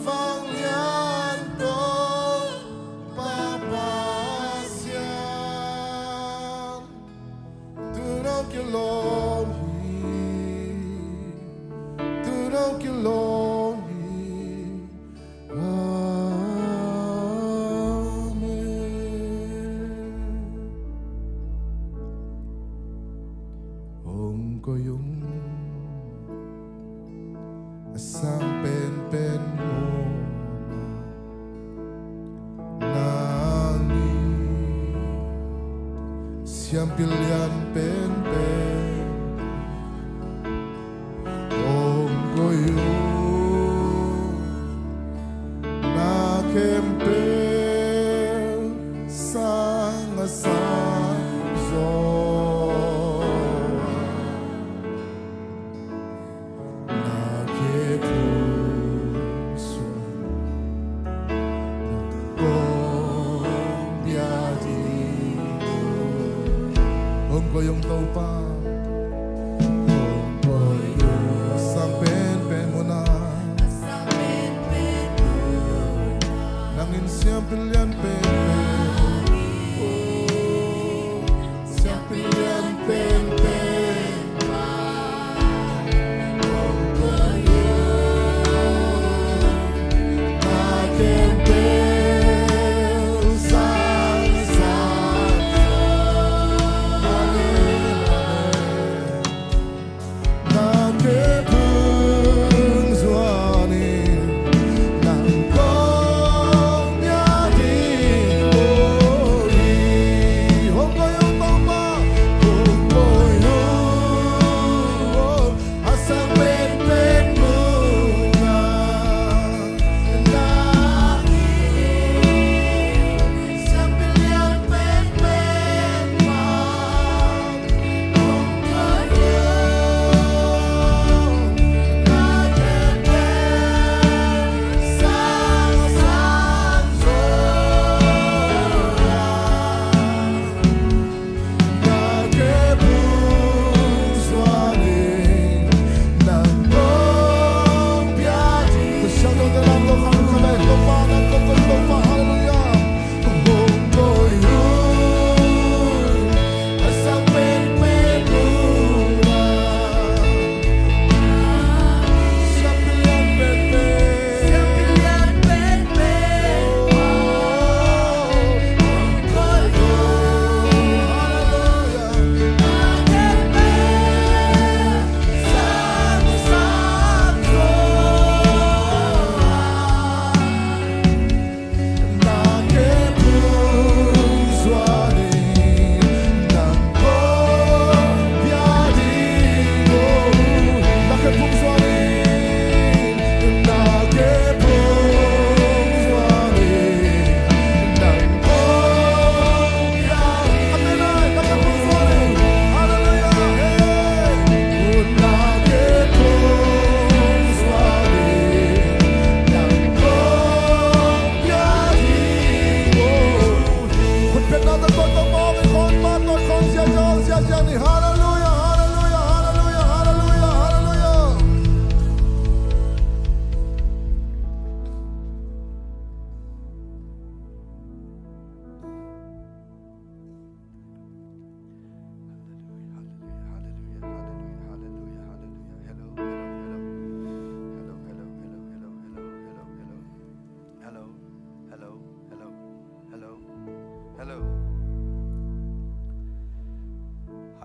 vang lian to papasian turang kilong turang kilong amen ko yung asang pen mo nani siyang pilihan pen ko yung nakempel sang asang ko yung taupa ko yung asang pen mo na nangin siyang pilihan siyang pilihan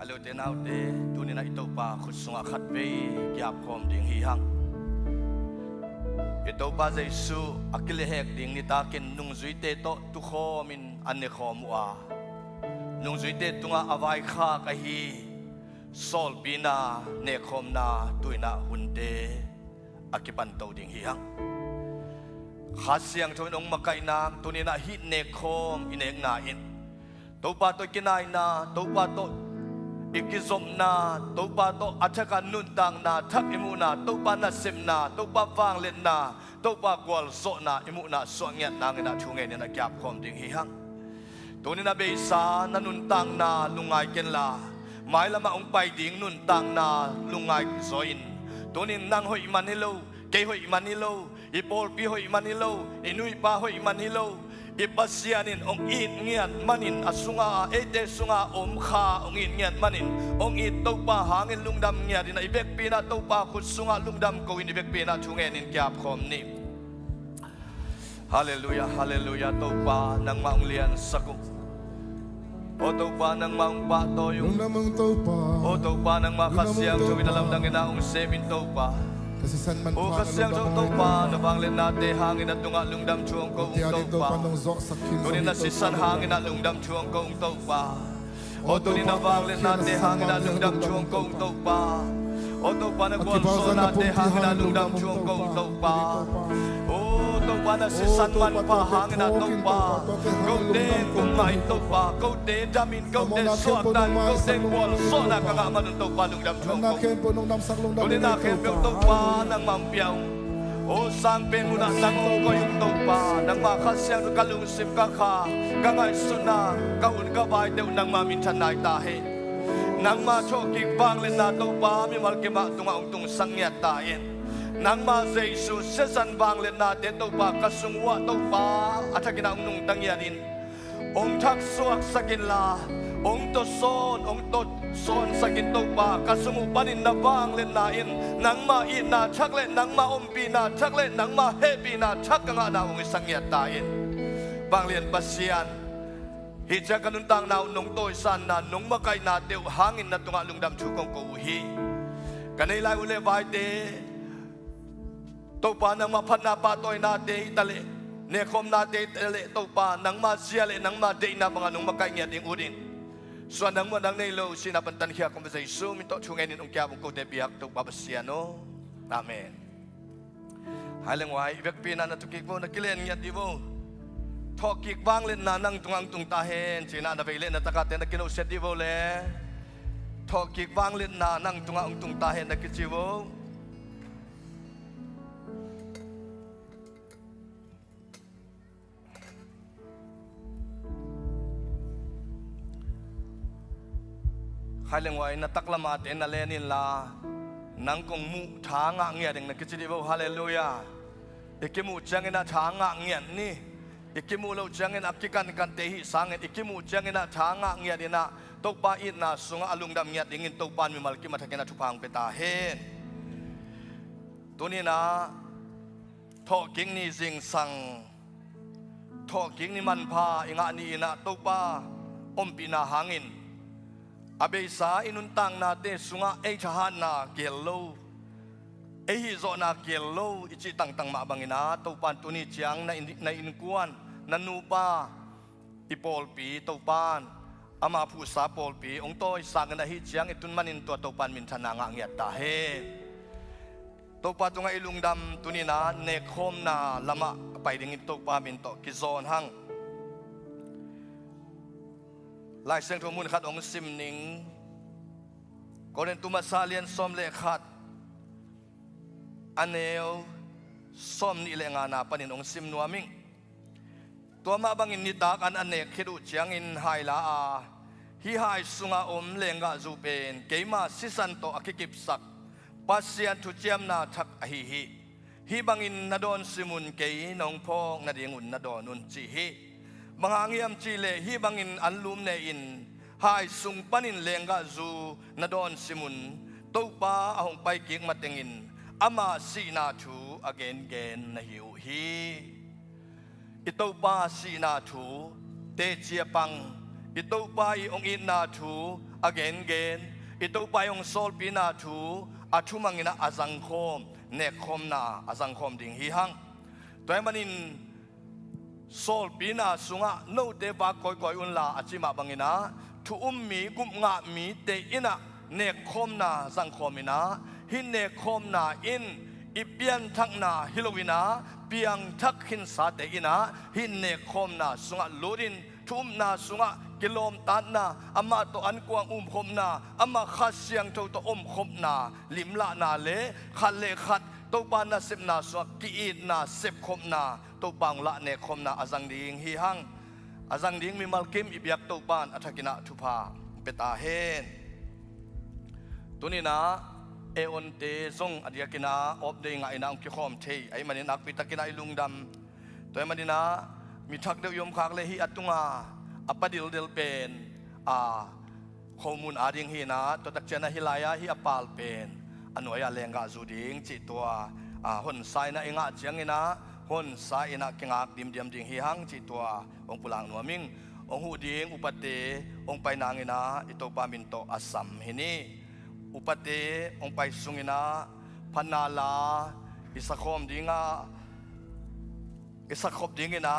Hello den out de tunin na ito pa kusunga khatve gyap kom ding hi hang ito pa Jesu akilehek ding ni takin nung zuite to tu khomin anne khomwa nung zuite tunga avai kha kahi sol bina ne khomna tuina hunte akipan to ding hi hang khasiang thon ong makai na tunina hi ne khom inek na in to pa to kinai na to pa to ikizom na to pa to athaka nuntang na thak imuna to pa na sim na to pa wang len na to pa kwal so na imuna so nget na ngena thunge ne na kyap khom ding hi hang tuni na be sa na nuntang na lungai ken la mai lama ong pai ding nuntang na lungai zoin tuni nang hoi man hello เกยหอยมันนิโลอีปอลปีหอยมันนิโลอีนุยปาหอยมันนิโลอีปัสยานินองอินเงียนมันินอสุงาเอเตสุงาอมขาองอินเงียนมันินองอินตุปาหางอินลุงดำเงียดินอีเบกปีนาตุปาขุดสุงาลุงดำโกอินอีเบกปีนาชุงเอนินแกบคอมนี่ฮาเลลูยาฮาเลลูยาตุปานังมาองเลียนสักุโอตุปานังมาองปาโตยุ Lungdam ang taupa. O tupa ng mga kasiyang tuwid alam ng inaong semin tupa. Kasisan man O kasiyang tupa na banglin natin hangin at tunga lungdam chuang kong tupa. Tunin na sisan hangin at lungdam chuang kong tupa. O tunin na banglin natin hangin at lungdam chuang kong tupa. O tupa na kwalso natin hangin at lungdam chuang kong tupa. O tupa na sisan man pa hangin at tupa. Kauden kung ngay tupa. Kauden damin kauden suatan. Kauden kwalso na kangaman ng tupa lungdam chuang kong. Tunin na ken yung tupa ng mampiyaw. O sangpen mo na nangong ko yung tupa. Nang makasyang kalungsip ka ka. Kangay suna. Kaun kabay daw nang maminsan na itahe. Nang machokik banglin na tupa. Mimalkima tunga tung sangyat tayin. Nang ma Jesus sesan banglin na tupa. Kasungwa tupa. At sa ginaunong tangyanin. Ong taksuak sa ginla. Ong toson, ong son sa gintupa, kasumupanin na banglin nain, nang maina, chakle, nang maumpi na, chakle, nang mahepi na, chak nga na ong isang yatain. Banglin pasiyan, hitya kanuntang na unong toy sana, nung makay natin, hangin na tunga lungdam chukong kuhi. Kanilay uli baite, tupa nang mapanapatoy natin itali, nekom natin itali, tupa, nang masiyali, nang maday na mga nung makay niya ding udin. Suan nang manang nilo sinapantan hiya kung basay sum ito chungay ninong kaya mong kote biyak to babasiano. Amen. Halang wai ibek pina na tukik mo nakilen niya di mo. Tokik banglin na nang tungang tungtahen sina na bailin na takate na kinuset di mo le. Tokik banglin na nang tungang tungtahen na kitsiwo. Halang wai nataklamatin na lenin la nang kong mu thanga ngya ding nakichidibo hallelujah ikimu jangin na thanga ngya ni ikimu lo jangin akikan kan tehi sangin ikimu jangin na thanga ngya dina tokpa it na sunga alungdam ngya dingin tokpan mi malki mathakena thupang petahen tunina thoking ni jing sang thoking ni manpha inga ni ina tokpa ompina hangin Abesa inuntang natin sunga ay chahan na kelo ay hizo na kelo ichi tang maabangina taupan tuni chiang na inkuan nanupa ipolpi taupan ama pusa polpi ong toy sang na hi chiang itun manin to taupan minsan na nga ngyat tahe taupa tunga ilungdam tuni na nekom na lama paiding ito pa minto kizon hang Lai seng tumun khat ong sim ning Koren tumasalian som le khat Aneo Som ni le nga na panin ong sim nuaming Tua mabangin nitak an anek hidu chiang in hai la a Hi hai sunga lenga zupen Keima sisanto akikipsak Pasian tu chiam na tak ahihi Hi bangin nadon simun kei nong pong nadingun nadon un chihi Mga angiam chile hibangin anlum ne in hai sung panin lenga zu na don simun topa ahong paiking matingin ama si na chu again na hiu hi ito pa si na chu te chia pang ito pa yung in na chu again ito pa yung sol pi na chu achumangina azangkom nekom na azangkom ding hihang toy manin Sol pina sunga no te ba koi unla achima bangina tu mi gum nga mi te ina ne khom na sang khomina hin ne khom na in ipian thak na hilowina piang thak hin sa te ina hin ne khom na sunga lorin tum na sunga kilom tan na ama to an kuang khom na ama khasyang to khom na limla na le khat le khat to pa na sip na so ki na sip khom na to pang la ne khom na azang ding hi hang azang ding mi malkim ibyak to pan athakina thupa peta hen tunina เอออนเตซงอดียกินาอบเดงไงนะองคิคอมเทไอมันนักปิตากินาลุงดำตัวมันนะมีทักเดียวยมคักเลยฮิอัตุงาอปดิลเดลเป็นข้อมูลอาดิงฮีนะตัวตักเจนะฮิลายาฮิอปาลเป็นอันวยาเลงกาจูดิงจิตตัวหนไซนะเองะเจียงนะหนไซนะเกงากดิมดิมดิงฮีหังจิตตัวองปุลังนัวมิงองหูดิงอุปเตองไปนางนะอิโตปามินโตอัสสัมฮินีอุปเตองไปสุงินะพันนาลาอิสคอมดิงาอิสคอบดิงนะ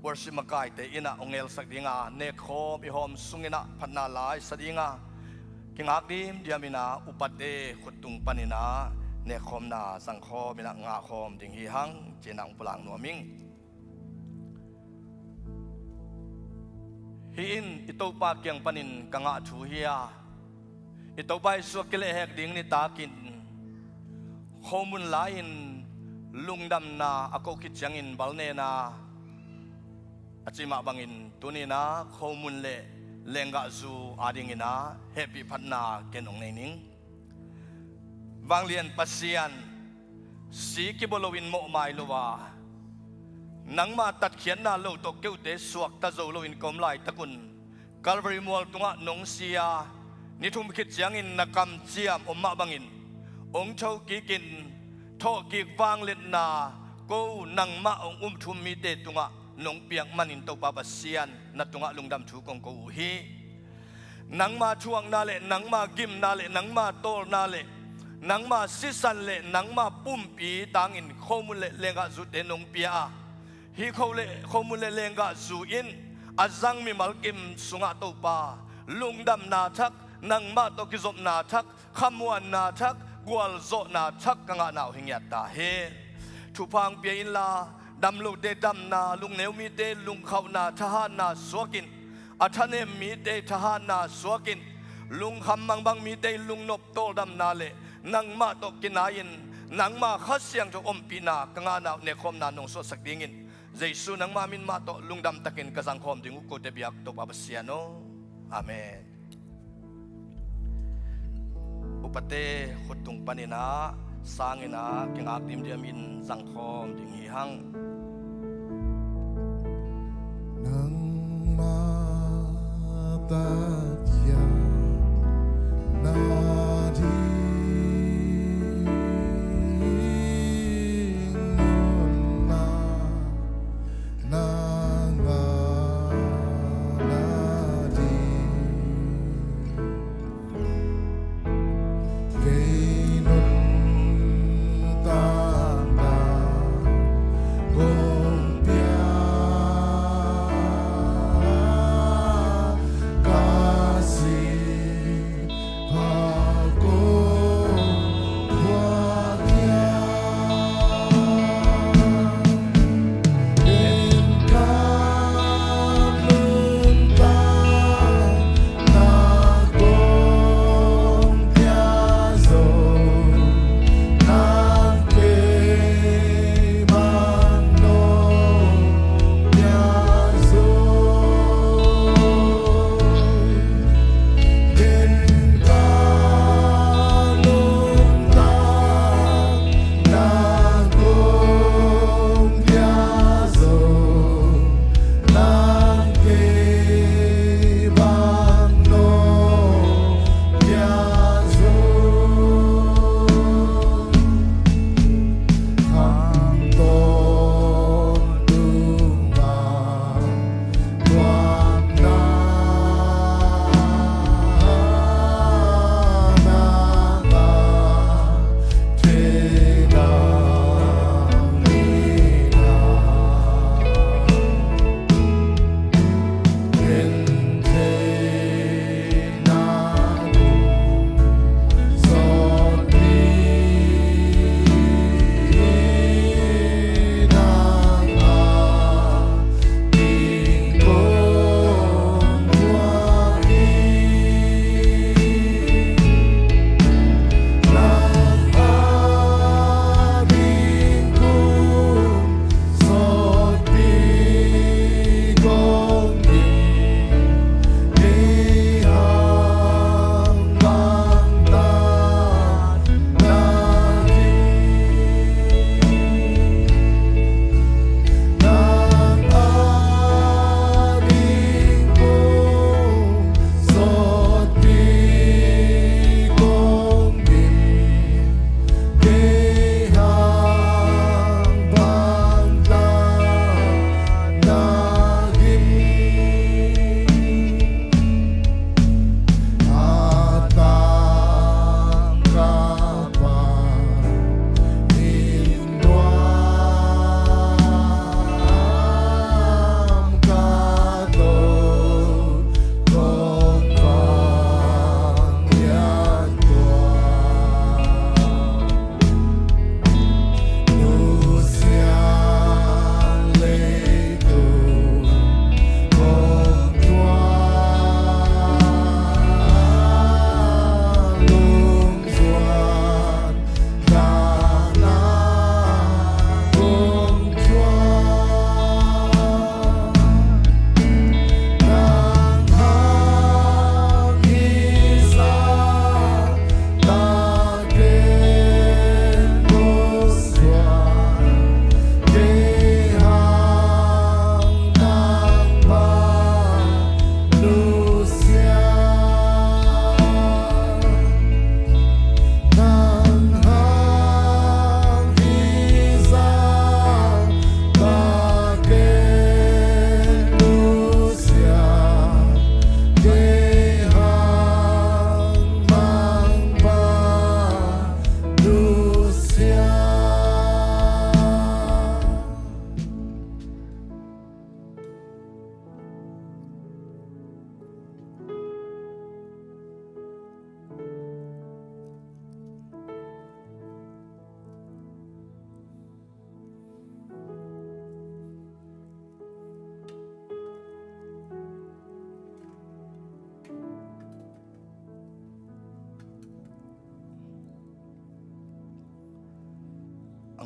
worship makai te ina ongel sak dinga ne khom I hom sungina phatna lai sadinga kingak dim diamina upate khutung panina ne khom na sangkho mina nga khom ding hi hang chenang pulang nuaming hi in itopa kyang panin kanga thu hiya itopai suakile hek ding ni takin khomun lain lungdam na ako kitjangin balne na acima bangin tunina khomun le lenga zu adingina happy phatna kenong neining wanglian pasian si kibolowin mo mai lowa nangma tat khian na lo to keute suak ta zo lowin kom lai takun calvary mall tunga nong sia ni thum khit chiangin nakam chiam omma bangin ong chau ki kin tho ki wanglet na ko nangma ong thum mi te tungaนงเปียกมันอินโตปาปัสเซียนนัดตรงะลุงดำถูกงกูฮีนังมาช่วงนาเละนังมากิมนาเละนังมาโตนาเละนังมาซิสันเละนังมาปุ่มปีต่างอินข้อมูลเละเลงกะสุดเดนงเปียฮีเขาเละข้อมูลเละเลงกะสุอินอาจังมีมัลกิมสุงะโตปาลุงดำนาทักนังมาโตกิจบนาทักขมวนนาทักกวลโซนาทักกังะนาวหิงยัตตาเฮทุพังเปียอินลาดำลูเดดำนาลุงเนวมีเดลุงเขานาทหารนาสวกินอัฐเนมมีเดทหารนาสวกินลุงคำมังบังมีเดลุงนบโตดำนาเลนังมาตกกินนายินนังมาขัดเสียงจอมปีนากังานาเนคอมนานงสวสักดิ่งินเจสุนังมามินมาโตลุงดำตะกินกระสังคมดิ่งุกโกเตบิยักตบอับเสียโนอาเมนอุปเตขุดตุงปานินาสร้างอินาเก่งอักดิมเดียมินสังคมดิ่งหิหังnang matatya nadi nonna nanga nadi kainon tanda ko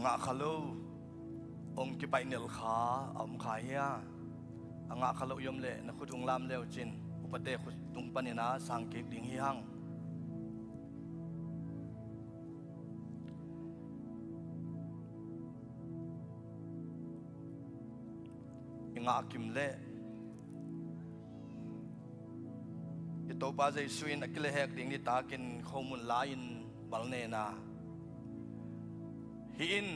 anga khalo ong ki pai nel kha am khai ya anga khalo yom le na khutung lam leo chin upate khutung panina sang ki ding hi hang inga kim le ito pa zai suin akile hek ding ni takin khomun lain balne na hi in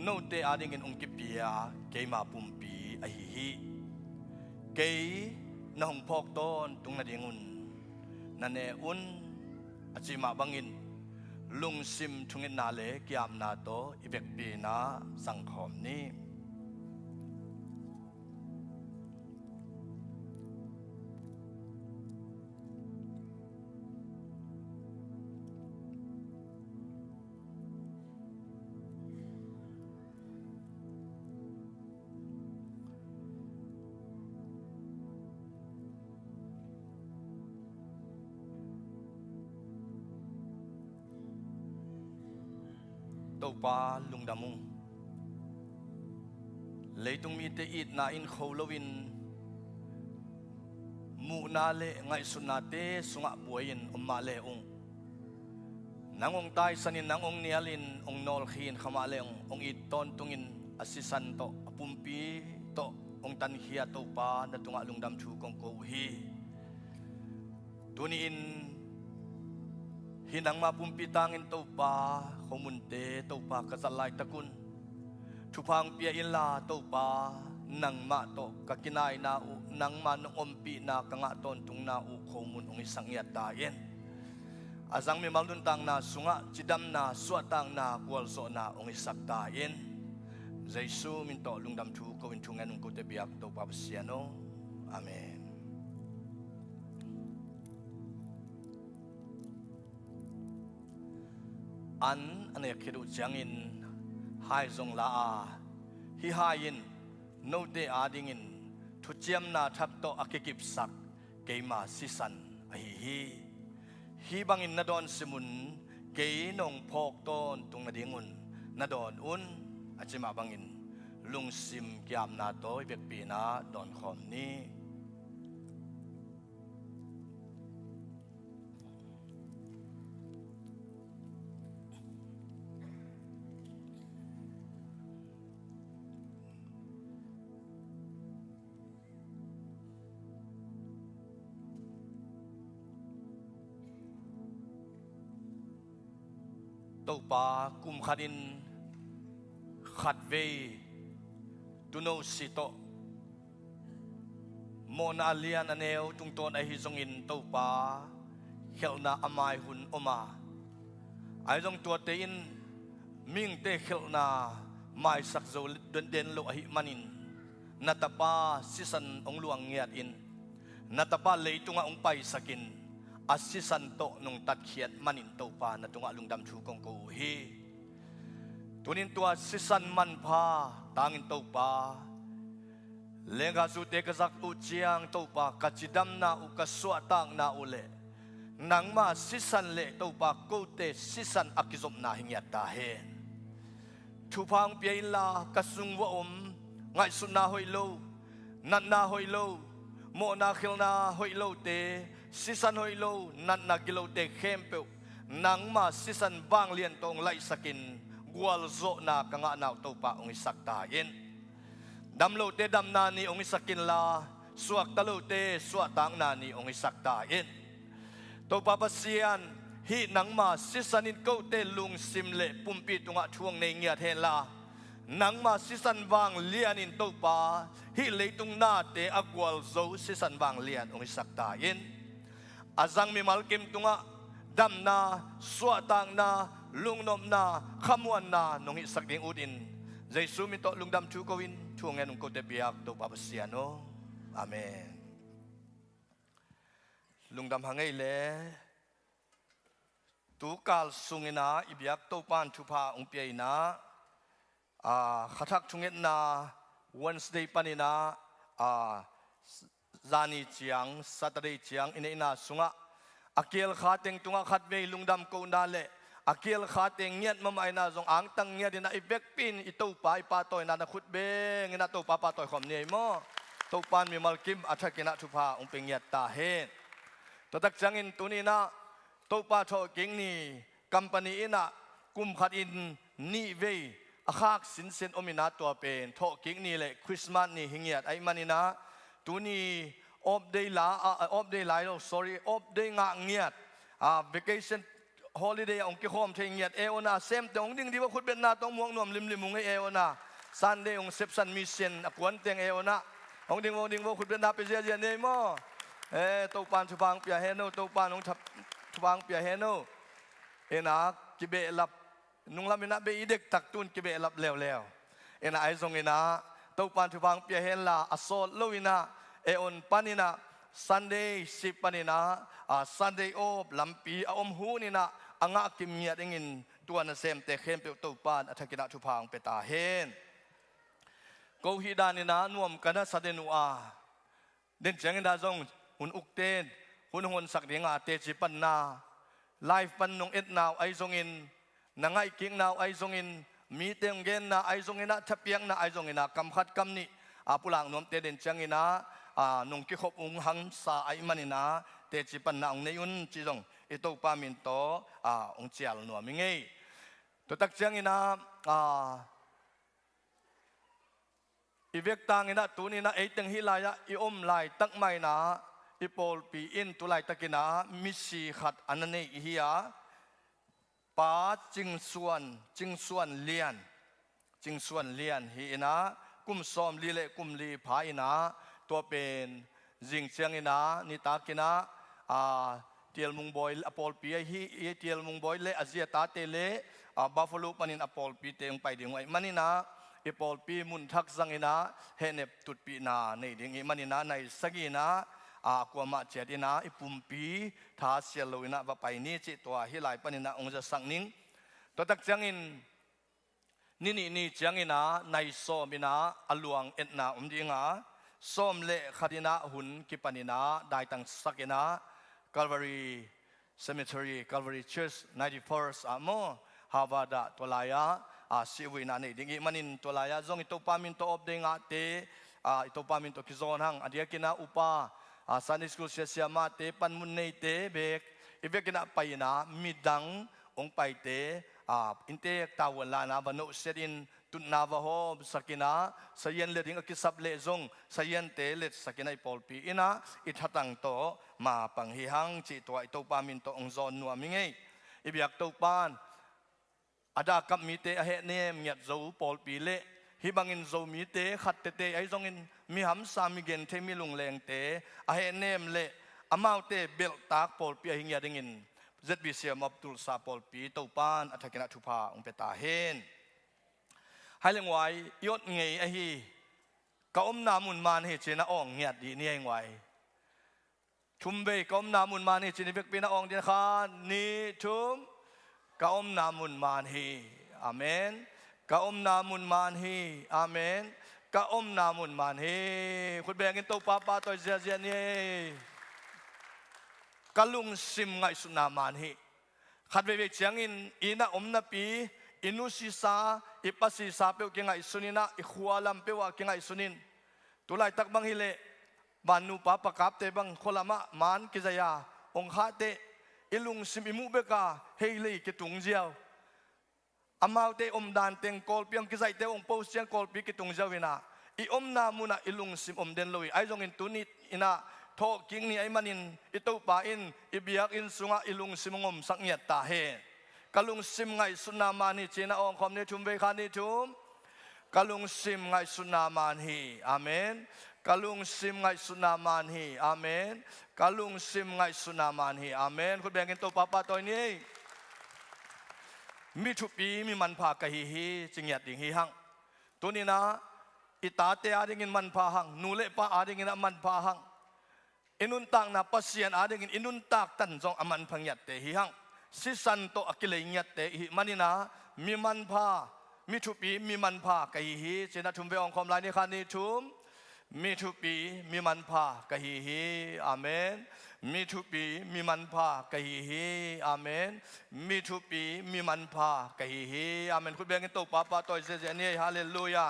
no te ading in ongkipia ke ma pumpi a hi ke na hong phok ton tung na dingun na ne un achima bangin lung sim thungin na le kiam na to ibek pi na sangkhom ni tàu pa lungdamung lấy tung mi te it na in khowlowin mu na le ngai sunate sunga buayin umma le ong nangong tai sanin nangong nialin ong nol khin khama le ong it ton tungin asisan to apumpi to ong tan hia to pa na tunga lungdam thu kong ko hi tuni in hinang mapumpi tangin to pa komunte to pa kasalay takun tupang pia ila to pa nang ma to kakinay na u nang man ompi na kanga ton tung na u komun ong isang yatayen azang mi malduntang na sunga chidam na suatang na kwalso na ong isak tayen Jesu minto lungdam thu ko intungan ung ko te biak to pa siano amen an ane khiru changin hai zong la a hi hain no te adingin thu chiam na thap to akikip sak keima sisan a hi bangin na don simun ke nong phok ton tung na dingun na don un achima bangin lung sim kiam na to bek pi na don khom ni tàu pa kum khadin khát về tu nô si to mona lian aneo tung ton ai hizong in tàu pa khelna amai hun oma ai jong tua te in ming te khelna mai sak zo den lo hi manin natapa sisan ong luang ngiat in natapa leitunga ong pai sakin asisan to nung tat khiat manin to pa na tunga lungdam thu kong ko hi tunin tua sisan man pha tangin to pa lenga zu te ka zak u chiang to pa kachidam na u ka suwa tang na ule nangma sisan le to pa ko te sisan akizom na hingyat ta hen thupang piain la kasung wa ngai sun na hoi lo nan na hoi lo mo na khil na hoi lo te sisan hoi lo nan na gilo te khempe nangma sisan bang lian tong lai sakin gwal zo na kanga naw to pa ong isak ta yen dam lo te dam na ni ong isakin la suak talo te suatang na ni ong isak ta yen to pa pasian hi nangma sisanin ko te lung simle pumpi tunga thuang nei ngia the la nangma sisan wang lian in to pa hi leitung na te agwal zo sisan wang lian ong isak ta yen azang mi malkim tunga dam na suatang na lungnom na khamuan na nong isak ding udin Jesu mi to lungdam thu ko win thuang en ko te biak to papasiano amen lungdam hangai le tu kal sungina ibyak to pan thu pha ong piai na khathak thunget na Wednesday panina zani chiang Saturday chiang ina sunga akil khateng tunga khatve lungdam ko na le อาเกียลขาเตียงเงียดมาไม่น่าจงอ่างตั้งเงียดนะไอเบกปินไอตู้ปาไอปาต่อยนาขุดเบงนะตู้ปาต่อยขอมเนี่ยมั้งตู้ปานมีมัลกิมอัฐกินะทุพาองเป็นเงียดตาเฮนตัวตักจังอินตัวนี้นะตู้ปาโชกิงนี่กัมปานีนะกุมขัดอินนี่เวอาคากสินเซนอมินาตัวเป็นโทกิงนี่แหละคริสต์มาสนี่หิงเงียดไอมันนี่นะตัวนี้อบได้ลาอบได้หลายเรา sorry อบได้งะเงียดvacation holiday องค์กิโคมเทียงเงียดเอวนาเซมแต่องค์ดิ้งที่ว่าคุณเป็นนาต้องม่วงนวมลิมมุงให้เอวนาซันเดย์องค์เซปซันมิเซนอากวนเตียงเอวนาองค์ดิ้งว่าคุณเป็นนาไปเสียเนมอตัวปานทุบังเปียเฮโนตัวปานองค์ทุบังเปียเฮโนนะกิเบลับนุ่งลามินาเบอีเด็กตักตุนกิเบลับเร็วนะไอซงนะตัวปานทุบังเปียเฮนลาอโซลวินาเออนปานินาSunday สิปานินาSunday โอบลำปีอมหูนี่นะอ่างกิมเงียดinginตัวนั่นเซมแต่เข้มเปียวตัวปานอัฐกินะทุพังเปตาเฮนกูฮิดานินะนวมกันนะสเดนัวเด่นเจงดาจงหุ่นอุกเตนหุ่นสักเดียงอาเตจิปันนาไลฟ์ปันนงเอ็ดนาวไอจงอินนังไอกิ้งนาวไอจงอินมีเตียงเกนนาไอจงอินะทับเปียงนาไอจงอินะกำขัดกำนี่ปุลังนวมเตเด่นเจงอินะนงกิขบองหังสาไอมันนะเตจิปันนาองในยุนจีจงอิโตปามินโตองเจียลนัวมิงเงตัวตักเจียงอินะอีเวกตังอินะตัวนี้นะไอตังฮิลายะอีอมลายตักไม่นะอีโปลปีอินตัวลายตักินะมิสีขัดอันนั้นเองฮิยาป้าจิงส่วนเลียนฮีนะกุมซอมลีเล่กุมลีพายนะตัวเป็นจิงเชียงอินะนิตากินะเทียลมุงบอยอปอลปีฮีเทียลมุงบอยเล่อาเซียตาเตเล่บัฟฟาโลปันินอปอลปีเตงไปดิ่งไว้มันนี่นะอปอลปีมุนทักสังอินะเฮเนบตุดปีนาในดิ่งมันนี่นะในสกีนะกวามาเจดินะปุ่มปีท้าเสียลุยนะว่าไปนี่จิตัวฮิไลปันินะองจะสังนิ่งตัวตักจังอินนี่จังอินะในโซมินะอลวงเอ็ดนาดิ่งส้มเละคดีนะหุ่นกิปานินะได้ตั้งสักนะ Calvary Cemetery Calvary Church 91st โมฮาวาดาตัวลายสิวินานี่ดิ่งมันนินตัวลายจงอิโตปามินโตอบเดงเตอิโตปามินโตกิโซนหังอดียกินะอุปาSunday School เสียมาเตปันมุนเนเตเบกอีเวกินะไปนะมิดังองไปเตอินเตกตาวันลานะบนุเสดินตุนนาวโฮสกินะสยันเลดิงกิสับเลจงสยันเตเลสกินะปอลปีอินะอิทัตังโตมาปังฮิฮังจิตัวอิโตปามินโตองซอนนัวมิงเงอีเบียกโตปานอาดากับมีเตอเฮเนมเงียดโจปอลปีเลฮิบังอินโจมีเตขัดเตไอจงอินมีหำสามิเกนเทมิลุงแรงเตอเฮเนมเลอมาวเตเบลตากปอลปีหิงยาดิงิน ZBCM Tulsaปอลปีโตปานอัฐกินะทุพาองเปตาเฮนให้เลี้ยงไว้ยศเงยไอฮีก้มนามุนมานเฮเจนะอ่องเงียดดีนี่เองไว้ชุมเบก้มนามุนมานเฮเจนิเบกปีนะอ่องเดียนคานนี่ชุมก้มนามุนมานเฮอาเมนก้มนามุนมานเฮอาเมนก้มนามุนมานเฮคุณแบ่งกันโตป้าตัวเจียนี่กลุงซิมไงสุนามานเฮขัดเวกเชียงอินะนาปีอินุสิสาอิปัสสิสาเปียวกิงไงสุนินะอิขวาลัมเปียวกิงไงสุนินตุไลตักบังฮิเลบานุปะปะกับเตบังโคลามะมานกิจยาองค์ข้าเตอิลุงซิมอิมุเบกาเฮลีกิตุงเจียวอามาวเตอมดานเตงกอลเปียงกิจเตองโปสเชียงกอลปีกิตุงเจียววินาอิอมนามุนะอิลุงซิมอมเดนลุยไอจงอินตุนิอินะโทกิงนี่ไอมันินอิตุปาอินอิเบียกอินสุงะอิลุงซิมงอมสักเงียตตาเฮกลุงซิมไงสุนามานีเจนะองคอมเนทุมเวคานีทุมกลุงซิมไงสุนามานีอาเมนกลุงซิมไงสุนามานีอาเมนกลุงซิมไงสุนามานีอาเมนคุณแบ่งกันตัวป้าตัวนี้มีทุปีมีมันพากะฮีฮีจิงยัดดิงฮีหังตัวนี้นะอิตาเตอาดิงินมันพาหังนูเลปาอาดิงินมันพาหังอินุนตังนะปัสเซียนอาดิงินอินุนตักตันจงอมันพังยัดเตฮีหังสิสันโตอกิเลงยัดเตหิมันนี่นะมีมันพามีทุปีมีมันพากะฮีฮีเจนะทุมเวองคอมไลนี่คันนี่ทุมมีทุปีมีมันพากะฮีฮีอาเมน มีทุปีมีมันพากะฮิฮิอาเมนมีทุปีมีมันพากะฮิฮิอาเมนคุณเบงกันโตปาปาตอยเซเซนี่ฮาเลลูยา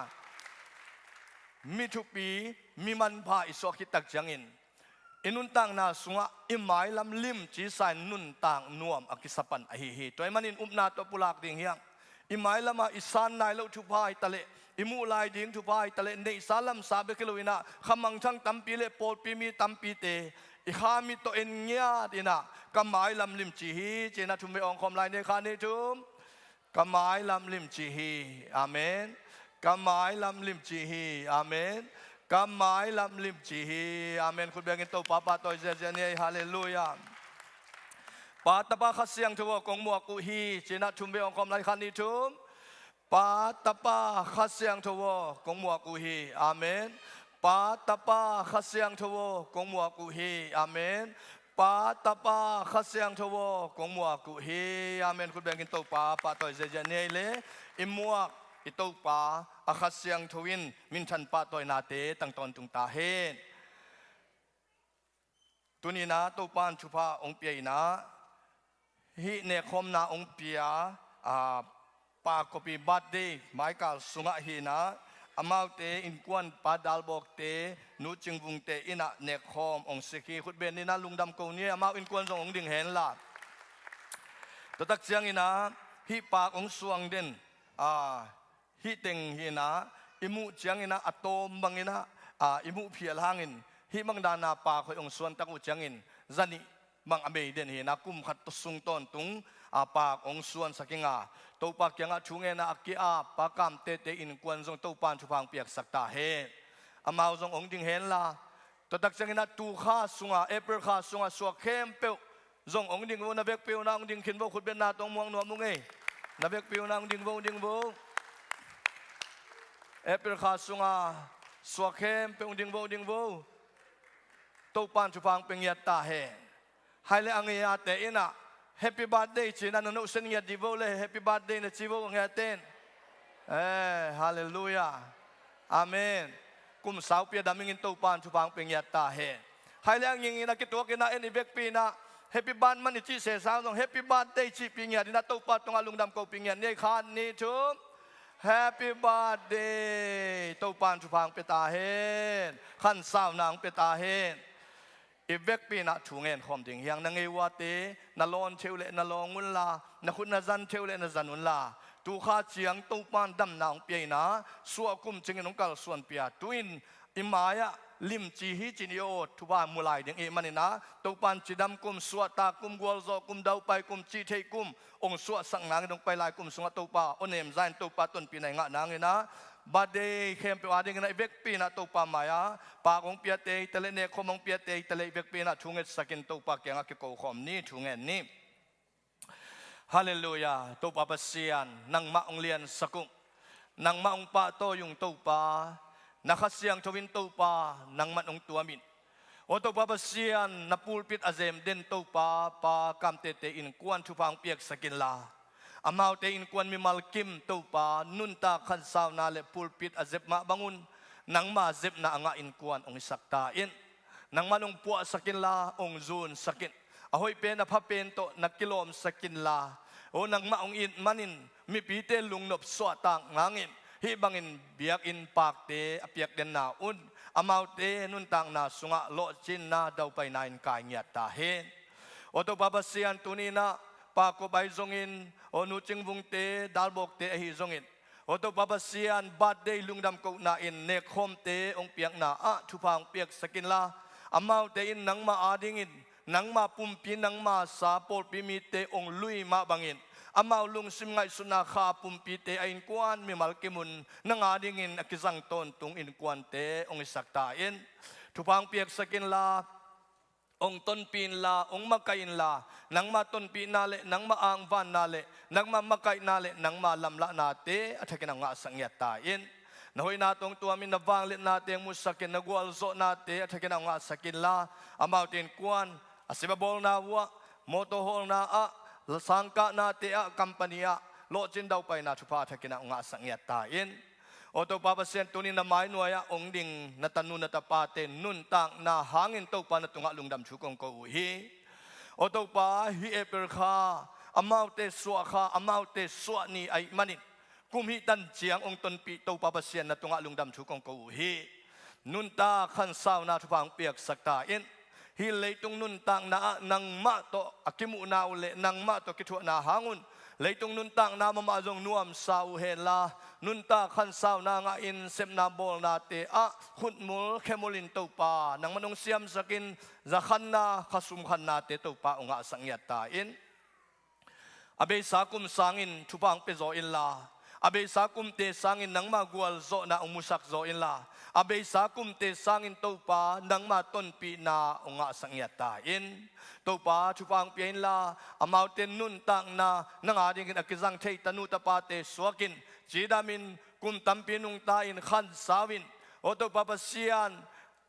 มีทุปีมีมันพาอิสวคิตักจังอินนุนต่างนาสุงะอิหมายลำลิมจีสายนุนต่างนวมอกิสปันอหิฮิตัวมันอินอุปนาตัวปุลากดิ่งเฮียงอิหมายลำมาอิสานนายเลวทุพายตะเลอิมูลายดิ่งทุพายตะเลในสาลัมสาเบกิโลวินาขมังช่างตัมปีเลโปลปีมีตัมปีเตอิขามิโตเอ็นเงียดินะกำหมายลำลิมจีฮีเจนะทุมเบองคอมลายในคานิทุมกำหมายลำลิมจีฮีอาเมนกำหมายลำลิมจีฮีอาเมนกำหมายลำลิมจีฮีอาเมนคุณเบียงกินโตปาปาโตเจเจเนียฮาเลลูยาปาตปาขัดเสียงทัวกงมัวกุฮีเจนะทุมเบองคอมลายคานิทุมปาตปาขัดเสียงทัวกงมัวกุฮีอาเมนปาตปาขัดเสียงทัวกงมัวกุฮีอาเมนปาตปาขัดเสียงทัวกงมัวกุฮีอาเมนคุณเบียงกินโตปาปาโตเจเจเนียเลอิมัวอิโตปาอาคาเซียงทวินมินชันปาตอยนาเตตั้งตอนตุงตาเฮนตุนีนาโตปานชุพาองเปียนาฮิเนคอมนาองเปียปากปีบัดเดไมกาลสุงะฮีนาอามาวเตอินกวนปาดัลบอกเตนูจิงบุงเตอินะเนคอมองสิกีขุดเบนนี่นาลุงดำกูนี่อามาวอินกวนส่งองดิ่งเห็นละตัวตักเสียงอินะฮิปากองสวงเด่นฮิเต็งฮินะอิมุเจียงอินะอัตโตมบังอินะอิมุเพียลหางอินฮิมังดานาปาคอยองส่วนตักอุเจียงอินจันิมังอเมยเดนฮินะกุมขัดตุสุงตอนตุงปากองส่วนสักิงาโตปากยังชุงเอนะอักกีอาปากามเตเตอินกวนทรงโตปานชุพังเปียกสักตาเฮอามาวทรงองดิ่งเห็นละตัวตักเสียงอินะตูข้าสุงาเอเปอร์ข้าสุงาสวกเข้มเปียวทรงองดิ่งโวนาเบกเปียวนาองดิ่งขินโวขุดเป็นนาตรงมวงหนวมมุงเอนาเบกเปียวนาองดิ่งโวเอเปอร์ข้าสุงาสวกเข้มเปียวดิ่งโวโตปานชุพังเป็นยัตตาเฮให้เลอังเงียเตอินะHappy birthday จีนันนุสัญญาดิโวเลย Happy birthday นะจีโวงเฮเตนฮาเลลูยาอาเมนกุมสาวเปียดามิงินโตปานชุพังเป็นยัตตาเฮให้เลอังยิงนะกิตัวกินะเอ็นอีเบกปีนะ Happy birthday มันจีเสสาวต้อง Happy birthday จีปีเงียดินะโตปานตรงอาลุงดำโกปีเงียนี่ขันนี่ทุม Happy birthday โตปานชุพังเปตาเฮนขันสาวนางเปตาเฮนอีเวกปีน่ะชูเงินคอมดิ่งยังนังเอวาเตนลอนเชวเลนลองุนลานักคุณนจันเชวเลนจันุนลาตูข้าเจียงตูปานดำนางเปียนะสัวกุมจิงนงกัลส่วนเปียตุอินอิมายะลิมจีฮิจินิโอทุบามุลายดิ่งเอมันนะตูปานจิดำกุมสัวตากุมกวลโซกุมดาวไปกุมจีเทกุมองสัวสังนางดงไปลายกุมสุงตูปาอเนมไซน์ตูปาต้นปีไหนงะนางนะบาดเดย์เข้มไปว่าดิ่งนะเวกปีน่ะตูปามายาปากของเปียเตยตะเลเนคอมองเปียเตยตะเลเวกปีน่ะชูเงินสกินตูปาเกียงกิโกคอมนี่ชูเงินนี่ฮาเลลูยาตูปาเปเซียนนังมาองเลียนสกุงนังมาองปาโตยุงตูปานักเสียงทวินตูปานังมันองตัวมินโอตูปาเปเซียนนับปูลปิดอาเซมเด่นตูปาปากามเตเตอินกวนชูพังเปียกสกินลาอามาวเตอินกวนมีมัลกิมตูปานุนตาขันสาวนาเลปูลปิดอาเซบมาบังุนนังมาเซบนาอ่างอินกวนองสักตาอินนังมันองปัวสกินลาองจูนสกินอหอยเป็นอภาเป็นโตนักกิโลมสกินลาโอนังมาองอินมันินมีปีเตลุงนบสวตังงางินฮิบังอินเบียกอินปากเตอเปียกเดนนาอุนอามาวเตนุนตังนาสุงะโลจินนาดาวไปนาอินกายเงียตาเฮนโอโตบาบาเซียนตุนีนาปากก็ใบจงอินโอนุจิงบุงเตดัลบอกเตอหิจงอินโอโตบาบาเซียนบาดเดย์ลุงดำกูนาอินเนคอมเตองเปียกนาอะทุพังเปียกสกินลาอามาวเตอินนังมาอาดิงอินนังมาปุ่มปีนังมาสาปอดปีมีเตองลุยมาบังอินอามาวลุงซิมไงสุนาคาปุ่มปีเตอินกวนมีมัลกิมุนนังอาดิงอินอกิจังตนตุงอินกวนเตองอิสักตาอินทุพังเปียกสกินลาองต้นปีนลาองมะไกอินลานังมาต้นปีนาเลนังมาอ่างวันนาเลนังมามะไกนาเลนังมาลำละนาเตอัฐกินังอาสังเกตตาอินนหอยนาตรงตัวมินวางเลนาเตมุสกินนกวลโซนาเตอัฐกินังอาสกินลาอามาวเตนกวนอาศิบบบอลนาวะโมโตโฮลนาอะสังกะนาเตอะกัมปานีอะโลจินดาวไปนาทุพาอัฐกินังอาสังเกตตาอิน o to pa pasien tunin na mai nuaya ong ding natanu natapate nun tang na hangin to pa na tunga lungdam chukong ko hi o to pa hi eper kha amaute suwa kha amaute suwa ni ai manin kumhi tan chiang ong ton pi to pa pasien na tunga lungdam chukong ko hi nun ta khan saw na thupang piak sakta in hi leitung nun tang na nang ma to akimu na ule nang ma to kitu na hangun leitung nun tang na mamazong nuam sau hela nun ta khan sau na nga in sem na bol na te a khut mul khemolin to pa nang manong siam sakin zakhan na khasum khan na te to pa unga sangyat ta in abe sakum sangin thupang pe zo in la abe sakum te sangin nang ma gwal zo na umusak zo in la abe sakum te sangin to pa nang ma ton pi na unga sangyat ta in to pa thupang pian la amauten nun tang na nanga ding akizang thei tanu ta pa te suakin jidamin kum tampinung ta in khan sawin o to pa pasian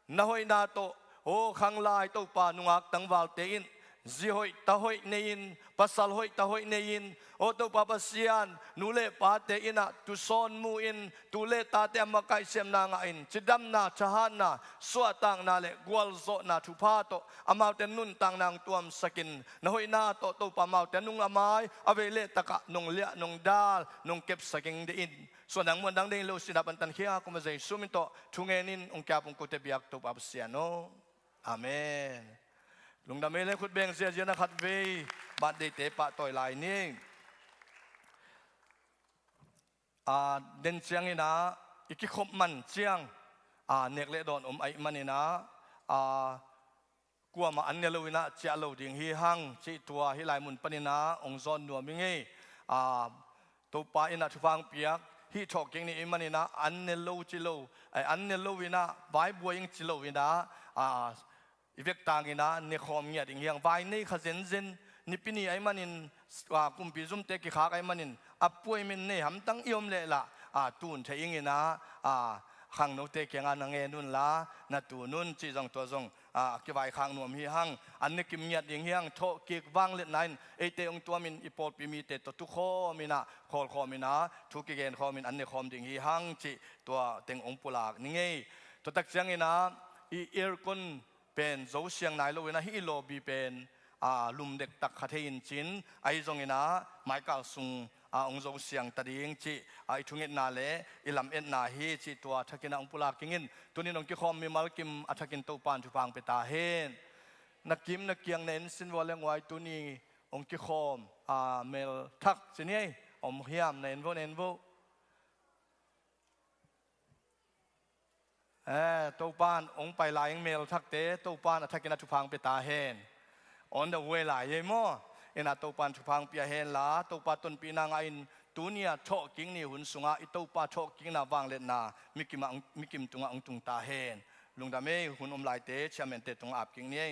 na hoi na to o khang lai to pa nungak tangwal te in zihoi tahoi nein pasal hoi tahoi nein o to pa pasian nule pa te ina tu son mu in tule ta te makai sem na nga in chidam na chahan na suatang na le gwal zo na thupa to amauten nun tang nang tuam sakin na hoi na to pa mauten nung amai avele taka nung lia nung dal nung kep saking de in so nang mo dang ding lo sinapan tan khia kuma zai suminto thungenin ong kya pung ko te biak to pa pasian no amen lungdam ele khut beng sia jena khat ve bat de te pa toy lai ni den chiang ina iki khop man chiang nek le don ai manina kwa ma an ne lo ina chia lo ding hi hang chi tua hi lai mun panina ong zon nu mi nge to pa ina thupang piak hi talking ni manina an ne lo chi lo ai an ne lo ina bai buing chi lo ina ivek tangina ne khom nya ding yang vai nei khazen zen nipini ai manin kumpi zum te ki khak ai manin apoi min ne ham tang iom le la tun theing ina khang no te kyang an nge nun la na tu nun chi jong to jong ki vai khang nuam hi hang an ne kim nya ding yang tho ki wang le nain e te ong tua min ipol pi mi te to tu kho mina khol kho mina thu ki gen kho min an ne khom ding hi hang chi to teng ong pulak ni nge to tak chang ina i er konเป็นโจเชียงนายโลวินะฮิโลบีเป็นลุมเด็กตักขัดเหินจินไอจงอินะหมายกาสุงองโจเชียงตัดยิงจีไอทุงเอ็ดนาเลอิลำเอ็ดนาฮีจีตัวทักินองปุลากิงินตัวนี้น้องกิคอมมีมาลกิมอัฐกินตัวปานทุพังไปตาเฮนนักกิมนักเกียงเน้นสินวอลเลงไว้ตัวนี้องกิคอมเมลทักสินี่อมเฮียมเน้นโวตัวปานองไปลายเมลทักเตตัวปานทักกินทุพังไปตาเฮนon the way หลายยี่โมอินาตัวปานทุพังเปียเฮนละตัวปานต้นปีนางอินตัวเนี้ยโชกิ้งนี่หุ่นสุงะอิตัวปานโชกิ้งน่ะวางเล็ดน่ะมิกิมตุงองตุงตาเฮนลุงดาเมหุ่นลายเตเชมเมนเตตุงอาบกิ้งนี่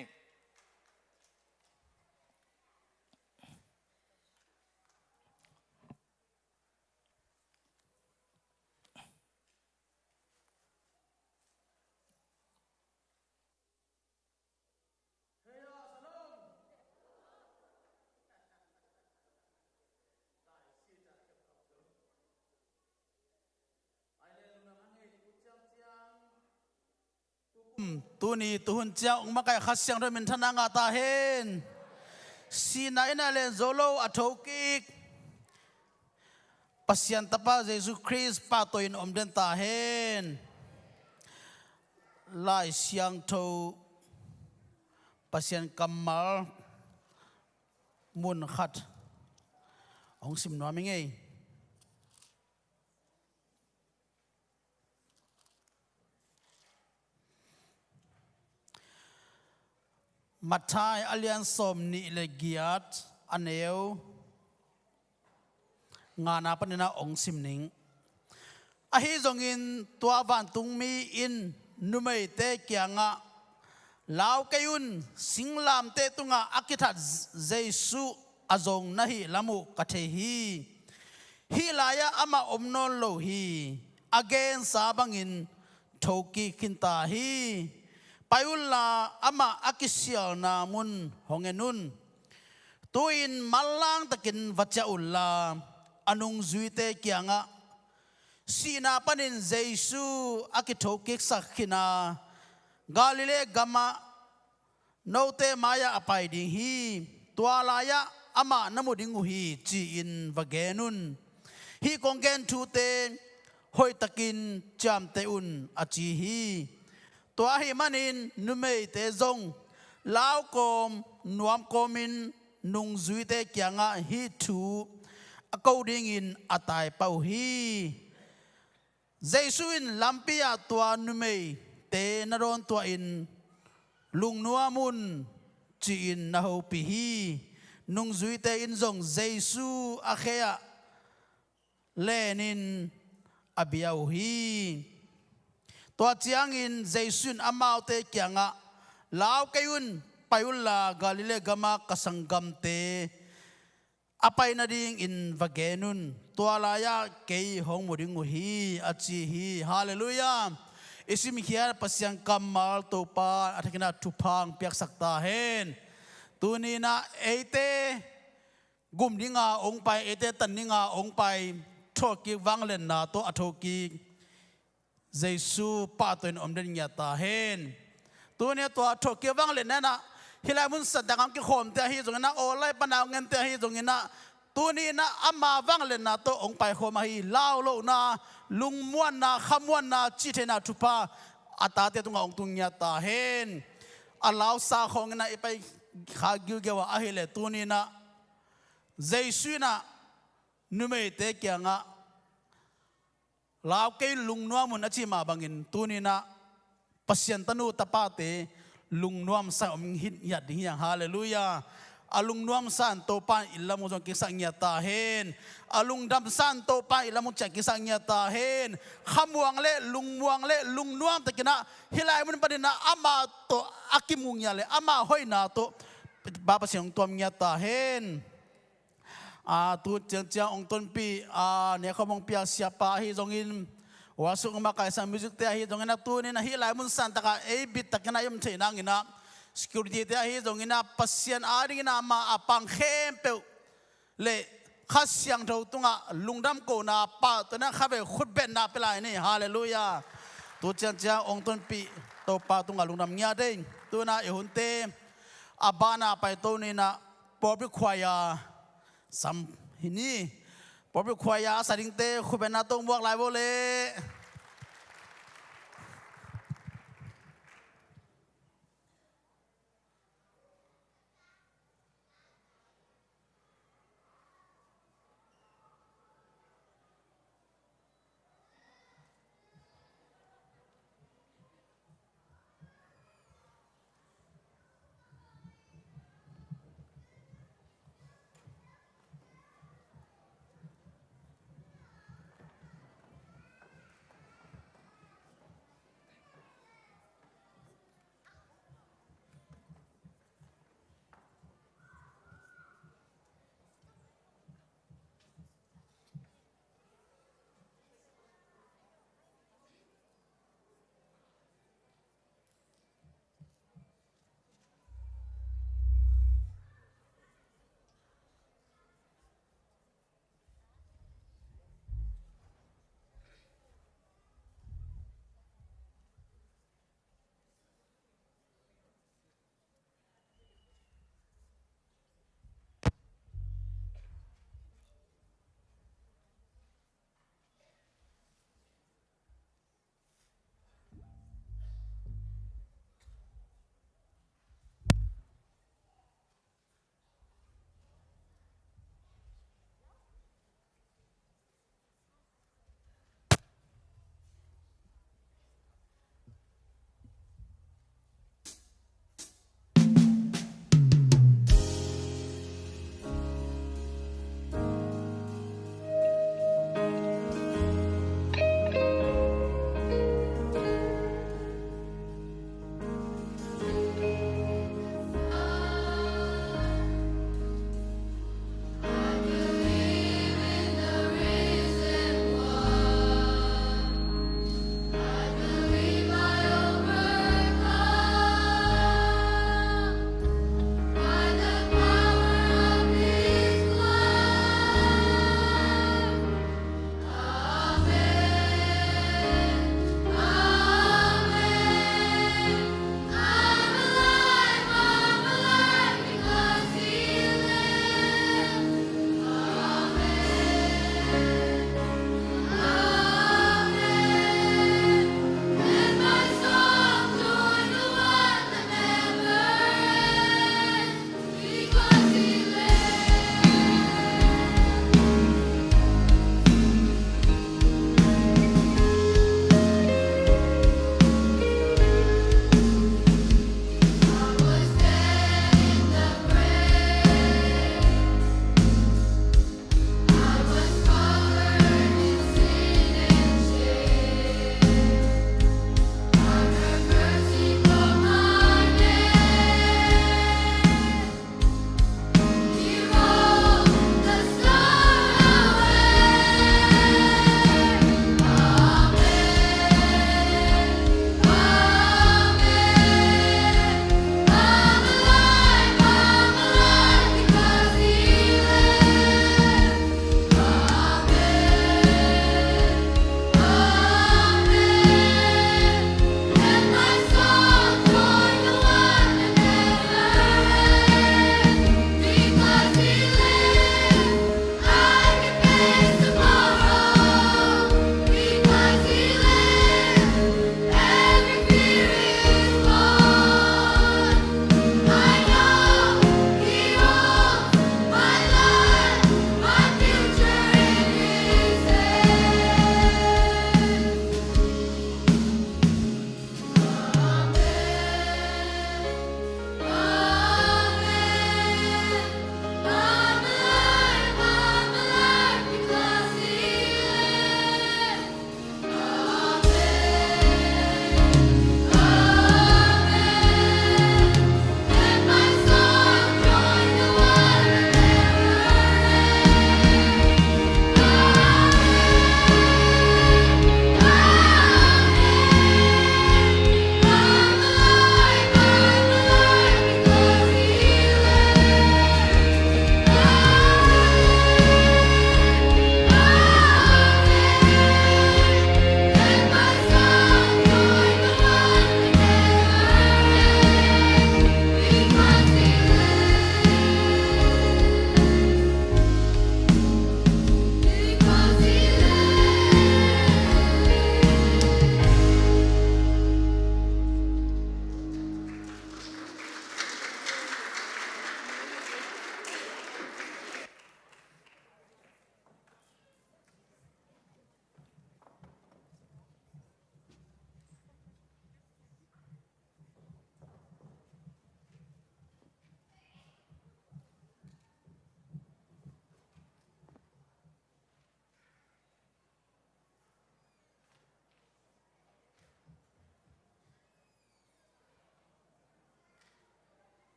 ตัวนี้ตัวหุ่นเจ้ามาไก่ขัดเสียงด้วยมันทนางาตาเห็นสีนายน่าเล่นโซโลอัฐกิกปัสยันตปาเยซูคริสต์ปาตัวอินอมเดนตาเห็นลายเสียงโทปัสยันกัมมัลมุนขัดองสิมนัวมิงเอมัทไทยอเลียนสมนิเลกิยัตอันเอวงานาปนินาองสิมนิงอาฮิจงอินตัววันตุงมีอินนุเมเตเกียงะลาวกยุนสิงลามเตตุงะอากิทัดเจสุอาจงนะฮิลามุกัทฮีฮิลายะอามาอมนนโลฮีอเกนสาบังอินโทกิคินตาฮีไปอุลลาอามาอากิเซียนามุนหงเงนุนตัวอินมัลลังตะกินวัจอุลลาอนุงจุยเตเกียงะ สีนาปนินเจสุอากิโทกิกสักขินากาลิเลกัมมาโนเตมายาอภัยดิฮีตัวลายะอามานามุดิงุฮีจีอินวะเกนุนฮีกงเกนทูเตหอยตะกินจามเตอุนอาจีฮีตัวฮีมันินนุเมเตจงลาวกอมนวมกอมินนุงจุยเตเกียงะฮีทูอากาวดิงอินอาตายเปาฮีเจสุอินลัมปียตัวนุเมเตนรอนตัวอินลุงนัวมุนจีอินนาฮูปีฮีนุงจุยเตอินจงเจสุอาเคียเลนินอบิยาฮีตัวเจียงอินเจสุนอามาวเตเกียงะลาวกยุนไปอุลลากาลิเลกามากสังกัมเตอภัยนาดิงอินวะเกนุนตัวลายะเกยหงมุดิงุฮีอาจีฮีฮาเลลูยาอิสิมิเคียปัสยังกัมมาลตัวปาอัตกินาทุพังเปียกสักตาเฮนตัวนี้นะเอเตกุมดิงาองไปเอเตตันดิงาองไปโชกิวังเลนนาตัวอโทกิเจสุปาตัวอินอมเดนยาตาเฮนตัวนี้ตัวโชกิวังเลนนั่นนะฮิลามุนสัตย์กรรมกิโคมเตะฮีตรงนั้นโอไลปนาวเงินเตะฮีตรงนั้นตัวนี้นะอามาวังเลนนาตัวองไปโคมาฮีลาวโลนาลุงม้วนนาขมวนนาจิเทนาทุพาอัตตาเตตุงองตุงยาตาเฮนอัลลาวซาของนะไปขากิวเกว่าอาฮิเลตัวนี้นะเจสุนะนุเมเตเกียงะลาวเกลุงนัวมุนอจิมาบังอินตัวนี้นะปัสยันตนูตะปาเตลุงนัวมสาอมหินยัดดิยังฮาเลลูยาอาลุงนัวมสันโตปานอิลลามุจงกิสังยาตาเฮนอาลุงดำสันโตปานอิลลามุจงกิสังยาตาเฮนขมวงเล่ลุงมวงเล่ลุงนัวมตะกินะฮิลายมุนปดินะอามาโตอากิมุงยาเลอามาห้อยนาโตบาปเสียงตัวมยาตาเฮนtu cia ong ton pi ne khomong pia siapa hi zongin wasuk makai sa music te hi zongina tu ni na hi lai mun san taka e bit takina yum the nang ina security te hi zongina pasien ari na ma apang khem pe le khasyang tho tunga lungdam ko na pa to na khabe khut ben na pelai ni hallelujah tu cia ong ton pi to pa tunga lungdam nya de tu na e hunte abana pai to ni na pobi khwayaสัมหินีพอไปควายาสาดิงเตคุเป็นนาตงบวกหลายโบเล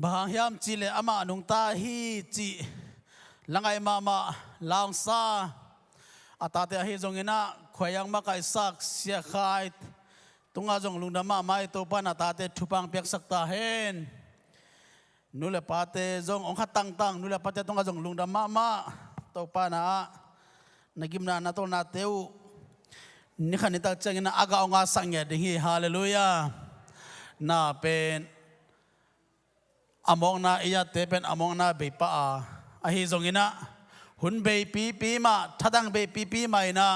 บางยามจีเลอามานุงตาฮีจีลังไอมาลาวซาอาตาเตะฮีจงอินะขวยังมาไกสักเสียขายตุงอาจงลุงดำมาไม่ตัวปานอาตาเตะทุปังเปียกสักตาเห็นนุเลปาเตจงองค์ตั้งนุเลปาเตตุงอาจงลุงดำมาตัวปานะนักิมนาตัวนาเตวนี่ขันนิตักจังอินะอากาองอาสังเกตดีฮาเลลูยาน่าเป็นอมองนาเอียเตเป็นอมองนาเบปะอาฮิจงอินะหุ่นเบปีมาทัดังเบปีมาอินะ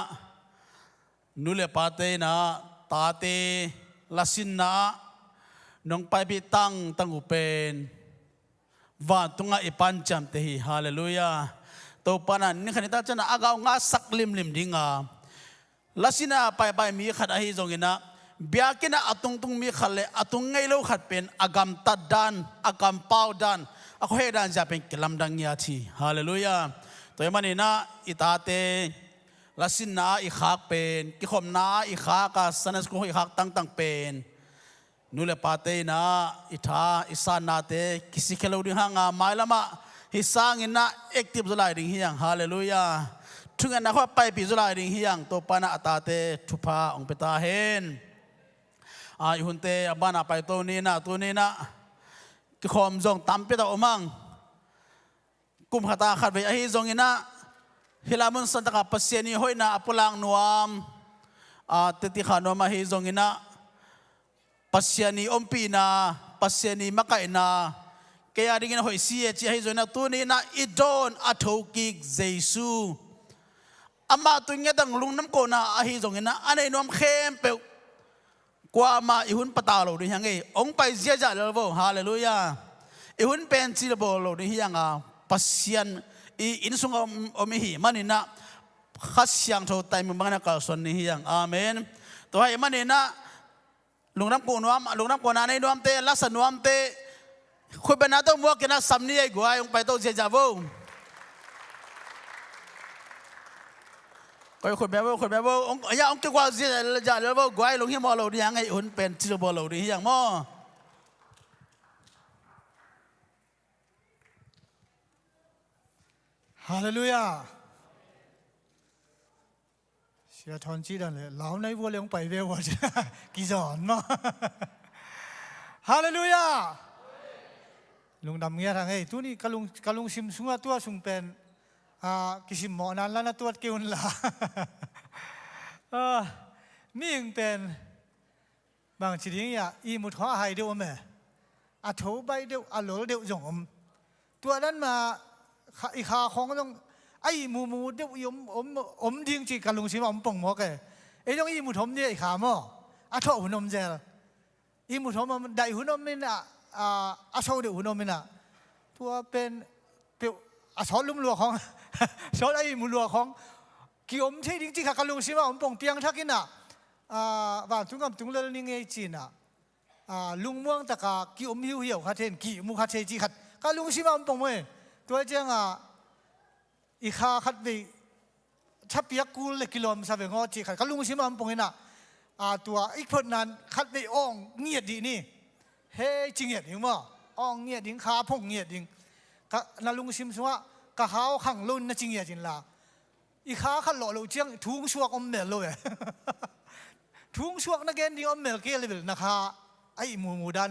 นุเลปาเตนะตาเตลาสินนะนงไปบิตั้งอุเป็นว่าตุงอิปันจำเตหิฮาเลลูยาตัวปานันนี่ขณะที่จะอากาองาสักลิมดิ้งลาสินะไปมีขัดอาฮิจงอินะเบียกินะอตุงมีขัดเลยอตุงไงโลขัดเป็นอากามตัดดันอากามเป้าดันอโคเฮดันจะเป็นกลัมดังยาทีฮาเลลูยาตัวมันนี่นะอิตาเตลาสินนาอีขากเป็นกิขมนาอีขากาสนัสกุอีขากตั้งเป็นนุเลปาเตนะอิทาอิสานนาเตกิสิเคโลดิฮังไม้ละมะฮิสังอินะเอ็กติฟจุลายดิ่งเฮียงฮาเลลูยาทุกอันนะเขาไปปีจุลายดิ่งเฮียงตัวปานะอัตาเตทุพาองเปตาเฮนหุนเตบ้านไปตัวนี้นะกิขมจงตามไปตัวมังกุมขตาขัดไปไอ้จงอินะฮิลามุนสันตะกับปัสเซนีหอยนาอปุลังนวมเตติขานวมไอ้จงอินะปัสเซนีอมปีนาปัสเซนีมะไก่นาเกียร์ดิ่งนะหอยเสียจีไอ้จงอินะตัวนี้นะอิดอนอัฐกิกเจซูอามาตัวเงี้ยตั้งลุงน้ำโกนาไอ้จงอินะอันนี้นวมเข้มเปกว่ามาอีหุ่นปะตาโลดิยังไงองไปเสียจ่าเลวฮาเลลูยาอีหุ่นเป็นซีเลโบโลดิยังปัสเซียนอินสุงอมิหิมันนี่นะขัดยังโทไตมึงบังนักการส่วนนี้ยังอาเมนตัวให้มันนี่นะลุงน้ำกูนวมลุงน้ำกูนาในนวมเตลักษณะนวมเตคุยเป็นนักตัวมัวกินนักสำนีไอ้กูไอ้องไปตัวเสียจ่าโบก็คนแบบว่าองค์เกี่ยวกับสิ่งที่จะเรียกว่ากวยลงที่มอเราดียังไงอุ่นเป็นที่บอเราดีอย่างมั่วฮาเลลูยาเสียทอนจีดันเลยเหล่าในวัวเลี้ยงไปเววจะกี่จอนมั่งฮาเลลูยาลุงดำเงี้ยทางไอ้ตัวนี้กะลุงซิมสุงตัวสุงเป็นกิสิมหมอนั้นแล้วนะตัวเกี่ยวนั่นละมียังเป็นบางทีนี้อีมุดหัวหายเดียวแม่อาโถใบเดียวอาโหลเดียวจงตัวนั้นมาอีขาของก็ต้องไอ้มูเดียวยมทิ้งจีกันลุงซิมป่งหมอแกไอ้ต้องอีมุดถมเนี่ยอีขาหม้ออาโถหุ่นนมเจลอีมุดถมมันได้หุ่นนมมินอาโถเดียวหุ่นนมมินตัวเป็นอาสอนลุ่มลัวของสอนไอ้มุลัวของกิอมใช่จริงๆค่ะกันลุงซิมาอมป่งเปียงทักกินว่าทุกคำทุกเรื่องนี่ไงจีนลุงม่วงตะกากิอมหิวเหี่ยวขัดเทนกิมุขัดเชจีขัดกันลุงซิมาอมป่งเว้ยตัวเจ้าอีขาขัดไปชับเปียกกูเลยกิโลมซาเวงอจีขัดกันลุงซิมาอมป่งเห็นตัวอีกคนนั้นขัดไปอ่องเงียดดีนี่เฮ้จริงเงียดยิงมั้งอ่องเงียดยิงขาพงเงียดยิงนาลุงซิมสัวกะหาวขังลุ่นนะจริงอย่างจริงละอีขาขันหล่อเราเจียงทุ่งชวกอมเมลเลยทุ่งชวกนักเกณฑ์ดีอมเมลเกลเลยนะคะไอ้มูดัน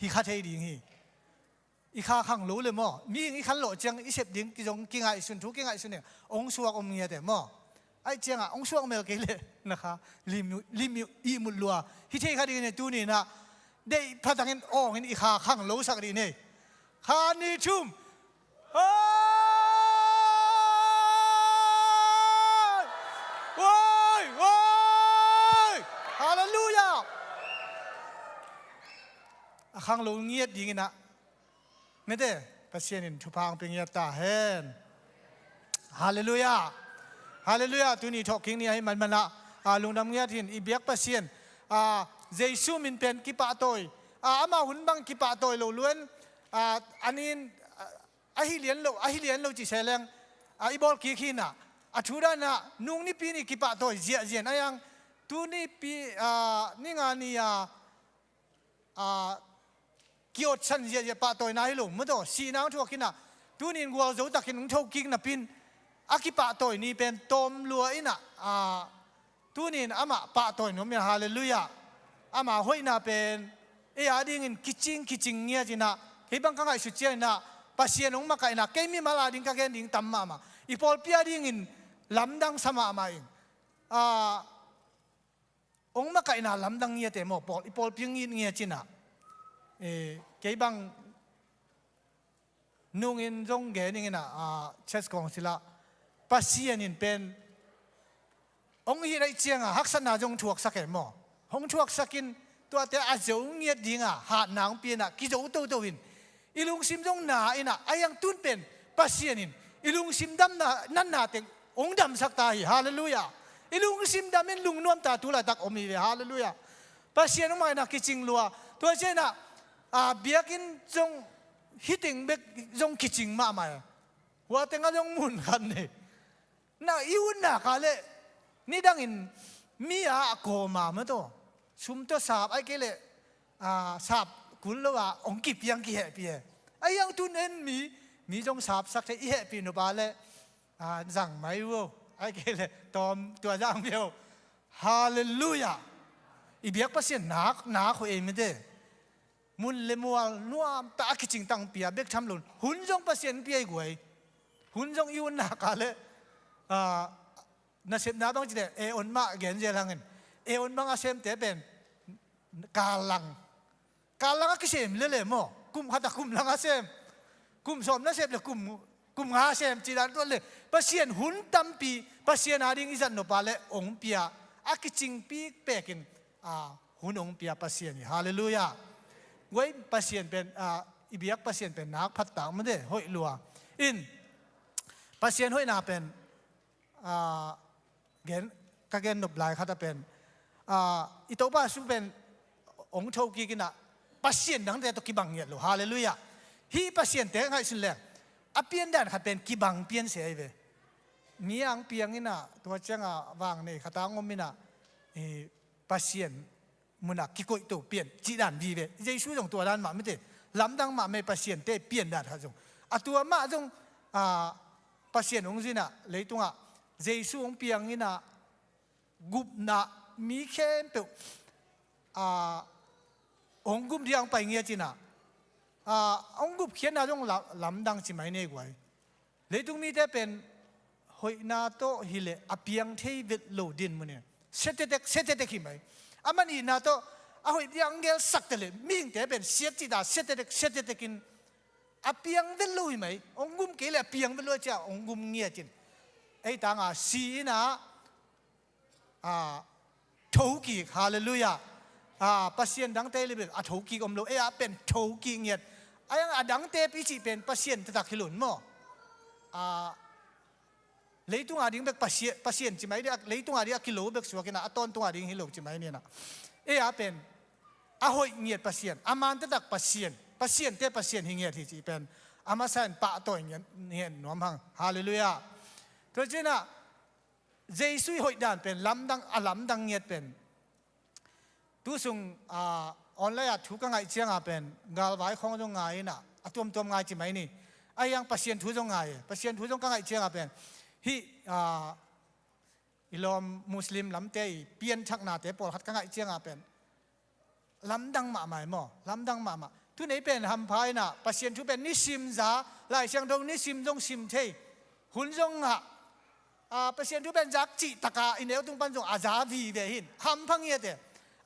ฮิคาเทดีงี้อีขาขังรู้เลยมั้งมีอีขันหล่อเจียงอีเสพดิ้งกิจงกิงไอสุนทุกิงไอสุนเนี่ยองชวกอมเงียแต่มั้งไอ้เจียงองชวกเมลเกลเลยนะคะลิมิอีมุลัวฮิเทคดีเนี่ยตัวนี้นะได้พระตังเงินอ่องอีขาขังรู้สักดีเนี่ยคานิชุมว้ายฮาเลลูยาข้างลงเงียบดีนะไม่ได้ปัสเซียนินทุพังเป็นเงียบตาเห็นฮาเลลูยาฮาเลลูยาตัวนี้ทอกกิ้งนี่ให้มันละลงดำเงียบทินอีเบียกปัสเซียนเจซูมินเป็นกิปะโตยอามาหุ่นบังกิปะโตยโลล้วนอันนี้ไอ้เลี้ยนเราจีเสลงไอ้บอลกี่ขีน่ะชูด้านะนุ่งนี่ปีนี่กี่ปะตัวเจียนไอ้ยังตูนี่ปีนี่งานนี่ เกี่ยวชันเยียปะต่อยนายหลงมั้งตัวสีน้ำทั่วกินน่ะตัวนี้วัวเจ้าตะกินทกิงน่ะปินอากิปะต่อยนี่เป็นตอมลัวอิน่ะตัวนี้อามาปะต่อยน้องมีฮาเลลูยาอามาห้อยน่ะเป็นอาดิ้งกิจิงเงี้ยจีน่ะเฮ้ยบางครั้งไอ้สุดเจน่ะปัสเซียนองมาไก่น่ะแกมีมาลาดิ้งก็แกดิ้งตั้มมาอีพอลเปียดิ้งลำดังสมามาเององมาไก่น่ะลำดังเงี้ยแต่หมอปอลอีพอลเปียงเงี้ยจีน่ะเกี่ยบังนุ่งอินจงเกนิ่งน่ะเชสกองศิลาปัสเซียนินเป็นองค์ฮีไรเจียงฮักษณะจงถวกสักแก่หมอหงถวกสักินตัวแต่อาเจ้าเงียดิ้งหาหนังเปียน่ะกิจอุตโตวินอีลุงซิมจงหนาอิน่ะไอยังตุนเป็นปัสเซียนินอีลุงซิมดำน่ะนั่นน่ะเต็งองค์ดำสักตาฮีฮาเลลูยาอีลุงซิมดำเป็นลุงนวมตาตุลาตักอมีเวฮาเลลูยาปัสเซียนองมาน่ะกิจิงลัวตัวเจน่ะเบียกินจงฮิติงเบกจงกิจิงมาไหมหัวเต็งก็จงมุนกันนี่น่ะอีวุ่นน่ะกาเลนี่ดังอินมีโกมาเมื่อตัวชุมตัวสาบไอ้เกเลสาบกุลละว่าองกิบยังกี่เหปีไอ้ยังตุนเอ็นมีจงสาบสักทีเหปีนุบาเลจังไม่รู้ไอ้เกเลตอมตัวจังเดียวฮาเลลูยาอีเบียกภาษาหนักเขาเองไม่ได้มุนเลมัวนัวตาคิจิงตังเปียเบกทำลุนหุ่นจงภาษาเปียกวยหุ่นจงอีวันหนักาเลน่าเสพน้าบางจีเดออนมาเกณฑ์เจรังเงินออนบางอาเซมเตเป็นกาลังก็คิดเสมเล่ๆมั้งกุมขัดกุมลังอาเซมกุมสมน่าเสพเลยกุมหาเซมจีรันตัวเลยภาษาหุ่นตั้มปีภาษานาดิ่งอิจันโนปาเลองเปียอาคิจิงปีเปกินหุ่นองเปียภาษานี่ฮาเลลูยาไว้ภาษาเป็นอีเบียกภาษาเป็นนักพัฒนาไม่ได้ห้อยลัวอินภาษาห้อยนาเป็นเกณฑ์ก็เกณฑ์นบลายเขาจะเป็นอีตัวป้าสุเป็นองค์โชกีกินอะภาษาดังแต่ตัวกิบังเงียหรอฮาเลลูยาฮีภาษาแต่ให้สุดเลยอเปียนแดนเขาเป็นกิบังเปียนเสียไปมีอังเปียงนี่นะตัวเจ้าวางนี่เขาตั้งงมินะภาษามุนักกิโกยตัวเปลี่ยนจีดันบีเวเจสุจงตัวด้านมาไม่ได้ลำดังมาไม่ภาษาเตเปลี่ยนด้านเขาจงตัวมาจงภาษาองค์จีน่ะเลยตรงเจสุองเปียงนี่นะกุบน่ะมีแค่เปล่าองกุบที่ยังไปเงี้ยจีน่ะองกุบเขียนน่ะจงลำดังจีไม่เนี่ยกว่าเลยตรงนี้ได้เป็นหอยนาโตฮิเลอเปียงเทวิตโลดินมันเนี่ยเสด็จขึ้นไหมมันอีนาโตหอยยังเกลสักแต่เลยมิ่งแต่เป็นเสียจีดาเสด็จกินอเปียงวิลลุยไหมองกุมเกลอเปียงวิลลุยจ้าองกุมเงี้ยจินไอ้ต่างสีนะทูกีฮาเลลูยาภาษาดังเตลิเบลทูกีอมโลเป็นทูกีเงี้ยไอ้ยังดังเตปีจีเป็นภาษาตะกิลุนมั้งเลยตัวดิ่งเบกภาษาจีไม่ได้เลยตัวดิ่งกิโลเบกสวกินะต้นตัวดิ่งฮิโลจีไม่เนี่ยนะเป็นหอยเงียภาษามันตะดักภาษาเตภาษาหิเงียที่จีเป็นมาใส่ปะตัวเงี้ยน้อมหังฮาเลลูยาตัวเจ้าน่ะเจสุยหอยด่านเป็นลำดังเงียเป็นตัวส่งออนไลน์ถูกง่ายเชียงเป็นกาลไว้ของจงง่ายน่ะตัวง่ายจีไหมนี่ไอ้ยังภาษาถูกจงง่ายภาษาถูกจงง่ายเชียงเป็นฮีอิลอมมุสลิมลำเตยเปลี่ยนชักนาเตปอลขัดง่ายเชียงเป็นลำดังมาใหม่มั้งลำดังมาทุนไหนเป็นทำพายน่ะภาษาถูกเป็นนิสิมซาหลายเชียงตรงนิสิมจงซิมเทหุ่นจงภาษาถูกเป็นจักจิตะกาอินเดียตรงปันจงอาซาวีเวหินคำพังเงียเต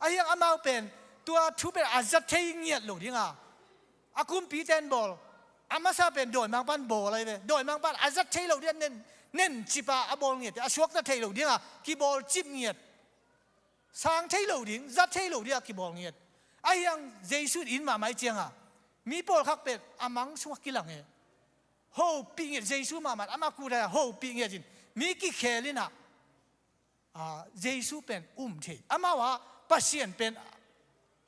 ไอ้ยังอามาเป็นตัวถูกเป็นอาซาเทเงียหลุดยังอากุมปีเตนบอลอามาซาเป็นโดยมังปันโบอะไรเวโดยมังปันอาซาเทหลุดเน้นจิปาอาบอลเงียอาชวกตะเทหลุดยังกีบอลจิบเงียสร้างเทหลุดยังจัดเทหลุดยังกีบอลเงียไอ้ยังเจสุดอินมาไม่เจียงมีบอลขักเป็นอามังสวกกิลังโฮปีเงียเจสุมามันอามาคูได้โฮปีเงียจินมีกี่เคลินะเจสุเป็นเทอามาว่าภาษาเป็น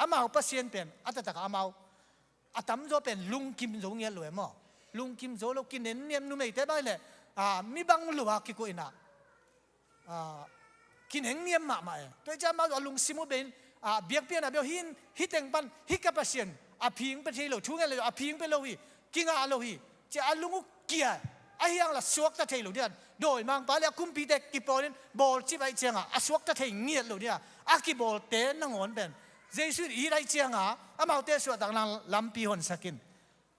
อามาภาษาเป็นอัตตะกอามาตั้มโจเป็นลุงกิมโจเงี้ยรวยมั้งลุงกิมโจเรากินเนียมนุ่มไม่ได้บ้างเลยมีบางลูกกี่คนน่ะกินเนียมมาตัวจะมาว่าลุงซิมูเป็นเบียกเปียนะเบียหินฮิตเต็งปันฮิกับภาษา อาพิงไปที่เราช่วยเลยอาพิงไปเราฮีกิงอาเราฮีจะอาลุงเกียไอ้ยังละสวกตะเทเราเดียนโดยมังปาเลียคุมปีเด็กกิปอลินบอลจีบไอเจียงอาสวกตะเทเงียเราเดียอากิบอลเตนนังอนเป็นเจสุอีไรเจียงอามาเตสวดต่างๆลำปีหอนสกิน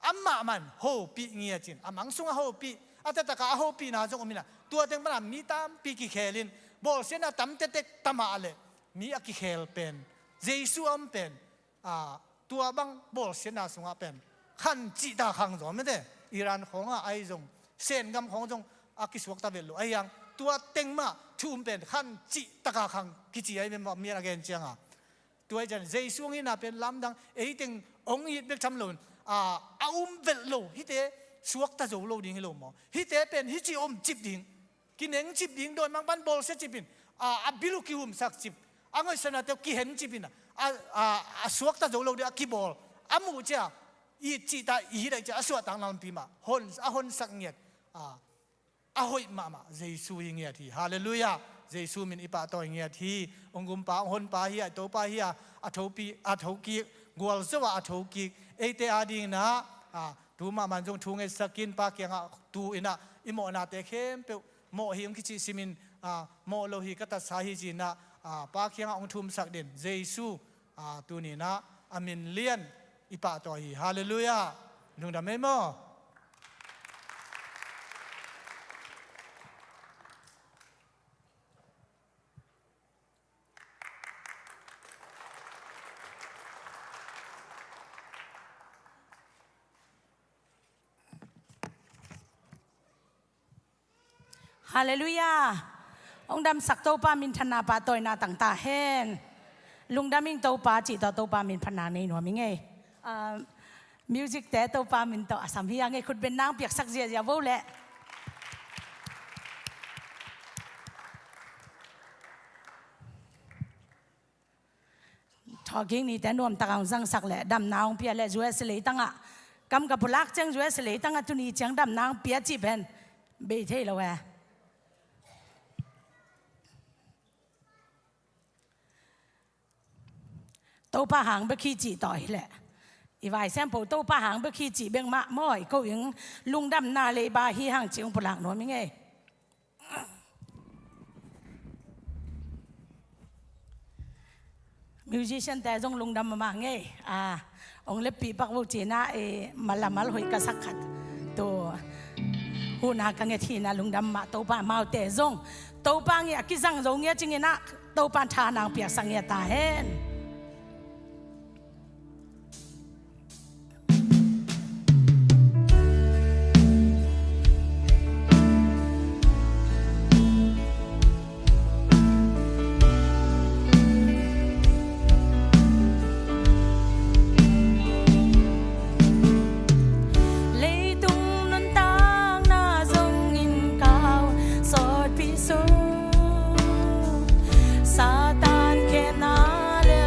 อามามันโฮปีเงียจินอามังสุงโฮปีอาแต่ตะกาโฮปีน่าจงมินะตัวเต็งมันมีตามปีกิเคลินบอลเซน่าตั้มเต็กตั้มอะไรมีอากิเคลเป็นเจสุอัมเป็นตัวบังบอลเซน่าสุงอาเป็นขันจิตาขังจอมไม่ได้อิหร่านของไอจงเส้นกำของจงอากิสวกตาเวลไอยังตัวเต็งมาทุ่มเป็นขันจิตาขังกิจิไอเป็นมีอะไรกันเจียงตัวจันเจสุงี้น่าเป็นลำดังเอเต็งองค์ยิดเบกทำหล่นเอาเวลโลฮิเตสวกตาโจโลดิ้งฮิโลมอฮิเตเป็นฮิจิอมจิบดิ้งกินเองจิบดิ้งโดยมังบันบอลเซจิบินบิลุกิหุมสักจิบอังไงสนาเตกิเห็นจิบินสวกตาโจโลเดียกิบอลมูจ้าอีจิตาอีได้จ้าสวดต่างลำปีมาฮอนสักเงียดหอยมาเจสุยเงียทีฮาเลลูยาเจสุมินอิปะตัวเงียทีองกุมปาฮอนปาเฮียโตปาเฮียอัฐวกีกวลสวะอัฐวกีเอเตอาดิงนะดูมามันจงทุ่งเอสกินปากยังตูอินะอิโมนาเตเข้มเปโมหิมกิจิซิมินโมโลหิกัตสาหิจินะปากยังองทุ่มสักเด่นเจสุตูนี่นะอามินเลียนอิปะตัวฮีฮาเลลูยาลุงดำเมโมฮาเลลูยาองดำสักโตปามินธนาปาตอยนาต่างตาเฮนลุงดำมิงโตปาจิตโตปามินพนาในหนัวมิงไงมิวสิกแต่โตปามินโตอาสัมพียังไงคุณเป็นนางเปียกสักเจียยาโวแหละทอกิ้งนี่แต่นวมตะกางสังสักแหละดำนางเปียและจวยสลีตั้งอ่ะกำกับพลักจังจวยสลีตั้งอ่ะตุนีจังดำนางเปียจีบเห็นเบยเทลวะโตปะหางเบขี้จีต่อยแหละอีวายแซมโปโตปะหางเบขี้จีเบงมะม้อยเขาอย่างลุงดำนาเลบาฮีหางจีองพลังหนูมิงไงมิวสิชันแต่จงลุงดำมาไงองเล็บปีปักวุจีน่ามาละมาลหอยกระสักขัดตัวหูนากังเงทีน่ะลุงดำมาโตปะมาแต่จงโตปะเงี้ยกิจังจงเงี้ยจริงๆนะโตปะทานางเปียกสังเงี้ยตาเห็นSatan cannot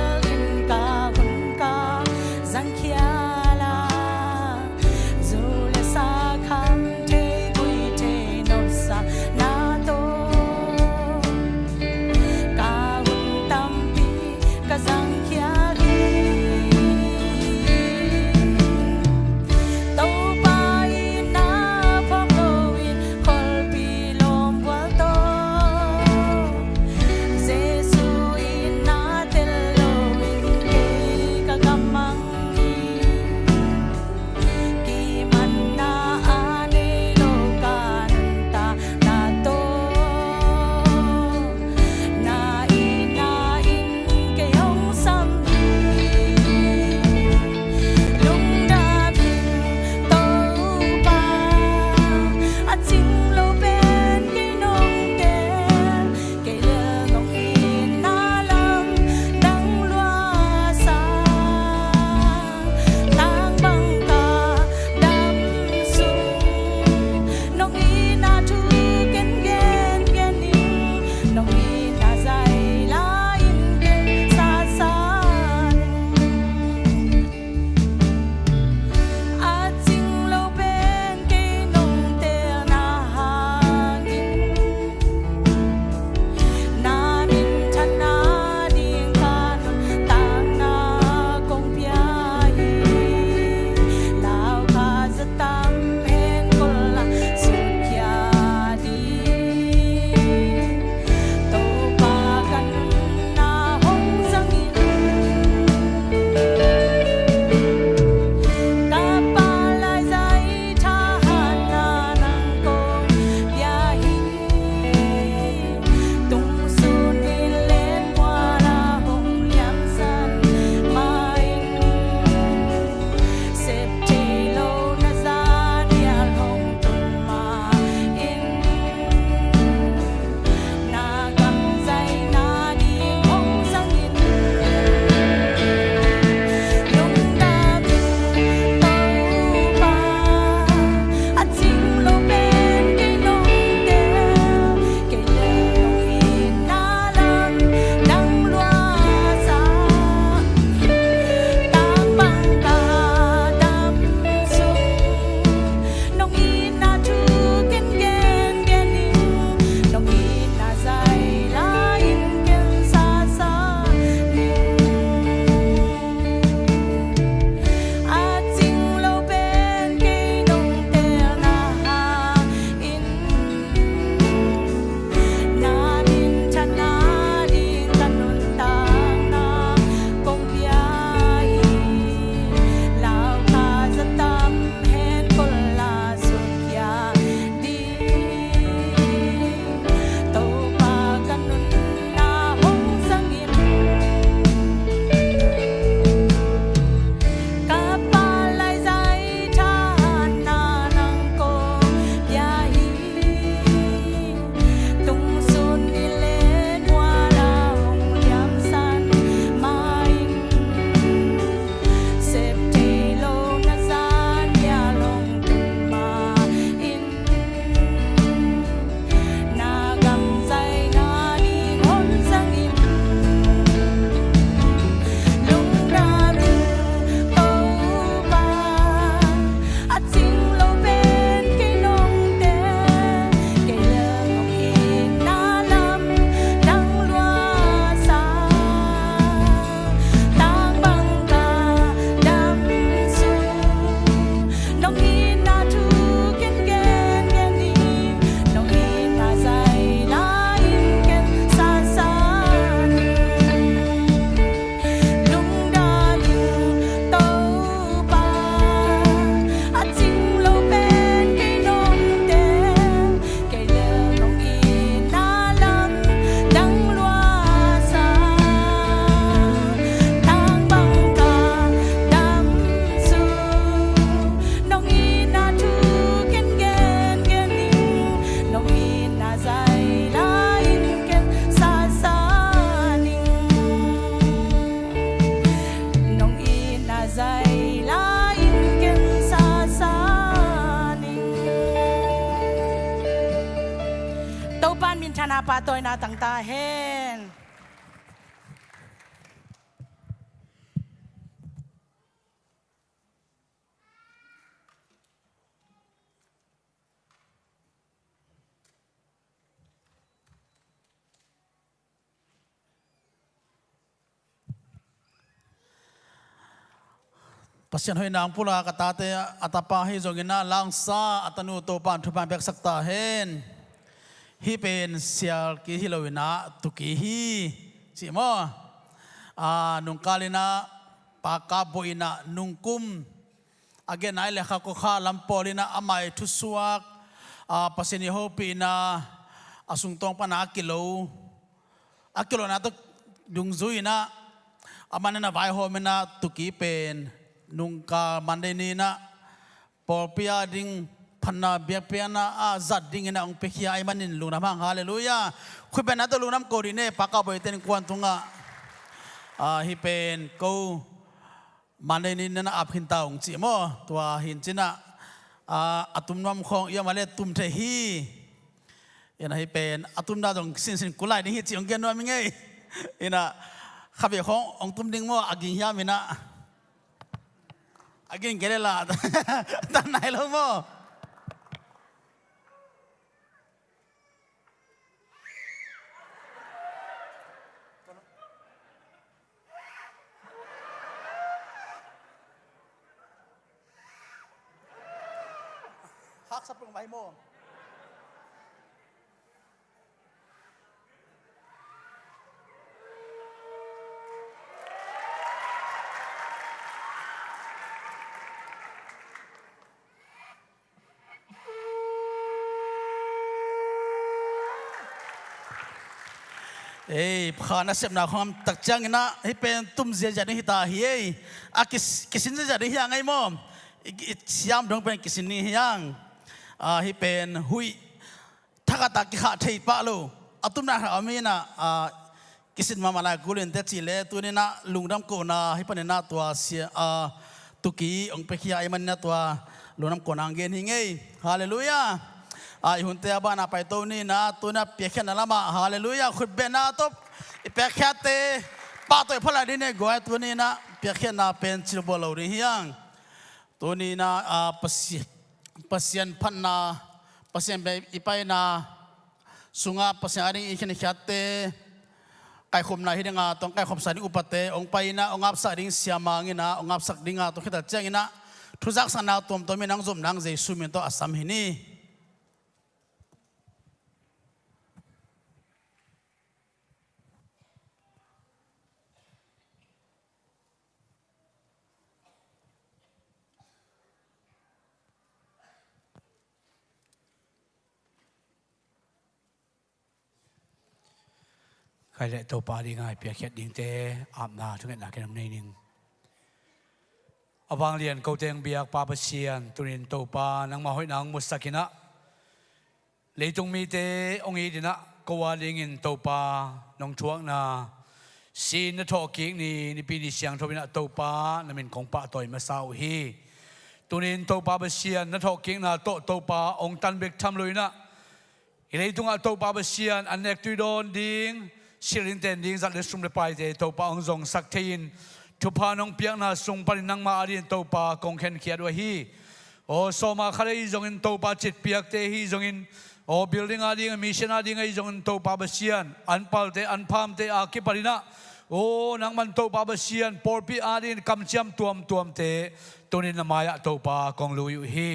โตปานมินธนาปาตอยนาตังตาเฮนpasien hoi nang pula kata te atapa hi zongina langsa atanu to pan thupan bek sakta hen hi pen sial ki hilowina tuki hi si mo nung kalina paka boina nungkum again ai lekha ko kha lampolina amai thusuak pasien ho pina asungtong pana kilo na to dung zuina amana na vai ho mena tuki pen nungka mandeni na porpia ding panna biakpiana azad ding na ong pekia ay manin lunam hang hallelujah kuben ato lunam ko rin paka boyten kwantunga hipen ko mandeni na aphin taong chi mo tua hin china atumnam khong ya male tum the hi ina hipen atum da dong sin kulai ni hi chi ong gen no mi ngai ina khabe khong ong tum ding mo agin ya mina again get it la tan nai lo mo hak sa pung bai mo khana sep na kham tak chang na hi pen tum zia ja ni ta hi kisin ja ri yang ai mom siam dong pen kisin ni yang hi pen hui thakata ki kha thei pa lo atum na ami na kisin mamala gulen te chile tu ni na lungdam ko na hi pan na tua sia tuki ong pe khia ai man na tua lunam ko nang gen hi ngei hallelujah ai hunte aba na pai to ni na tu na pekhen na lama hallelujah khut be na to pekhate pa to phala ni ne goa tu ni na pekhen na pen chil bo lo ri hiang tu ni na pasien phan na pasien be ipai na sunga pasien ari ikhen khate kai khom na hidinga tong kai khom sa ni upate ong pai na ong ap sa ding siamang ina ong ap sak dinga to khita chang ina thuzak sana tom to mi nang zum nang je su min to asam hi niใครได้ตัวปลาดีง่ายเปียกเข็ดดิ่งเตะอาบน้ำทุกอย่างแค่นั้นเองอวังเรียนเขาเตียงเบียกปลาเชียนตุนินตัวปลานังมาห้อยนังมุสกินะเลยจงมีเตะองค์ดีนะกวาลิงินตัวปลาน้องช่วงนาซีนทอกิกนี่ปีนี้เสียงทวินะตัวปลานั่นเป็นของปลาต่อยมาสาวฮีตุนินตัวปลาเชียนนัทอกิกนาโตตัวปลาองตันเบกทำเลยนะเลยจงเอาตัวปลาเชียนอันเนกตุยโดนดิ่งสิรินเตนดิ้งจัดเลสุมเลปายเตตัวปาองซงสักเทียนทุพานองเปียกนาสุงปรินังมาอารินตัวปากงเข็นเขียดว่าฮีโอสมาคาร์อีจงอินตัวปาจิตเปียกเตฮีจงอินโอบิลดิ้งอาดิงมิชชันอาดิงไอจงอินตัวปาเชียนอันพัลเตอันพามเตอาคิปารินะโอนังมันตัวปาเชียนปอร์ปีอาดินกำเชียมตัวเตตัวนี้นามายะตัวปากงลุยฮี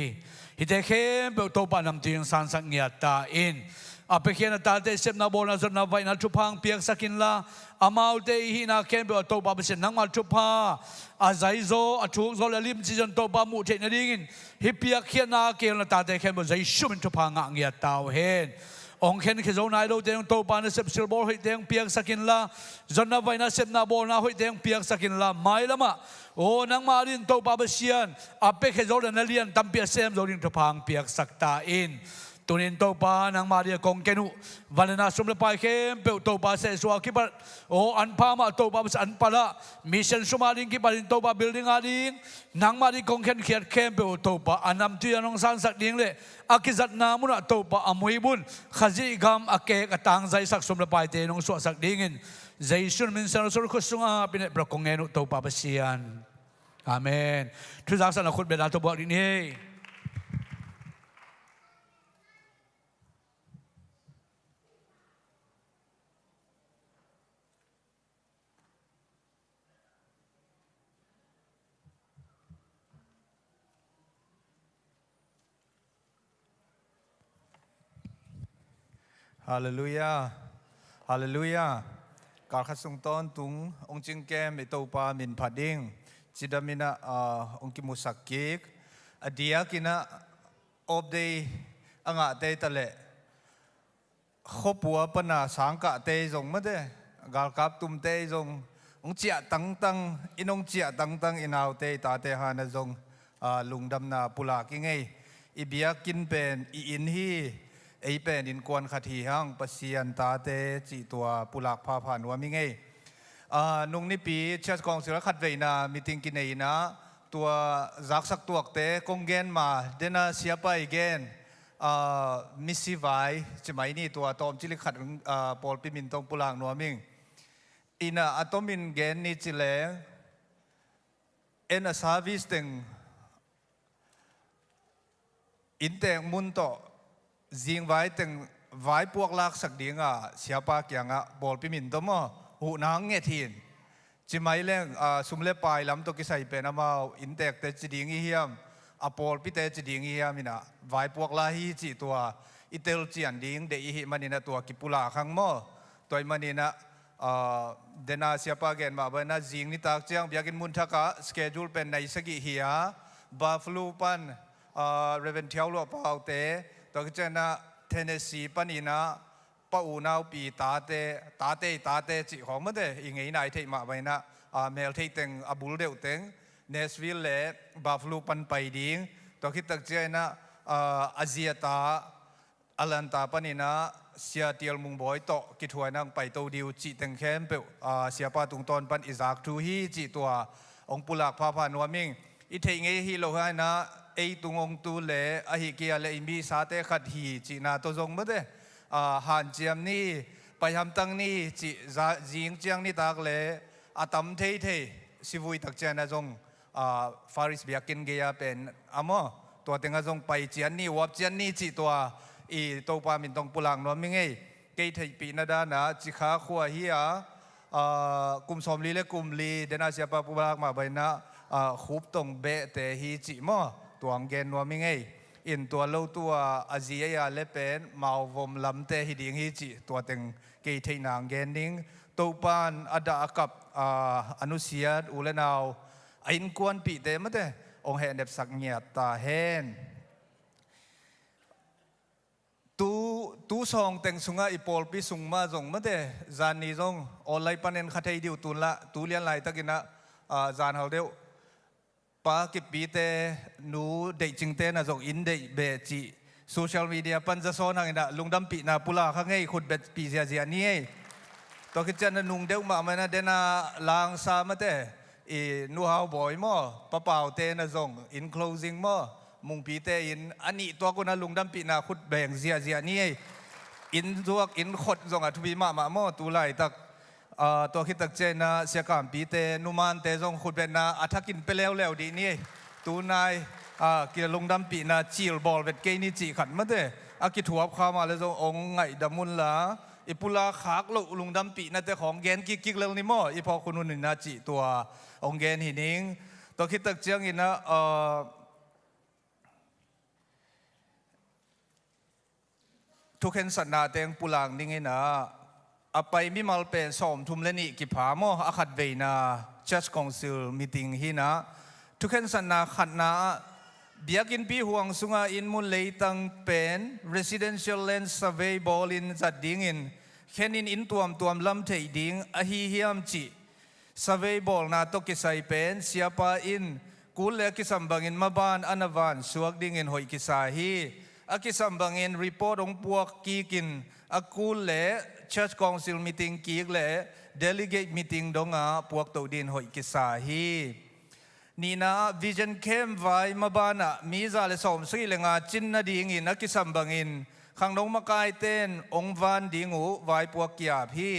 ฮิเตเข้มเปตัวปานำตีงสันสังเงียตาอินอาเปเขียนตาเตเซบนาโบนาจนาไวนาชุพังเปียกสักินละอามาอุเตฮีนาเคนเปตัวปาเปเซนนังมาชุพาอาไซโซอาทุกโซเลลิมจิจันตัวปามุเทนดิ่งฮิเปียกเขียนนาเกลตาเตเคนเปไซชุมันชุพังงะเงียตาวเฮนองเคนเขโซนายโลเตงตัวปานาเซบซิลโบหิเตงเปียกสักินละจนาไวนาเซบนาโบนาหิเตงเปียกสักินละไม่ละมะโอ้นังมาดินตัวปาเปเชียนอาเปเขโซนาเลียนตัมเปียเซมโซลิงชุพังเปียกสักตาอิน ตุนินโตปานางมาเดียกงเกนุวันนาสมเลปายเข้มเปโตปาเสสวาคิบัตโออันพามาโตปาอันปะละมิเชนสุมาดิงคิบันโตปาบิลดิ้งอาดิงนางมาดีกงเข็นเขียดเข้มเปโตปาอันนำที่นองสันสักดิ้งเลยอากิจัดนามุนโตปาอมวยบุญขจิกามอาเกกตางใจสักสมเลปายเตนองสวสักดิ้งินใจสุนมินเซนสุรคุสุงอาเป็นปรกงเงนุโตปาเสียนอาเมนทุกสักสันคุณเบลาตัวบอกนี้ ฮาเลลูยาฮาเลลูยาการขัดส่งตอนตุงองค์จิงแกมอิโตปามินพัดดิงจิดามินะองค์กิมุสักกิกอดียกินะอบเดย์อ่างเตยตะเละขบัวปนาสังกะเตยจงมาเดกาลกับตุมเตยจงองค์เจียตังอินองเจียตังอินเอาเตยตาเตหานะจงลุงดำนาปุลากิไงอิเบียกินเป็นอินฮีไอเป็นดินกวนขัดหีหังปัสยันตาเตจีตัวปุลักพาผ่านว่ามิไงนุ่งนี่ปีเชสกองศิลขัดเวนามีติงกินเองนะตัวรักสักตัวเตกงเกนมาเดน่าเสียไปเกนมิสซี่ไวจะไม่นี่ตัวตอมจิลิขัดปอลปิมินตองปุลักนัวมิงอินะอะตอมินเกนนี่จิเลเอ็นอาซาวิสตึงอินเตงมุนโตจิงไว้ถึงไว้พวกลักสักดิ้งเสียปากอย่างบอลพิมินตัวมั่วหูนางเงี้ยทีนจิไม่เล่งสุมเล่ไปลำตัวกิใส่เป็นมาอินเตกเตจิดิ้งเฮียมบอลพิเตจิดิ้งเฮียมินะไว้พวกลาฮีจีตัวอิเตลจีอันดิ้งเดอิฮิมันนี่นะตัวกิปุลาขังมั่วตัวมันนี่นะเดน่าเสียปากเกนมาเป็นนะจิงนี่ตากเจียงอยากกินมุนทักะสเกจูลเป็นในสกิเฮียบาฟลูปันเรเวนเทียวลัวเปล่าเตตัวก็จะนะเทนเนสซีปนินะป้าอูนาวปีตาเตจิของมันเดอิงไงนายเทมาไปนะเมลเทเต็งอบูลเดวเต็งเนสวิลเล่บาฟลูปันไปดิ้งตัวคิดตักเจนะอาเซียตาอลันตาปนินะเสียเตียลมุงบอยโตกิถวยนั่งไปตัวดิวจิเต็งแคมเปเสียปาตุงตอนปันอิซักทูฮีจิตัวองปุลักพาพานวมิงอิเทงไงฮีโลหานะไอตุงองตูเล่อหิเกียเล่มีสาเตขัดหีจีนาตัวจงมาเดหันเจียมนี่ไปทำตั้งนี่จีจิงเจียงนี่ตากเล่ตัมเทสิวุยตักเจนะจงฟาริสเบียกินเกียเป็นอามอตัวเต็งจงไปเจียนนี่วับเจียนนี่จีตัวอีตัวปามินตองปุลังนวมิงไงเกยเทปีนาดานะจิขาขัวเฮียกุมสมลีเล่กุมลีเดน่าเสียปาปุลักมาไปนะขุบตรงเบะเตฮีจิมอตัวอังเกนว่ามิงไงอินตัวเล่าตัวอาเซียเล่เป็นมาววมลำเตหิดิงฮิจิตัวเต็งเกยเทนางเกนนิงตัวปานอดากับอนุเซียอุเลนาวอินกวนปีเตมะเตองเห็นเด็บสักเงียตาเห็นตูซองเต็งสุงาอีปอลปีสุงมาจงมะเตจานนี้จงออนไลน์ปันเอ็นขัดให้ดิวตุนละตูเลียนไลตะกินะจานเขาเดียวปากิปีเตนูเด็กจิงเตนะจงอินเดเบจิโซเชียลมีเดียปันจะโซนอะไรนะลุงดำปีนาปุลาข้างไงขุดเบ็ดปีเสียนี่ตัวกิจการนุงเดียวมามันนะเดน่าลางซามาเตนูฮาวบอยมั่วปะเป่าเตนะจงอิน closing มั่วมุงปีเตอินอันนี้ตัวกูนะลุงดำปีนาขุดแบ่งเสียนี่อินตัวอินขดจงอัฐวิมามั่วตัวไหลตักตัวคิดตักเจนะเสียการปีเตนุมันเตจงขุดเป็นนะอัฐกินไปแล้วดีนี่ตัวนายกินลงดำปีนะจีลบอลเวทเกนี่จีขันมาเตกิถัวข้ามาแล้วจงองไงดำมุนละอีปุลาขากลุงดำปีนะแต่ของแกนกิกเรื่องนี้มั่วอีพอคนนู้นนะจีตัวองแกนหินิงตัวคิดตักเจียงอินนะทุกเห็นสันนาเตงปุลังนิ่งนะไปมิมาลเป็นสมทุมเลนิกิพามออาขัดเวนาจัสคอนซิลมีติงฮินะทุกเห็นสันนาขัดนาเบียกินปีห่วงสุงาอินมุลเลตังเป็น residential land survey ball in จัดดิ้งอินเห็นอินตัวมลำเทดิ้งอหิเฮียมจี survey ball นาตกิใส่เป็นเสียปาอินกูเลกิสัมบังอินมาบานอันวันสวกดิ้งอินหอยกิสาฮี อากิสัมบังอินรีพอร์ตองพวกกีกินอากูเล่ Church Council meeting กีกเล่ Delegate meeting ดงอาพวกตัวดินหอยกิสาฮีนี่นะ Vision Camp ไว้มาบ้านะมีซาเลสอมสีเลงาจินนาดีงินอากิสัมบังอินขังนงมากายเต้นองวันดิงูไว้พวกกียาพี่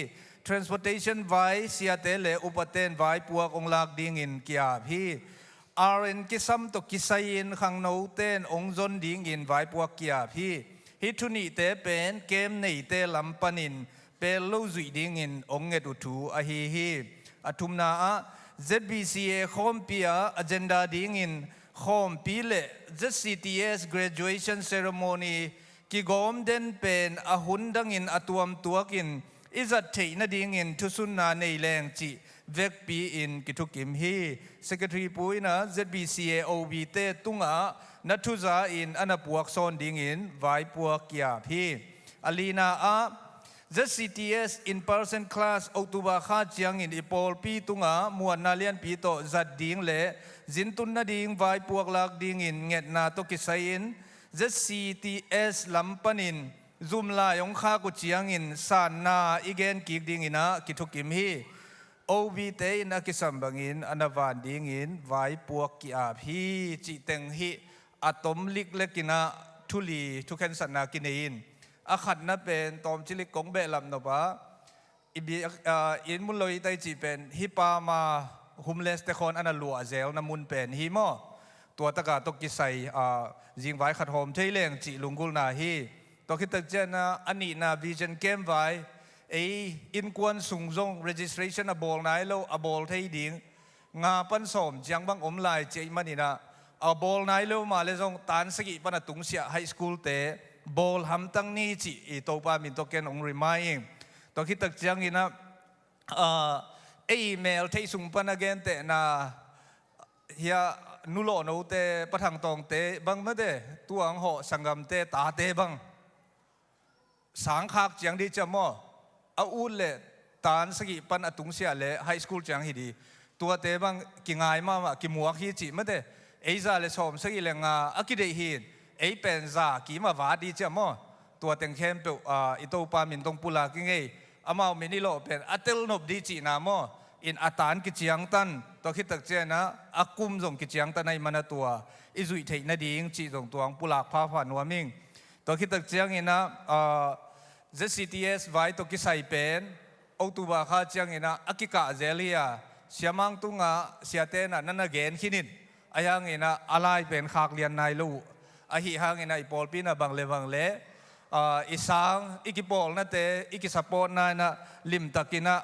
Transportation ไว้เสียเตเลอุปเต้นไว้พวกองลากดิงินกียาพี่RN กิสัมตกิสัยนขังโนเต้นองจนดิงินไว้พวกกียาพี่ฮิทุนิเตเป็นเกมในเตลำปนินเป็นลูจุยดิงินองเงตุทูอหิฮิอทุมนา ZBCA โคมปีย agenda ดิงินโคมปีเล ZCTS graduation ceremony กิกอมเดนเป็นอาหุนดังอินอตวมตัวกินอิจัดเทนดิงินทุสุนนาในแรงจีเวกปีอินกิทุกิมฮี Secretary ปุยนะ ZBCA OB เตตุงะนัทุจาอินอนาปวกซอนดิงินไว้ปวกกียาพี่อลีนาZCTS in person class อตุบาข้าเจียงอินอีปอลปีตุงะมวนนาเลียนปีโตจัดดิงเล่จินตุนนาดิงไว้ปวกลักดิงินเงตนาตกิไซอิน ZCTS ลำปนินซุมลายองข้ากุเจียงอินสานนาอีเกนกิกดิงินะกิทุกิมฮีOB เตนักสัมบังอินอนาวันดิงินไว้ปวกกีอาพีจิเตงฮีอะตอมลิกเล็กินะทุลีทุกแคนสันนากินอินอาขัดนับเป็นตอมจิลิกกงเบลัมนบะอินมุลลอยไตจีเป็นฮิปามาฮุมเลสเตคอนอันลัวเซลนามุนเป็นฮิโมตัวตะกาตกิใส่ยิงไว้ขัดหอมเทเลงจิลุงกุลนาฮีตกิตเจนะอันนี้นาวิจันเกมไว้อินกวนสุงจง registration อบอลนายโลอบอลเทียดิงงาปันสมจังบังอมลายเจมันนี่นะอบอลนายโลมาเลจงตานสกิปันตุงเสียไฮสคูลเตะบอลฮัมตังนี่จีอีโตปามินโตเกนองริมายิงตัวคิดตักจังนี่นะเมลที่สุงปันเกนเตะนะเฮียนุโลโนเตปะทังตองเตะบังไม่เตะตัวอังหอสังกัมเตะตาเตะบังสังขากจังดีจำมั่วอาอุลเล่ตานสกิปันอตุงเสียเล่ไฮสคูลจังฮีดีตัวเตบังกิงไงมากิมัวขี้จีไม่ได้ซาเลสอมสกิเลงาอากิเดฮีนเป็นซากิมาวาดีจ้ะมั่วตัวเต็งเข้มเปอิโตปามินตงปุลากิงไงอามาเมนิโลเป็นอัตเตลนบดีจีนามั่วอินอัตานกิจยังตันตัวคิดตักเจนะอากุมส่งกิจยังตันในมันตัวอิจุยเทนดีงจีส่งตัวงปุลาพาผ่านวัวมิงตัวคิดตักเจงอินะZCTS ไว้ตกิใส่เป็นอตุบาข้าเจียงอินะอากิกาเจลียเสียมังตุงะเสียเตนะนั่นเกนขินินอายังอินะอะไรเป็นขากเลียนนายลูอาหิฮังอินะอีปอลปีนะบังเลบังเลอีสังอีกิปอลนั่นเตอีกิสปอร์ตนายนะลิมตะกินะ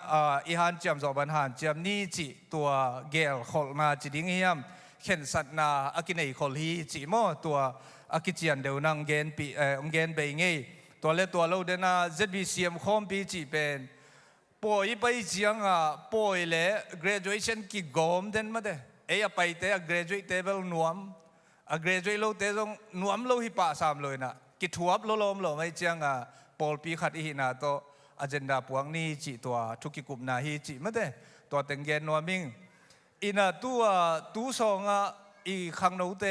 อีฮันเจียมจอบันฮันเจียมนี่จิตัวเกลขอลมาจิดิงเฮียมเข็นสัตนาอากินไอขอลฮีจิโมตัวอากิเจียนเดวนังเกนปีองเกนเบงเงตัวเล็กตัวเราเดน่า ZBCM คอมปีจีเป็นป่วยไปเจียงป่วยเล่ graduation กิกอมเดนมาเดไปเตะ graduate เตเบลนวมgraduate เราเตะตรงนวมเราฮิปะสามเลยนะกิทวบเราล้มเราไม่เจียงปอลปีขัดอีน่าตัว agenda พวกนี้จีตัวทุกกิกุมนาฮีจีมาเดตัวเต็งเกนนวมิงอิน่าตัวสองอีขังโนเต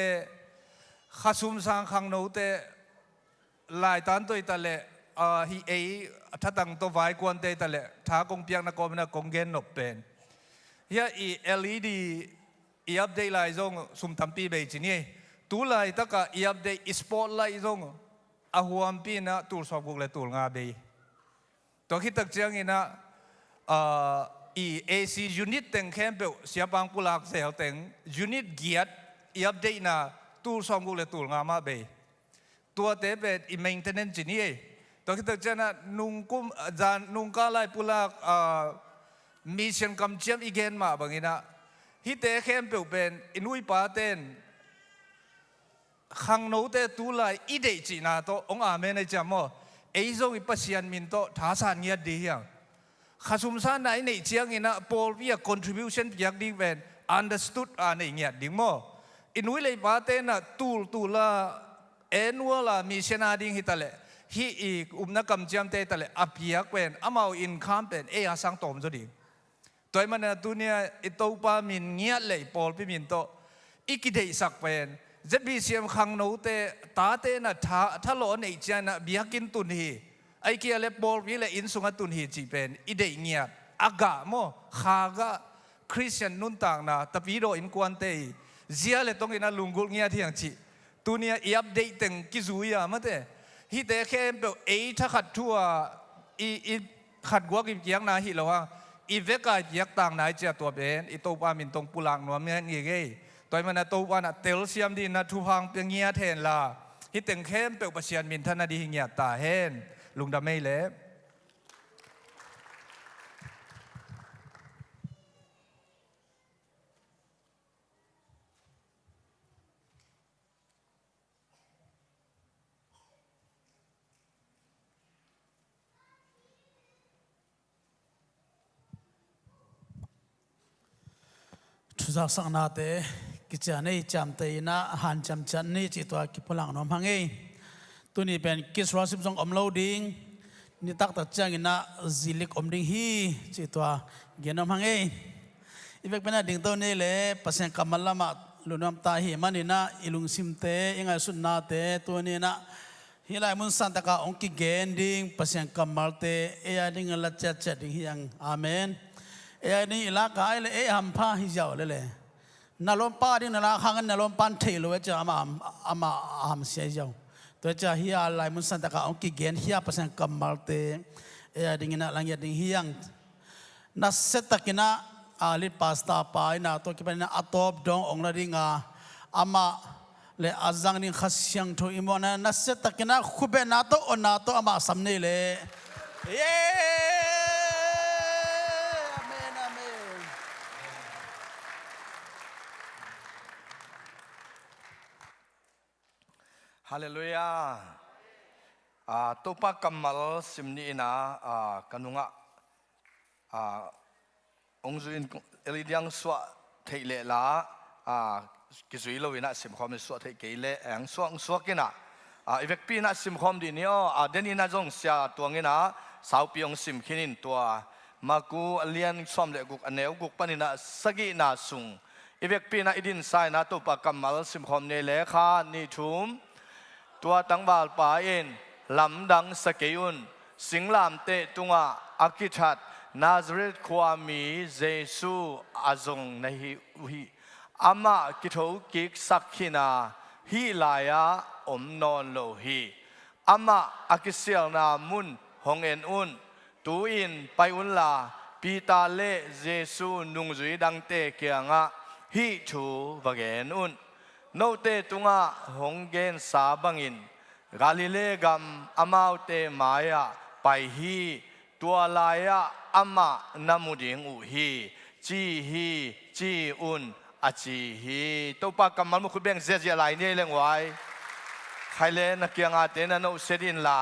ข้าซุมสังขังโนเตลายตันตัวตะเล่ฮีถ้าตั้งตัวไว้กวนเตตะเล่ถ้ากงเปียงนักกรมนักกงเกนนกเป็นเฮียLED อัปเดตลายจงสุมทัมปีเบจินี่ตัวลายตะกะอัปเดตสปอตไลท์จงอาหัวมปีนะตัวสอบบุกเลยตัวงาเบยตัวคิดตักเจียงอินะAC unit เต็งเข้มเปล่าเสียบางปุลักเซลเต็ง unit เกียรติอัปเดตนะตัวสอบบุกเลยตัวงามาเบยตัวเตะเป็นอิมเมนเทนเนนซ์นี่ตัวคิดจะนะนุงกุมจานนุงกาไลปุลักมิชชั่นคำเชื่อมอีกเกนมาบางทีนะฮิเตะเข้มเปล่าเป็นอินุยปาเต้นขังโนเตตุไลอีเดจินาโตองอาเมนจามอจงอิปัสยันมินโตท้าสานเงียดีอย่างข้าสมสารไหนในเชียงอินะพอลวิอา contribution อยากดีเป็น understood ในเงียดีมั้งอินุยเลยปาเต้นนะตูละannual มิชชั่นดิ้งฮิตาเลฮีอีกนักกำจัมเตตาเลอภิยักเป็นอามาอินคัมเป็นอาสังตอมจดิตัวมันตัวเนี้ยอิโตปามินเงียเลยพอลพิมินโตอีกิเดสักเป็น ZBCM ขังโนเตตาเตนะถ้าหลอนไอ้เจนะเบียกินตุนฮีไอ้เกียร์เล็บบอลวิเลอินสุงตุนฮีจีเป็นอีเดียเงียอากาโมขากะคริสเตียนนุ่นต่างนะตะปีโดอินกวนเตเจียเลตรงนี้นะลุงกุลเงียที่ยังจีตัวเนี้ยอัปเดตถึงกิจุยามาเตฮิเตเข้มเปล่าถ้าขัดทั่วอีขัดกัวกิเกียงนะฮิเราว่าอีเวกายยักต่างนายเจ้าตัวเป็นอีตัวปามินตรงปุลังนัวเมียนเงี้ยตัวมันนะตัววันเตลเซียมดีนะทุพังเปียงเงี้ยเทนละฮิเต็งเข้มเปล่าประเชียนมินท่านดีเงี้ยตาเห็นลุงดำไม่เล็บทุกสักนาเตกิจการในจำเตยนะหันจำจันนี่จิตตัวกิพลังน้องพังเอตัวนี้เป็นกิจวัตรสิบสองอมโลดิ้งนี่ตักตัดจังนะซิลิกอมดิ้งฮีจิตตัวเกียนน้องพังเออีเวกเป็นดิ่งตัวนี้เลยภาษากรรมละมาลุนน้ำตาหิมันนี่นะอิลุงซิมเตยังไงสุดนาเตตัวนี้นะฮิลายมุนสันตะกาองกิเกนดิ้งภาษากรรมมาเตเอียดิ้งละเจ็ดดิ้งยังอาเมนเอ้นี่ลักไอ้เลยฮัมพาฮิจาวเลยนาลมป้าดิ้งนาลาขังนาลมปันเทลเวจ้าอามาเสียจาวตัวจ้าฮิอาลายมุนสันตะกาองกิเกนฮิอาภาษากรรมมาเตเอ้ดิ้งนาลังยาดิ้งฮิยังนัสเซตกินะอาลิปาสตาปายนาตัวกิเป็นอัตอบดององนาดิ้งอามาle azang ni khasyang tho imona nasse takina khube na to ona to ama samne le amen amen hallelujah topa kamal simni ina kanunga ongzuin elidiang swa theile laกิจวิโลวินะสิมคอมสวดให้เกลี่ยงสวกินะอีเวกปีนะสิมคอมดีนี่เดนินะจงเสียตัวงี้นะสาวปีองสิมขินินตัวมากูเลียนซ้อมเล็กุกอันเนวกุกปนินะสกินะสุงอีเวกปีนะอิดินไซนะตัวปากกัมมัลสิมคอมเนเลขานิทุมตัวตั้งบาลป่าเอ็นลำดังสกิยุนสิงลามเตตุงอากิชัดนาซาเรตความมีเยซูอาจงในหิอามากิโตกิกสักขินาฮิลายาอมนอนโลฮีอามาอากิเซียลนามุนฮงเอ็นอุนตูอินไปอุนลาปีตาเลเยซูนุงจุยดังเตเกียงะฮิชูวะเกนอุนโนเตตุงะฮงเกนสาบังอินกาลิเลกัมอามาวเตมายาไปฮีตัวลายาอามานามุดิงอุฮีจีอุนอาจีฮีตัวปากกำมันมุขเบ่งเสียอะไรนี่เรื่องไว้ใครเล่นนักเกียงอาเตนันโอเซดินลา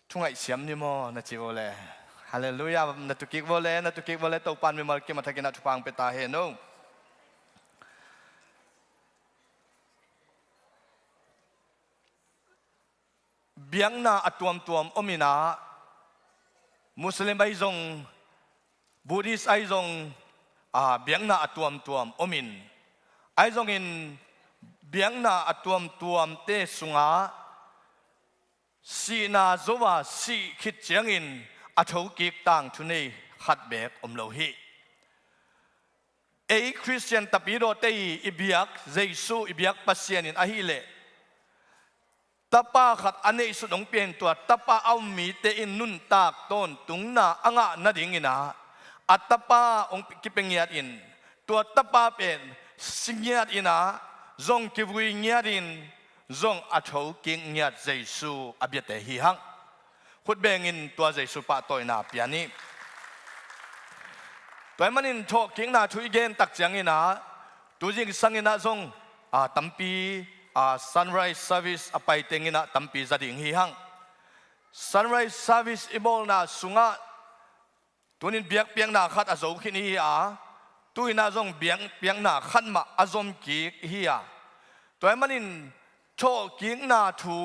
ทุ่งไอเสียมนี่มั้งนักจีโวเล่ฮาเลลูยานักตุกิกโวเล่ตัวปันมีมาเกี่ยมาทักินัทุพังเปตาเฮนุเบียงนาอัตวมอมินามุสลิมไอซงบูดิสไอซงเบียงนาอัตวมอมินไอซงอินเบียงนาอัตวมเตสุงาสีนาโซวาสีคิดเจียงอินอัฐกิกต่างทุนีขัดเบกอมโลหิคริสเตียนตับปีโรเตยอิเบียกเยซูอิเบียกปัสเซียนินอหิเลตาป้าขัดอันนี้สุดองเปลี่ยนตัวตาป้าเอามีเตอินนุนตากต้นตุงนาอ่างนาดิ่งอินะอัตตาป้าองกิเป็งเงียดอินตัวตาป้าเป็นสิงเงียดอินะจงกิบุยเงียดินจงอัฐกิงเงียดเยซูอภิเตหิหังขุดเบงินตัวเยซูปะตัวนาเปียนี้ตัวมันอินโชกิงนาทุยเกนตักเจียงอินะตัวจิงสังอินะจงตัมปีsunrise service ไปเต็งอินะตัมปีจะดิ่งหิหัง sunrise service อีโบลนาสุงะตัวนี้เบียงนาขัดอาโจกินฮีตัวนี้น่าจงเบียงนาขัดมาอาจมกิกฮีตัวมันอินโชกิงนาทู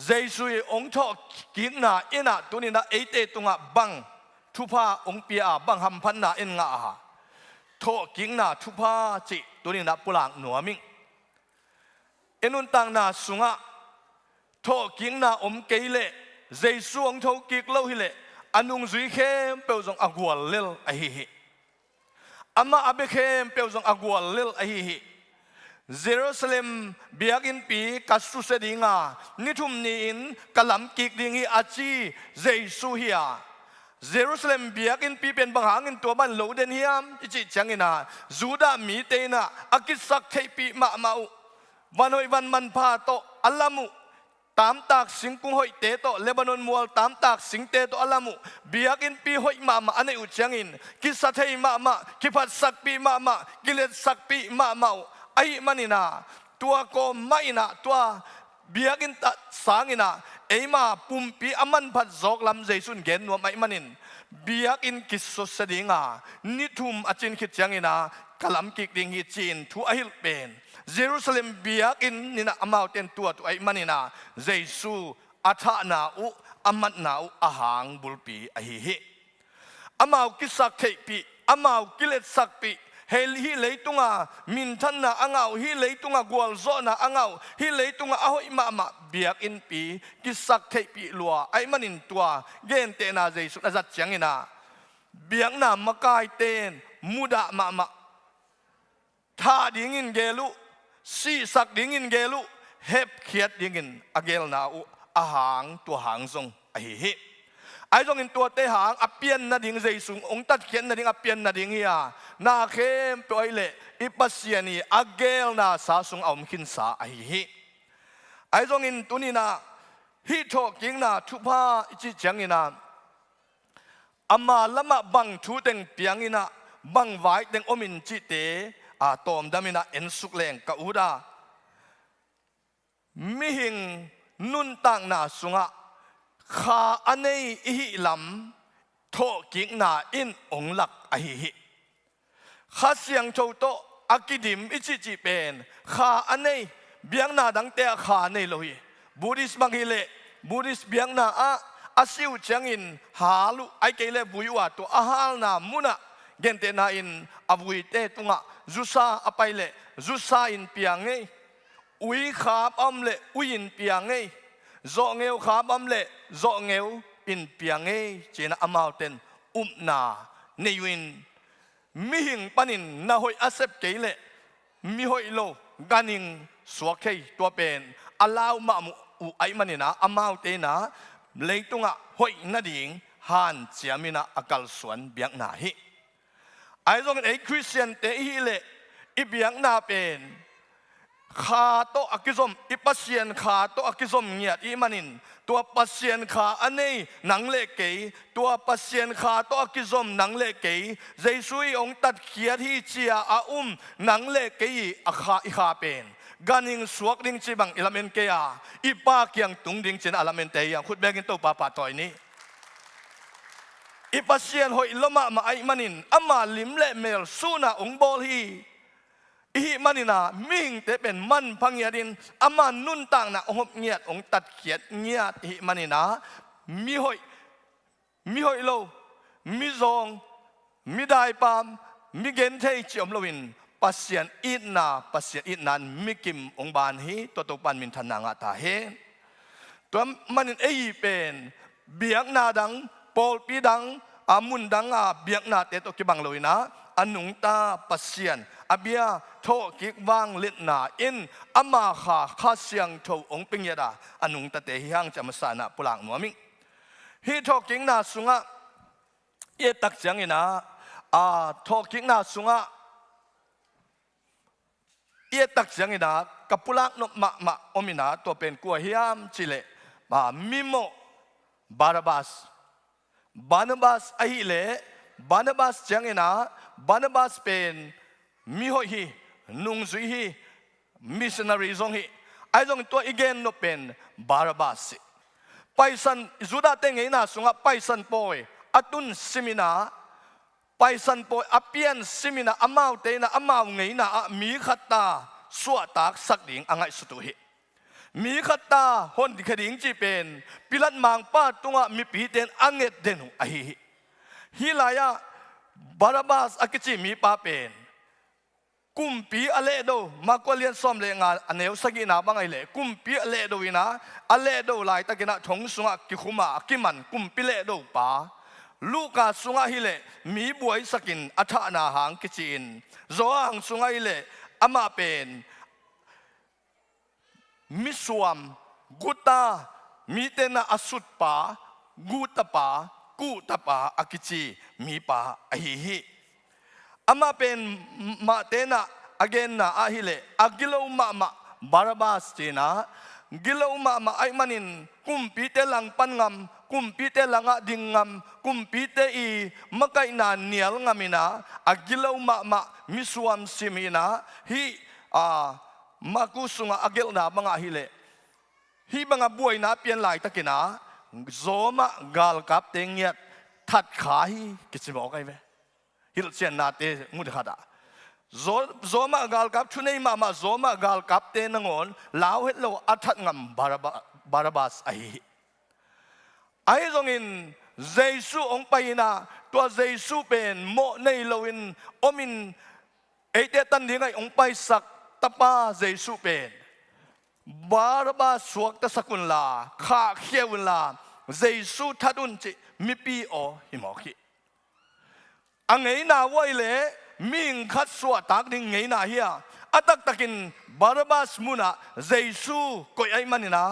เจสุยองโชกิงนาอินะตัวนี้น่าเอเตตุงะบังทุพาองเปียบังหัมพันนาอินงะ โทกิงนาทุพาจิตัวนี้นะปุลังหนัวมิงเอ็นุนตังนาสุงะโทกิงนาอมเกยเลใจสวงโทกิกเล่าฮิเลอันุงจุยเข้มเปียวจงอากวลเลลไอฮิอามาอเบเข้มเปียวจงอากวลเลลไอฮิเยรูซาเล็มเบียกินปีกัสสุเสดิงานิทุมนีอินกะลำกิกดิงฮีอาจีเจสุฮิอาเยรูซาเล็มเบียกินปีเป็นบังหางินตัวบ้านโลเดนฮิามอิจิจังอินาจูดามีเตนะอากิสักเทปีมามาอุวันหอยวันมันพาโตอัลลามุตามตากสิงกุงหอยเตโตเลบานอนมัวตามตากสิงเตโตอัลลามุเบียกินปีหอยมามาอันนี้อุจังอินกิสักเทมามากิพัดสักปีมามากิเลสสักปีมามาไอ้มันนี่นะตัวก็ไม่นะตัวเบียกินตัดสางินะไอ้มาปุ่มปีอามันพัดจอกลำใจสุนเกนนัวไม่มันนินเบียกินกิสสดิงานิทุมอาจินคิดจังอินะกะลำกิกดิงฮิจีนทุไอฮิลเป็นเยรูซาเล็มเบียกินนี่นะอามาเต็นตัวไอ้มันนี่นะเจสุอัฐานาอุอามันนาอุอาหางบุลปีไอฮิอามากิสักเทปีอามากิเลสสักปีเฮลิเลยตุงามินทันนะอ่างเอาฮิเลยตุงากวลโซนะอ่างเอาฮิเลยตุงาอ้อยมามาเบียกอินปีกิสักเทปีลัวไอ้มันอินตัวเกนเตนาเจสุนจัดจังอินาเบียงนามากายเตนมุดะมามาท่าดิ่งินเกลุสีสักดิ่งินเกลุเฮบเขียดดิ่งินอเกลนาอุอาหางตัวหางทรงไอ้ฮิไอ้ตรงอินตัวเตหางอเปียนนาดิ่งใจสูงองตัดเขียนนาดิ่งอเปียนนาดิ่งเฮียนาเข้มไปเลยอิปัสยานีอเกลนาสาสุงเอามขินสาไอฮิไอ้ตรงอินตัวนี้นะฮิโตกิงนาทุพาอิจิจังอินาอามาละมาบังทูเต็งเปียงอินาบังไว้เต็งอมินจิเตตอมดามินาเอ็นสุกเลงกะอูดามิหิงนุนตังนาสุงะข้าอันนี้อิลำโทกิงนาอินองหลักไอฮิข้าเสียงโจโตอากิดิมอิจิจิเป็นข้าอันนี้เบียงนาดังเตะข้าในโลหิบูริสบังฮิเลบูริสเบียงนาอาซิวจังอินฮาลุไอเกเลบุยวาตัวอาฮาลนามุนะเกนเตนาอินอวุยเตตุงะจุซาอไปเลจุซาอินเปียงเงอุยขาบอมเลอุยอินเปียงเงโจเงวขาบอมเลโจเงวอินเปียงเงเจนะอมาเตนนาในวินมิหิงปนินนาหอยอาเซบเกเลมิหอยโลกานิงสวกเคตัวเป็นอาลาวมาอุไอมันนี่นะอามาเตนะเลยตุงะหอยนาดิ่งฮันเจียมินะอากาลสวนเบียงนาฮิไอ้ตรงไอ้คริสเตียนเตฮิเลอิเบียงนาเป็นขาโตอกิซอมอิปัสเซียนขาโตอกิซอมเงียดอีมันนินตัวปัสเซียนขาอันนี้หนังเล็กเกยตัวปัสเซียนขาโตอกิซอมหนังเล็กเกยใจซุยองตัดเขียที่เจียอาหนังเล็กเกยอาขาอิขาเป็นกานิงสวกดิงจีบังอิลาเมนเกียอีปากยังตุงดิงเจนอิลาเมนเตียงขุดเบกินตัวปาปาตอยนี้อีปัสเซียนหอยละมามาไอมันนินอามาลิมเล่เมลสูนาองบอลฮีอีมันนี่นะมิงเตเป็นมันพังเงียดินอามานุนต่างนะองเงียดองตัดเขียดเงียดอีมันนี่นะมีหอยโลมีซองมีได้ปามมีเกนเทจิอมลวินปัสเซียนอินนั้นมีกิมองบานฮีตัวปันมินทันนางาตาเฮตัวมันนี่เอเป็นเบียงนาดังปอลปีดังอามุนดังเบียงนาเตตัวกิบังเลยนะอันนุงตาปัสเซียนอาเบียโทกิกวางเล็ดนาอินอามาข้าเสียงโทองปิงยาดาอันนุงตาเตหิฮังจะมาสานะปุลังมัวมิงฮีโทกิงนาสุงะเอตักจังอินะโทกิงนาสุงะเอตักจังอินะกับปุลังนกมะอมินาตัวเป็นกัวฮิยามจิเลมิโมบาราบัสไอฮิเลบานาบัสจังอินะบานาบัสเป็นมิโฮฮีนุงซุยฮีมิชชันนารีซงฮีไอซงตัวอีเกนโนเป็นบาราบัสไปสันจุดาเตงไงนะสุงะไปสันปอยอตุนซิมินาไปสันปอยอเปียนซิมินาอามาวเตนะอามาวไงนะมีขัดตาสวดตากสักดิ่งอังไงสุตุฮีมีขัดตาฮอนดิคดิ่งจีเป็นปิลันมังป้าตุงะมีปีเตนอังเงดเดนุไอฮีฮิลายะ บาราบาสอากิจิมีป้าเป็นกุมปีอเลโดมากว่าเลียนซ้อมเลงาอันเนวสกินาบังไอเล่กุมปีอเลโดวินะอเลโดไลตะกินะทงสุงะกิคุมากิมันกุมปีเลโดป้าลูกาสุงะฮิเลมีบวยสกินอัฐานาหางกิจินโซหังสุงะฮิเลอามาเป็นมิสวมกุตามีเตนะอสุดป้ากูตปากูตปาอากิจิมีป้าอหิฮิอามาเป็นมาเตนะอเกนนะอาฮิเลอากิโลมาบาราบาสเจนะกิโลมาไอมันินกุมปีเตลังปันงามกุมปีเตลังอะดิงงามกุมปีเตอีมะไกนาเนียลงามินะอากิโลมามิสวมซิมินะฮิมากุสุงะอาเกลนาบังอาฮิเลฮิบังอาบวยนะเปลี่ยนหลายตะกินะโซมะกาลกับเตงเงียทัดขาฮิกิจบอกไงไหมฮิลเซียนนาเตมุดขัดาโซมะกาลกับชุนัยมาโซมะกาลกับเตนงอนลาวเฮลโลอัฐงามบาราบาสไอซงอินเจสุองไปนะตัวเจสุเป็นโมในโลวินอมินเอเตตันดีไงองไปสักตะปาเจสุเป็นบาราบาสวกตะสกุลลาข้าเขียวลาเจสุทัดุนจิมิปีโอหิมอคิอังไงนาไว้เลยมิงคัดสวตักดิ่งไงนาเฮียอัตักตักินบาราบาสมุนะเจสุก็ไอมันนะ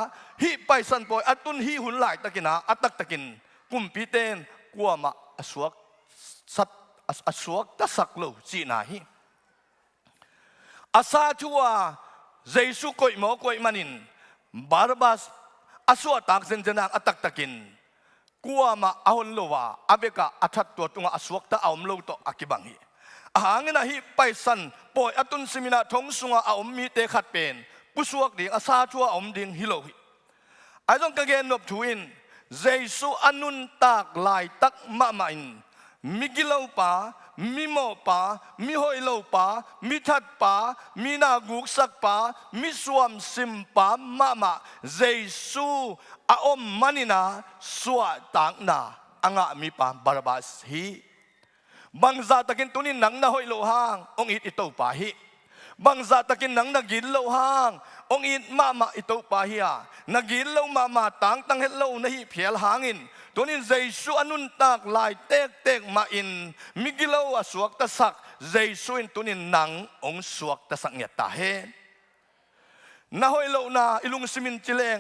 ฮิไปสันปอยอัตุนฮิหุนหลายตะกินะอัตักตะกินกุมปีเตนกัวมาอสวกสัตอสวกตะสักโลจีนาฮิอาซาชัวเจสุก็หมอก็ไอมันินบาราบาสอสวตักเซนเจนักอัตักตะกินกัวมาอาหุนโลวาอาเบกาอัทัดตัวตุงอสวกตะเอามโลโตอากิบังฮิหางนะฮิไปสันปอยอัตุนสิมินาทงสุงอาอมมีเตขัดเป็นปุสวกดิ่งอาซาชัวอมดิ่งฮิโลฮิไอ้ต้องกางเกนนบทูอินเจสุอนุนตักลายตักมามาอินมิกิโลปามิโมปามิฮอยโลปามิทัดปามินากุกสักปามิสวมซิมปามาเจสุอาอมมันินาสวะตังนาอ่างมีปาบาราบาสฮีบางซาตะกินตุนินหนังนาฮอยโลหางองอิตโตปาฮีบางซาตะกินหนังนากินโลหางองอินมาอิตโตปาฮีนากินโลมาตังเฮลโลนะฮิเพียลหางอินตัวนี้เจสุอนุนตักลายเตกมาอินมิกิโลอสวกตะสักเจสุอินตัวนี้หนังองสวกตะสักเงียตาเฮนาฮอยโลนาอิลุงซิมินจิเลง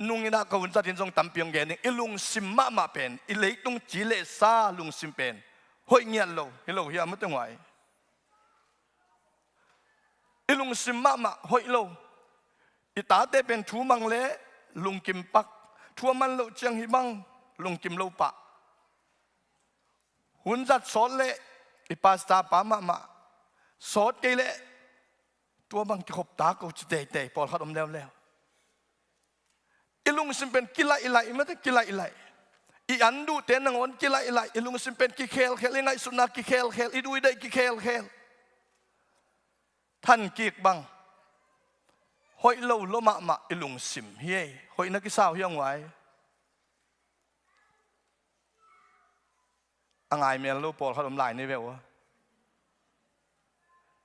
นุ่งอินากวนจัดทินจงตัมเปียงเกนิอิลุงซิมมาเป็นอิเลตุงจิเลซาลุงซิมเป็นหอยเงียโลฮิโลเฮียไม่ต้องไหวอิลุงซิมมาหอยโลอิตาเตเป็นทูมังเละลุงกิมปักทัวมันโลเจียงฮิบังลุงกิมโลปะหุ่นจัดสดเละอิปาสตาปามาสดเกเละตัวบังที่ขบตากูจะเตะปอดเขาดมแล้วอิลุงซิมเป็นกิไลไม่ได้กิไลอีอันดูเตนงอนกิไลอิลุงซิมเป็นกิเคลยังไงสุนัขกิเคลอีดูได้กิเคลท่านกีกบังหอยโลโลมาอิลุงซิมเฮ้ยหอยนักกิสาวยังไว้อ่างไงเมียนโลปอลเขาดมลายนี่เวล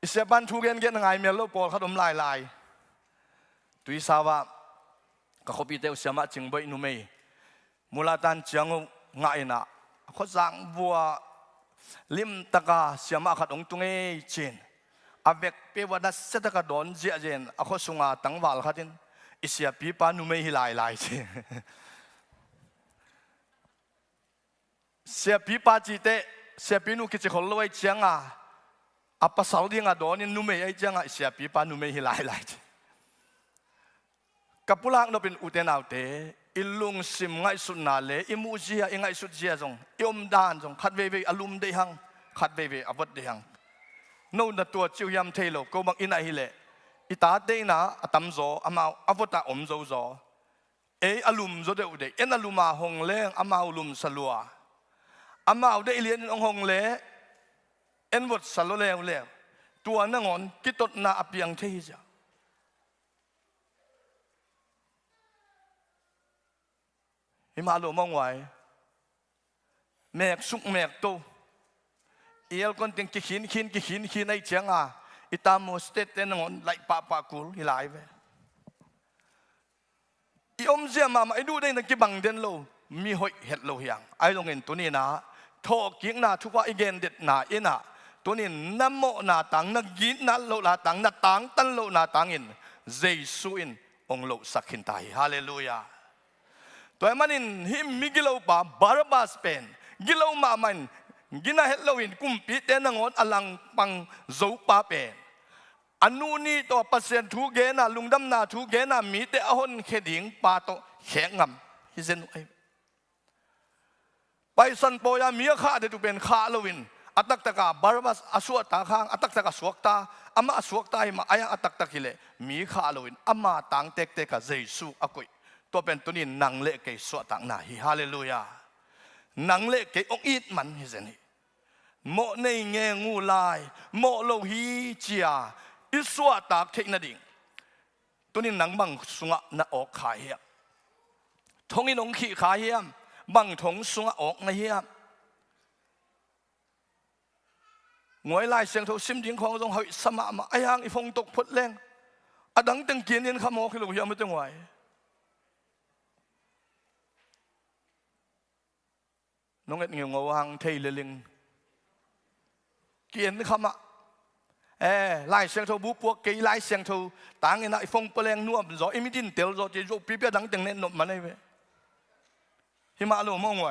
อิเซบันทูเกนอ่างไงเมียนโลปอลเขาดมลายตุยสาวะก็เขาปีเตอเสียมาจึงไปนุ่มมูลตันเจียงง่ายนะเขาสั่งบัวลิมตะกาเสียมาขัดองตุงเจนอาเบกเปวัดเสตะกาดอนเจเจนเขาสุงาตั้งวาลขัดินอิเสียปีปานุ่มฮิลายเจเสียปีปาจีเตเสียปีนุกิจคนรวยเจียงอาปัสสาวดีงาดอนินุ่มไอเจียงเสียปีปานุ่มฮิลายเจกับผู้หลังเราเป็นอุเทนเอาเตอิลุงซิมไงสุดนาเลอิมูเจียไงสุดเจียจงอิอมดานจงขัดเวอลุมเดียงขัดเวอวัดเดียงโน่นตัวจิวยามเทโลก็บังอินาฮิเลอิตาเดน่าตัมโซอามาอวัดตาอมโซอลุมโซเดอุเดเอ็นอลุมาหงเลงอามาอลุมสลัวอามาอุเดเลียนองหงเลเอ็นวัดสลัวเลวตัวนั่งอนกิตตนาอเปียงเทียฮิมาโลมองไว้แมกสุกแมกโต เอลคนติงกิขินไอเชียงอ่ะอิตาโมสเตตเตนงอนไลปะกูลฮิไลเวอีอมเสียมาไอดูได้นักกิบังเดนโลมีหอยเห็ดโลเฮียงไอลงเงินตัวนี้นะทอกิ้งนะทุกว่าอีเกนเด็ดนาอินะตัวนี้น้ำโมนาตังนักยินนาโลนาตังนาตังตันโลนาตังอินเจสุอินองโลสักขินไตฮาเลลูยาตัวมันอินฮิมิกิโลปาบาร์บาสเป็นกิโลมามันกินาเฮลโลวินกุมปีเตนังอนอลังปังโจปาเป็นอันนู้นี่ตัวเปอร์เซ็นต์ทุกเกน่ะลุงดำนาทุกเกน่ะมีแต่อหนเขดิงปาโตแข็งงำฮิเซนไอไปสันโปยามีข้าเดตุเป็นข้าโลวินอัตักตะกาบาร์บัสอสวตาข้างอัตักตะกาสวกตาอามาสวกตามาอายังอัตักตะกิเลมีข้าโลวินอามาตังเตกกะเจสุอกุยตัวเป็นตัวนี้นังเละเกยสวตังนาฮิฮาเลลูยานังเละเกยองอีดมันฮิเซนโมในเงงูลายโมโลฮีเจียอิสวตากเทคนาดิงตัวนี้นังบังสุงะนาออกขายเฮียทงอินงขีขายเฮียบังทงสุงะออกนะเฮียงวยลายเสียงโทซิมดิงของตรงหอยสมามาไอ้หางอีฟงตกพุดแรงอดังตึงเกียนเย็นขโมยลูกเฮียไม่ต้องไหวน้องเอ็ดเงี้ยงวางเทยเลลิงเกียนขมาลายเสียงโทบุปวกเกยลายเสียงโทต่างเงินไอ้ฟงเปลงนัวจ่ออิมิดินเตลจ่อเจโจปีเปียดังตึงเน้นนบมันไอ้เว้หิมะโลมองไหว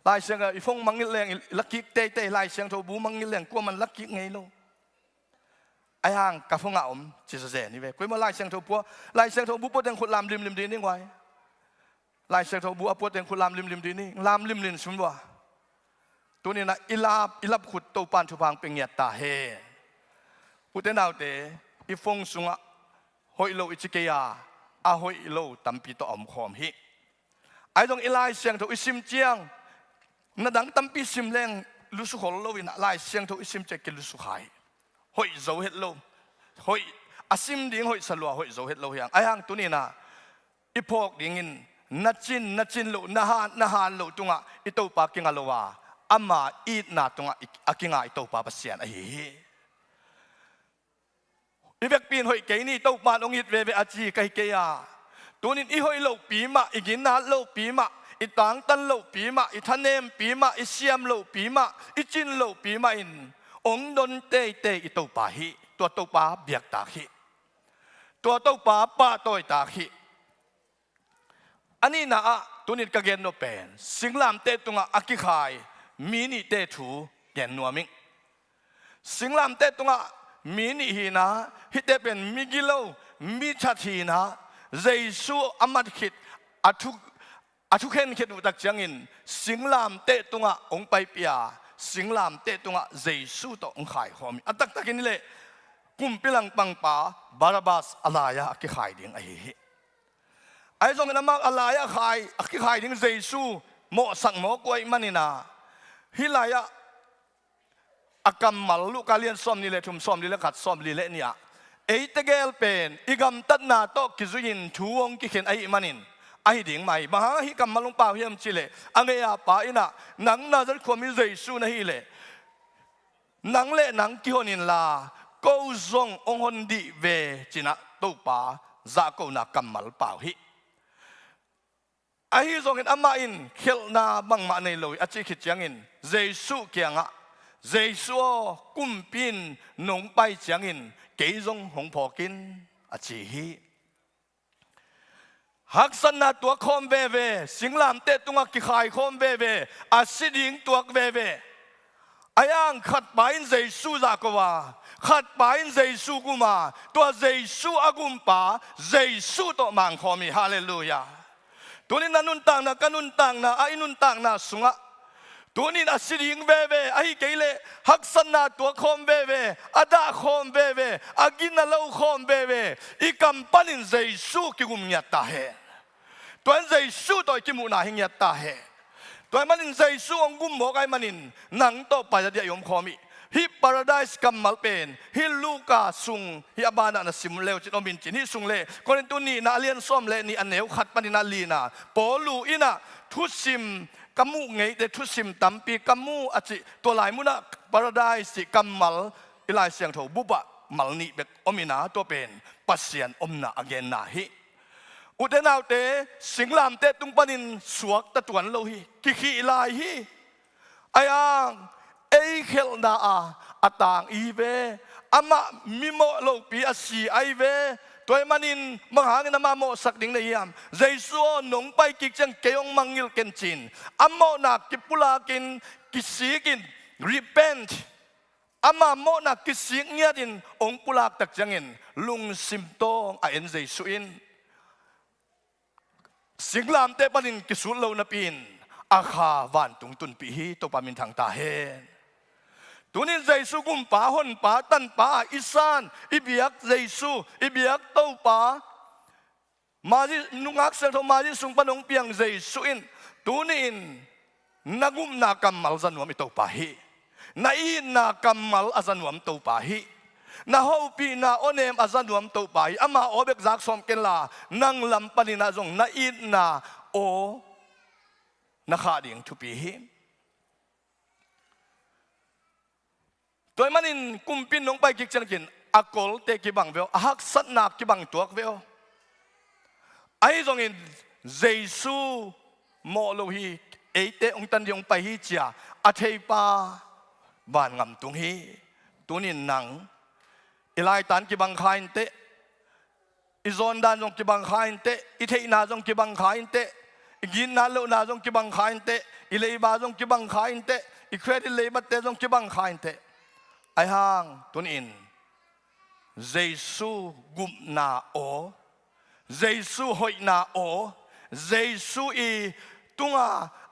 ลายเสียงไอ้ฟงมังเงินแรงลักกิกเตะลายเสียงโทบุมังเงินแรงกลัวมันลักกิกไงโลไอ้ห่างกับฟงอาอมจิตเสนี่เว้กุยมาลายเสียงโทปัวลายเสียงโทบุปวดเต็งขุดลามริมดีนี่ไว้ลายเสียงโทบุปวดเต็งขุดลามริมดีนี่ลามริมสมบัติตัวนี้นะอิลาบขุดตัวปานชุพังเป็นเงียตาเฮอุตนาวเตอีฟงสุงะหอยโลอิจิเกียอาหอยโลตัมปีโตอมคอมฮิไอ้ตรงอิลายเสียงตัวอิซิมเจียงนาดังตัมปีซิมแรงลุสุขโลวินะลายเสียงตัวอิซิมเจกิลุสุขายหอยโจเฮตโลหอยอาซิมดิ่งหอยสลัวหอยโจเฮตโลเฮียงไอ้ห่างตัวนี้นะอีพอกดิ่งินนัดจินโลนาฮานโลตุงะอิโตปากิงาโลวาอามาอีดนาตรงอากิงาอิโตปาปัสเซียนไอ้อีเบกปีนหอยเกยนี่โตปานองอิดเวอาจีไกเกียตัวนี้อีหอยโลปีมาอีกินนาโลปีมาอีตังตันโลปีมาอีทันเนมปีมาอีเซียมโลปีมาอีจินโลปีมาอินองดนเตอิโตปาฮิตัวโตปาเบียกตาฮิตัวโตปาปาโตยตาฮิอันนี้นะตัวนี้ก็เกณฑ์โนเป็นสิงลามเตตุงอากิขายมีนี่เตถูเกณฑ์นัวมิงสิงลามเตตุงมีนี่ฮีนะฮิเตเป็นมิกิโลมิชัดฮีนะเจสุอามัดขิดอาทุกเห็นขิดอุตักจังอินสิงลามเตตุงองไปเปียสิงลามเตตุงเจสุต่อองขายหอมีอัตักตะกินเลยกุมพิลังปังปาบาราบาสอลายาอากิขายดิ่งไอ้ตรงนั้นมาอลายาขายอากิขายดิ่งเจสุโมสังโมกวยมันนี่นะฮิลายะอากำมัลลูกาเลียนซ้อมนี่เลยทุ่มซ้อมนี่เลยขัดซ้อมนี่เลยเนี่ยไอ้ตะเกลเป็นอีกำตัดนาโตกิจุยินทวงกิเข็นไอ้มันนินไอ้ดิ่งใหม่มหาฮิกำมัลลงป่าเฮียมจิเลอังเอียป่าอินะนังน่าจะความมีเจสุนะฮิเลนังเละนังกิฮนินลากูซงองฮนดีเวจินะตุป่าจากกูนักกำมัลป่าฮิไอ้ที่ส่งเห็นอามาอินเขลนาบังมาในโลยอาชีคิดจังอินเจสุเกียงะเจสุกุมปินนงไปจังอินเกยจงหงพอกินอาชีฮีฮักษณะตัวคอมเวเวสิงลามเตตุงกิขายคอมเวเวอาศิดิงตัวเวเวอายังขัดไปอินเจสุจากว่าขัดไปอินเจสุกุมาตัวเจสุอากุมปาเจสุตัวมังคอมีฮาเลลูยาตัวนี้นุนตังนะกันุนตังนะไอ้นุนตังนะสุงะตัวนี้อาศิริงเวเวไอ้เกลเลฮักษณะตัวคอมเวเวอาดาคอมเวเวอากินาเลวคอมเวเวอีกัมปันินเจสุกิกุมยัตตาเฮตัวนี้เจสุตัวกิมุนาหิงยัตตาเฮตัวมันนินเจสุองกุมโมกไอ้มันนินนังโตไปจะเดียมคอมิฮิปาราไดส์กัมมัลเป็นฮิลูกาซุงฮิอาบานานะซิมเลวจิตอมินจินฮิซุงเลคนตัวนี้นาเลียนซ้อมเลนี่อันเหนียวขัดปนินาลีนาโปลูอินะทุซิม กัมมูไงเดทุสิมตัมปีกัมมูอจิตัวลายมุนะปาราไดสิกัมมัลอิลายเสียงโถบุบะมัลนิเบกอมินาตัวเป็นปัสเซียนอมนาอเกนนาฮิอุเทนาวเตสิงลามเตตุงปนินสวกตะตวนโลหิกิขีลายฮิไออังเอเคลนาอาตางอีเวอามามิโมโลปีอาศีไอเวตัวมันอินมหาเงินมาโมสักดิ่งในยามใจสัวนงไปกิจังเกยองมังยิลเกนจินอาโมนักกิปุลากินกิสีกิน repent อามาโมนักกิสีเงียดินองปุลากตักจังอินลุงซิมโตงไอเอ็นใจสุอินสิงลามเตปนินกิสุลโลนปินอาคาวันตุงตุนปีฮีตัวปามินทางตาเฮนตัวนี้ใจสุกุมป่าหนป่าตันป่าอิสานอิบิยักใจสุอิบิยักเต้าป่ามาที่นุงักเสถมาที่สุงปนงเปียงใจสุอินตัวนี้นักุมนากัมมัลจันวมอิเต้าป่าฮีนาอีนากัมมัลอาจันวมเต้าป่าฮีนาฮูปีนาโอเนมอาจันวมเต้าป่าฮีอามาโอเบกจักสมเกลานังลำปนินาจงนาอีนาโอนักขาดิ่งทุปีฮีตัวมันอินกุมปินลงไปกิจจังกินอากลเตกิบังเวลหักสัตนักกิบังตัวเวลไอ้ตรงอินเจสูโมโลฮีเอเตองตันยองไปฮีจ้าอาเทปาบ้านงำตุงฮีตัวนี้หนังอิไลตันกิบังขายเตอิซอนดานจงกิบังขายเตอิเทนาจงกิบังขายเตอิกินนาโลนาจงกิบังขายเตอิเลบาจงกิบังขายเตอิเครดิเลบัตเตจงกิบังขายเตไอห่างตุนอินเจสูกุมนาโอเจสูหอยนาโอเจสูอีตุง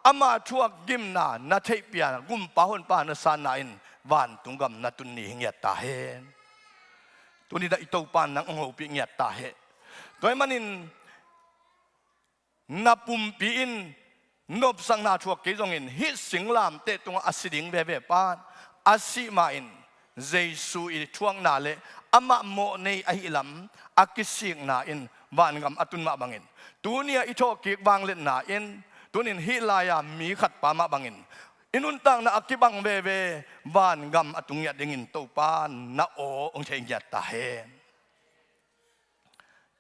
อามาชัวกิมนานาเทปียนกุมปะหนปานาสานาอินวันตุงกัมนาตุนนี่เงียตาเฮนตุนี้ได้อิโตปานนังองหูปีเงียตาเฮโดยมันอินนับปุ่มปีอินนบสังนาชัวกิจงอินฮิสิงลามเตตุงอาศิดิงเบเบปานอาศิมาอินเจสูอิช่วงนาเลอามาโมในไอฮิลัมอากิสิงนาอินวานกำอตุนมาบังอินตัวนี้อิโชกิกบางเล่นนาอินตัวนี้ฮิลายามีขัดปามาบังอินอินุนตังนาอากิบังเบเบวานกำอตุงยัดดิงินโตปานนาโอองเชียยัดตาเฮ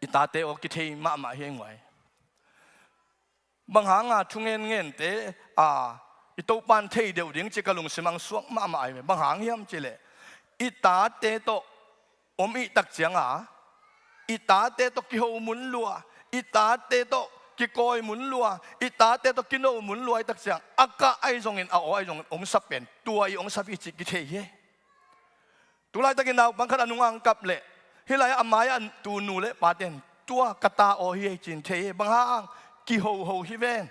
อิตาเตโอกิเทมาเฮงไว้บางหางาทุงเงินเตอิโตปานเทเดียวดิ้งจิกลุงสมังสวงมาไอบางหางเฮียมจิเลอิตาเตโตอมอิตักเจียงอิตาเตโตกิโฮมุนลัวอิตาเตโตกิโกยมุนลัวอิตาเตโตกิโนมุนลัวอิตักเจียงอากาไอจงอินไอจงองสับเป็นตัวไอองสับอิจิกิเทเยตุลายตะกินดาวบางขณะนุ่งอังกับเละฮิลายอามายอันตูนูเละปาเตนตัวกตาโอเฮจินเทบางหางกิโฮโฮฮิเวน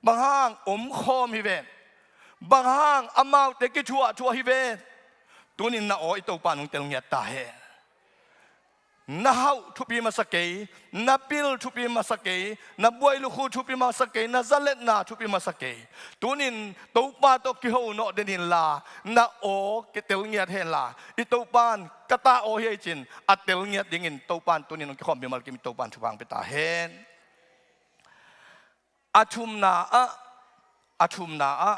บางหางอมคอมฮิเวนบางห้างอามาเตกิชัวฮิเวตัวนี้น่าโอ้ยตัวปานงเตลเงียตาเฮน่าเฮาทุบีมาสเกยน่าปิลทุบีมาสเกยน่าบวยลูกทุบีมาสเกยน่าซัลเลตน่าทุบีมาสเกยตัวนี้ตัวปานตัวกิโฮโนเดนินลาน่าโอ้กิเตลเงียเฮลาอีตัวปานกตาโอเฮจินอัตเตลเงียดิ่งอินตัวปานตัวนี้น้องกิคอมบิมัลกิมตัวปานทุบังเปตาเฮนอาชุมนา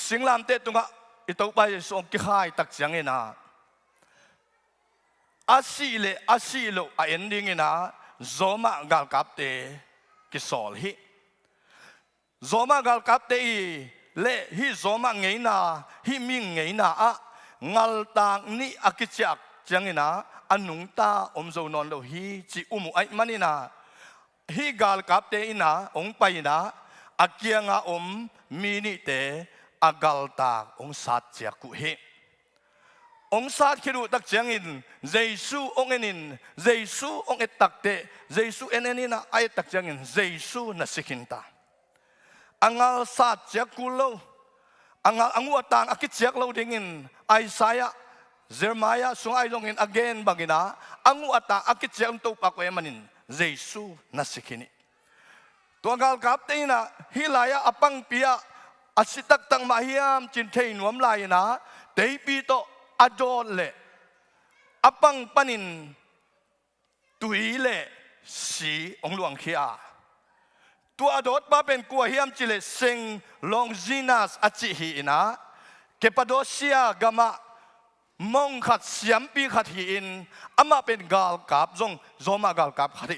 สิงลามเตตุงะอิตาไปสมกิkhaiตักจังเงินะอาศิโลเอ็นดิ้งเงินะโซมากาลกับเตกิสอลฮิโซมากาลกับเตอีเลฮิโซมาเงินะฮิมิงเงินะงัลตังนี่อากิจักจังเงินะอันนุงตาอมโซนอนโลฮิจิอุมุไอมันนี่นะฮิกาลกับเตอินะองไปนะอาเกียงอาอมมีนิเตอากาลตาองสัตเจียกุเฮองสัตคิรุตักเจียงอินเจสูองเอ็นินเจสูองเอตักเตเจสูเอ็นนี่นะไอตักเจียงอินเจสูนัสิกินตาอังอาสัตเจียกุโลอังวัตางอากิเจียกโลดิ่งอินไอซายะเจอร์มายะสุงไอจงอิน again บางอินะอังวัตางอากิเจียกตัวปักเวมันินเจสูนัสิกินีตัวกาลกับเตนะฮิลายะอปังปียอาศิตักตังมาฮิยามจินเทนวมลายนะเตยปีโตอโจเลอปังปนินตุยเลสีองหลวงเขีย ตัวอดดมาเป็นกัวเฮียมจิเลเซงลองจีนัสอจิฮีนะเกปโดเซียกามะมองขัดเสียมปีขัดฮีนอามาเป็นกาลกับจงโจมากาลกับขัด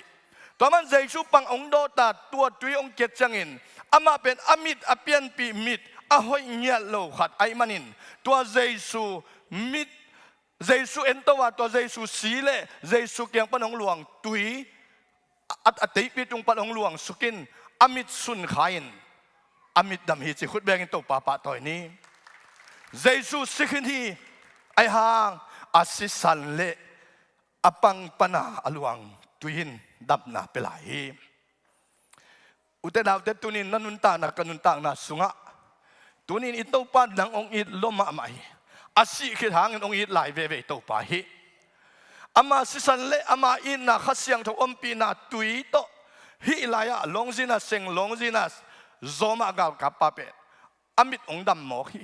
ตัวมันเจสุปังองโดตาตัวตุยองเกตจังอินอามาเป็นอมิดอเปียนปีมิดอาหอยเงียโลขัดไอมันินตัวเจสุมิดเจสุเอ็นตัวตัวเจสุสีเลเจสุเกียงปนองหลวงตุยอัติปิตุงปนองหลวงสุกินอามิดสุนขายินอามิดดำฮิจิขุดแบงตัวปาปะตัวนี้เจสุสิกินฮีไอหางอาศิสันเลอปังปนาอลวงตุยินดับนาเปลายอุตดาวเตตุนินนันุนตานักนุนตานาสุงะตุนินอิโตปันดังองอิดลมมาไม่อาศิขิดหางองอิดหลายเวโตปาฮิอามาศิสันเลอามาอินนาขัดเสียงทอมปีนาตุยโตฮิลายะลงจินัสเซงลงจินัสโจมากาลกับปาเปอามิดองดำหมอฮิ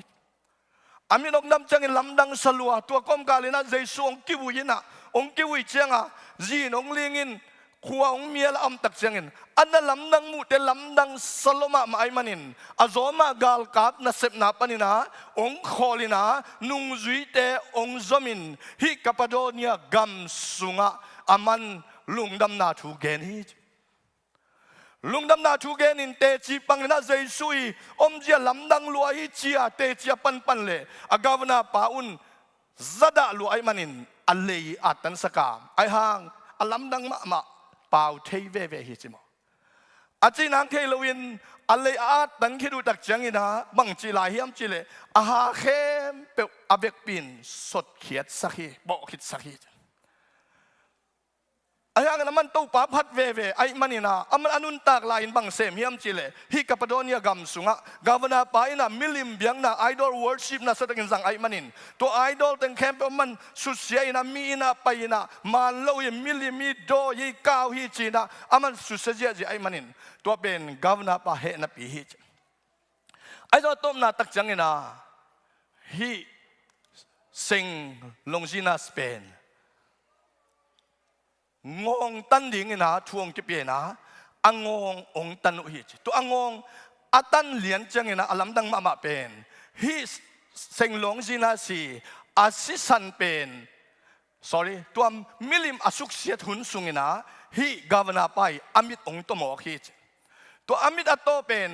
อามิดองดำจังอินลำดังสลัวตัวก้มกาลินะเจสุองกิวุยินะองกิวุยเจียงอ่ะจีนองลิงินขัวองเมียละอมตักเจียงอินอันนั้นลำดังมุเตลำดังสลมาไม่มันินอาโจมากาลกับนัสเซปนาปนินะองคอลินะนุงจุยเตองจอมินฮิกาปโดเนียกัมสุงะอามันลุงดำนาทูเกนิลุงดำนาทูเกนินเตจีปังนะเจสุยอมเจียลำดังลวยเจียเตจีปันเลอากาวนาปาอุนซาดาลวยมันินอัลเลย์อัตันสกามไอหางอัลลำดังมาเปล่าเทเวเวฮิจิมอาจีนังเทลวินอัลเลย์อัตันคิดูตักจังอินะบังจีลายเฮียมจีเลอาหาเข้มเปอเบกปินสดเขียดสักฮีบอกคิดสักฮีไอ้ยังนั้นมันตู้ปาพัดเวไอ้มันนี่นะมันอนุนตากลายบังเสมเฮียมจิเลฮิกาปโดเนียกัมสุงะกาวนาไปนะมิลิมเบียงนะไอดอลวอร์ชิปนะสตักินสังไอ้มันนินตัวไอดอลตั้งแคมป์มันสุดเสียนะมีนะไปนะมาโลยมิลิมิโดยี่ก้าวฮิจีนะมันสุดเสียจีไอ้มันนินตัวเป็นกาวนาปะเฮนะปีฮิจไอ้ตัวต้มนาตักจังนะฮิสิงลงจีนาสเปนงงตันดิ่งนะทวงจะเปลี่ยนนะอังงองตันอุหิตัวอังงอัตันเลียนจังนะอลัมดังมาเป็นฮิเซงหลงจีนาสีอาศิสันเป็น sorry ตัวมิลิมอสุกเสียทุนสุงนะฮิกาวนาไปอามิดองตัวหมอฮิตัวอามิดอัตโตเป็น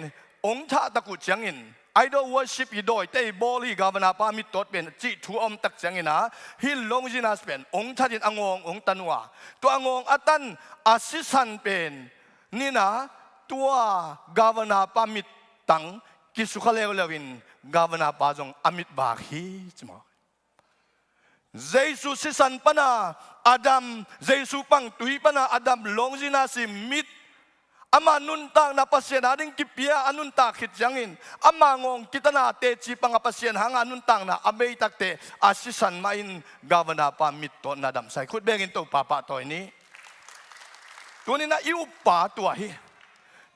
องชาตะกุจังอินidol worship อีโดยเตยบอลีกาวนาปามิตดเป็นจิทูอมตักจังอินะฮิลงจินาสเป็นองชาดินององตันวาตัวองอัตันอาศิสันเป็นนี่นะตัวกาวนาปามิตตังกิสุขเลวเลวินกาวนาปาจงอามิตบาฮีจมาเจสุสิสันปนาอาดัมเจสุปังตุยปนาอาดัมลงจินาสิมิตama nun tang na pasien ading kipia anun tak hit jangin ama ngong kita na te chi pang pasien hang anun tang na amei takte asisan main gavana pa mitto na dam sai khut bengin to papa toy ni tuni na iu pa tua hi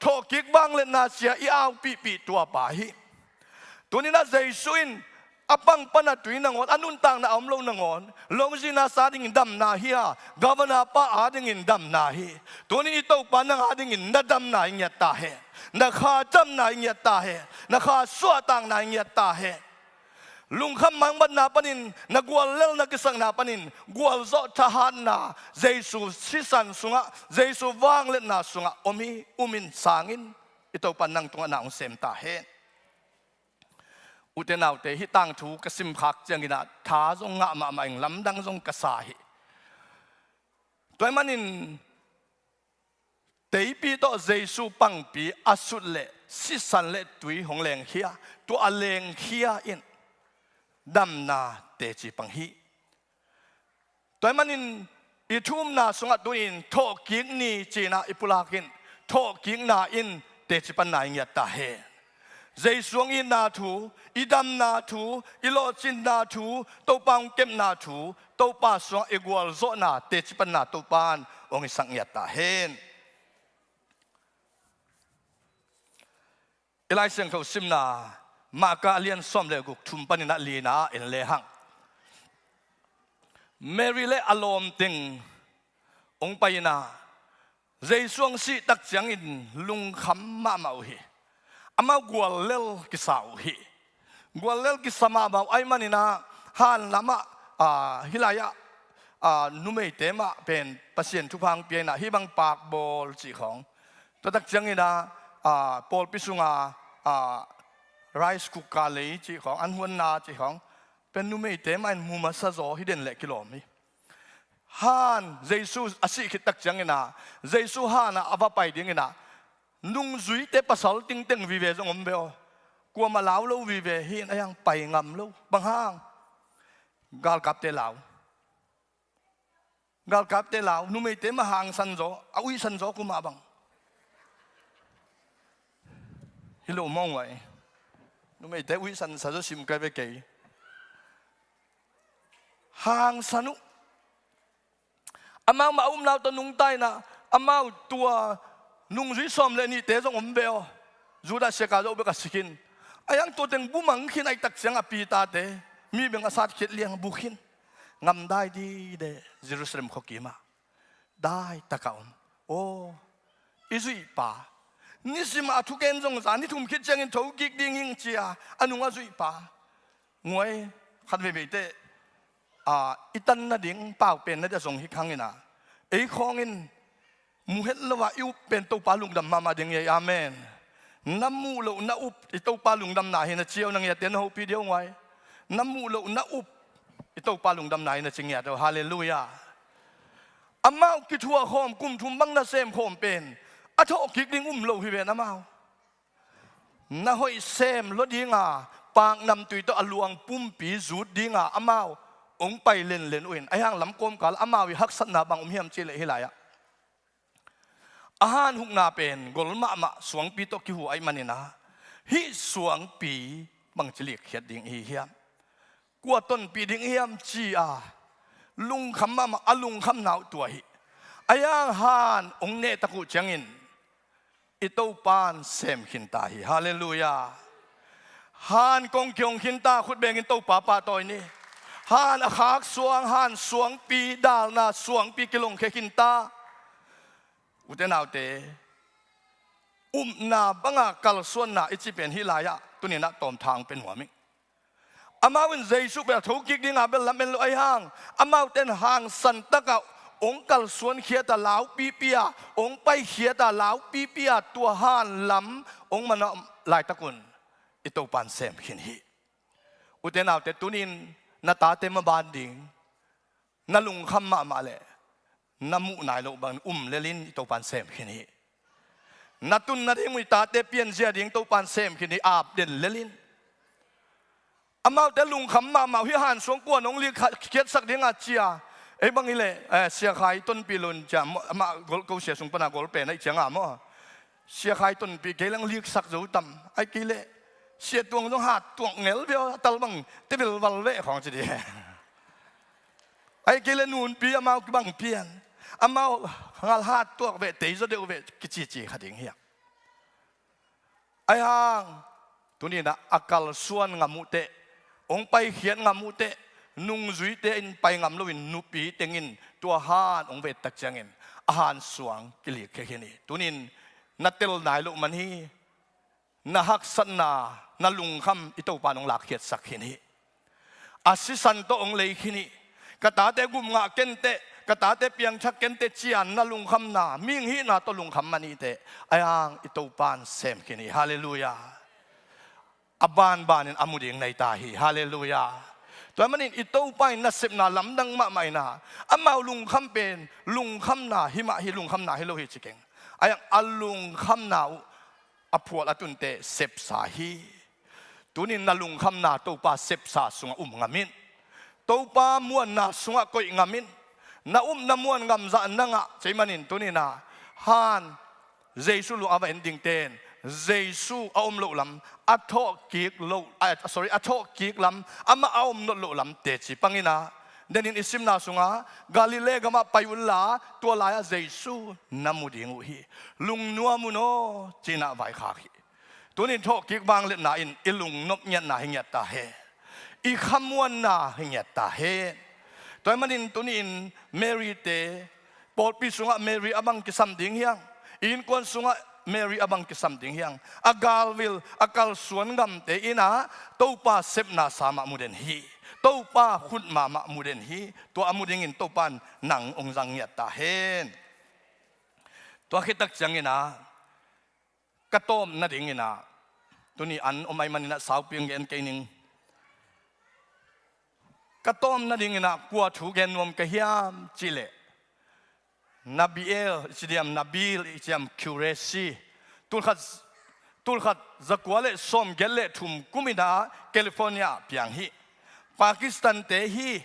tho kik bang le na sia i au pi pi tua pa hi tuni na jaisuin apang panatui nangon anun tang na amlo nangon longji na sading dam na hiya gavana pa ading in dam na hi tuni ito pa nang ading in nadam na ingyat ta he na kha jam na ingyat ta he na kha suatang na ingyat ta he lungkham mang ban na panin nagwal lel na kisang na panin gwal zo tahan na jesu sisan sunga jesu wang let na sunga omi umin sangin ito pa nang tunga na ong sem ta heอุตนาวเตหิตังถูกสิมพักจังกินะท้าจงงะมาไม่ลำดังจงกษาหิตัวมันนินเตยปีโตเจสุปังปีอสุดเละสิสันเละตุยหงแรงเฮียตัวอเลงเฮียอินดำนาเตจิปังหิตัวมันนินอิทุมนาสงัดตัวอินโทกิงนีจีนาอิปุลากินโทกิงนาอินเตจิปันนาอินยตาเฮเจสวงอินนาทูอีดำนาทูอีโลจินนาทูโตปังเก็มนาทูโตปาสวงอีกวลโซนาเตจิปันนาโตปานองค์สังยตาเฮนอีไลเซงเขาซิมนามากาเลียนซ้อมเลกุกทุมปันินาลีนาเอ็นเลหังเมริเลอารมณ์ติงองไปนา dây xuông si tắc chẳng in lung khăm mà màu hi ama gwal lel kisau hi gwal lel kisama bao ai manina han lama hilaya numei tema pen pasien thupang piena hi bang pak bol chi khong to tak chẳng ina pol pisunga rice cooker lei chi khong an huan na chi khong pen numei tema in muma sa zo hi den le kilom hi han Jesus asi khit tak chẳng ina Jesus han ava pai ding ina nung zui te pasal ting teng vi ve zong om beo kwa ma lao lo vi ve hin ayang pai ngam lo bang hang gal kap te lao nu mei te ma hang san zo a ui san zo kuma bang hilo mong wai nu mei te ui san sa zo sim kai ve ke hang sanu amang ma lao to nung tai na amau tua nung zui som le ni te zong om beo zuda seka zo be ka sikin ayang to teng bumang khin ai tak chang api ta te mi beng asat khit liang bukhin ngam dai di de Jerusalem khokima dai takaum o izui pa nisima thu ken zong za ni thum khit chang in tho gik ding hing chia anunga zui pa ngoi khat ve ve te itan na ding pau pen na ja zong hi khangina ei khong in muhet lawa iu pen to pa lungdam mama ding ye amen namu lo na up ito pa lungdam na hin na chiao nang ya ten ho pi dio ngwai namu lo na up ito pa lungdam na hin na ching ya do hallelujah amau ki thua khom kum thum bang na sem khom pen a tho kik ding lo hi ve na mau na hoi sem lo dinga pang nam tui to aluang pum pi zut dinga amau ong pai len len uin ayang lam kom kal amau hi hak sat na bang hiam chi le hilaya ahan huk na pen gol ma suang pi to ki hu ai manina hi suang pi bang chili khiat ding hi hiam kwa ton pi ding hiam chi lung kham ma alung kham nau tua hi ayang han ong ne taku changin ito pan sem khin ta hi hallelujah han kong kyong khin ta khut beng in to pa toy ni han akhak suang han suang pi dal na suang pi kilong khe khin ta uten autte na banga kal suan na ichi pen hilaya tunina tom thang pen huami amawin jesu be thokik dinga bel lamen lo ai hang amauten hang san taka ong kal suan khiata lau pi pia ong pai khiata lau pi pia tua han lam ong mana lai takun ito pan sem khin hi uten autte tunin na ta te ma banding na lung kham ma le namu nai lo bang lelin to pan sem khini natun na ding ta te pian zia ding to pan sem khini ap den lelin amau te lung kham ma hi han song kwa nong li khiat sak ding a chia e bang ile sia khai ton pi lun cha ma gol ko sia sung pana gol pe nai chang mo sia khai ton pi ke lang li sak zo tam ai ki le sia tuang jong hat tuang ngel bio tal bang te bil wal ve khong chi di ai ke le nun pi amau ki bang pian amau ngal hat tuak ve te zo de ve ki chi khading hi ai hang tuni na akal suan ngamute ong pai khian ngamute nung zui te in pai ngam lo in nupi tengin tua han ong ve tak changin ahan suang kili khe ni tunin natel nai lo man hi na hak san na lung kham ito pa nong lak khiat sak hi asisan to ong lei khini kata te gum nga kente kata te piang chak kente chian na lung kham na ming hi na to lung kham mani te ayang ito pan sem kini hallelujah aban banin amuding nai ta hi hallelujah to manin ito pan na sep na lamdang ma mai na amaw lung kham pen lung kham na hima hi lung kham na hi lo hi chikeng ayang alung kham na apuat atun te sep sa hi tunin na lung kham na to pa sep sa sunga ngamin to pa muan na sunga koi ngamin na na muan ngam za na nga chaimanin tunina han jesu lu ava ending ten jesu aom lo lam atho kik lo atho kik lam ama aom no lo lam te chi pangina denin isim na sunga galile gama payulla to la jesu namuding hi lung nuamu no china vai kha hi tunin tho kik bang le na in ilung nop nyat na hingyat ta he I khamuan na hingyat ta he toy manin tunin Mary te Paul pi sunga Mary abang kisam ding hiang in kon sunga Mary abang kisam ding hiang agal will akal suan gam te ina topa sepna sama muden hi topa khut ma muden hi to amuding in topan nang ong jang ya ta hen to khitak changina katom na ding ina tuni an omai manina sauping gen kaining katom na ding ina kwa thu gen nom ka hiam chile Nabiel ichiam Nabil ichiam Curesi tulkhat zakwale som gelle thum kumida California piang hi Pakistan te hi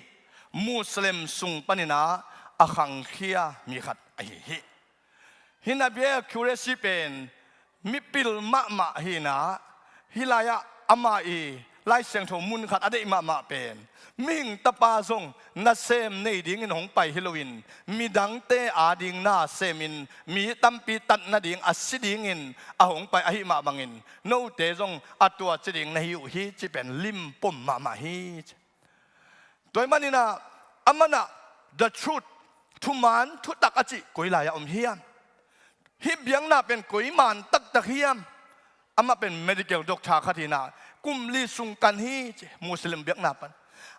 Muslim sung panina akhang khia mi khat ai hi Nabiel Curesi pen mipil ma hina hilaya ama i lai seng tho mun khat ade ma pen ming tapa zong na sem nei ding in hong pai Halloween mi dang te a ding na semin mi tampi tat na ding asiding in a hong pai a hi ma bangin no te zong atua chiding na hiu hi chi pen lim pom ma hi toy manina amana the truth thu man thu tak achi koila ya hiam hi biang na pen koi man tak hiam ama pen medical doctor khatina kum li sung kan hi Muslim biak na pan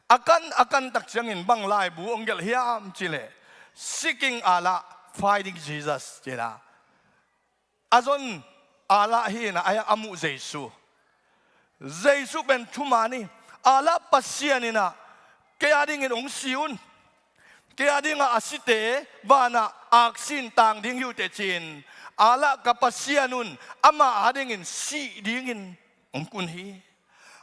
akan tak changin bang lai bu onggel hiam chile seeking Allah finding Jesus chila azon Allah hi na aya amu Jesus ben thumani Allah pasianina kaya ding in ong siun kaya ding asite bana aksin tang ding yu te chin Allah kapasianun ama ading in si ding in ong kun hi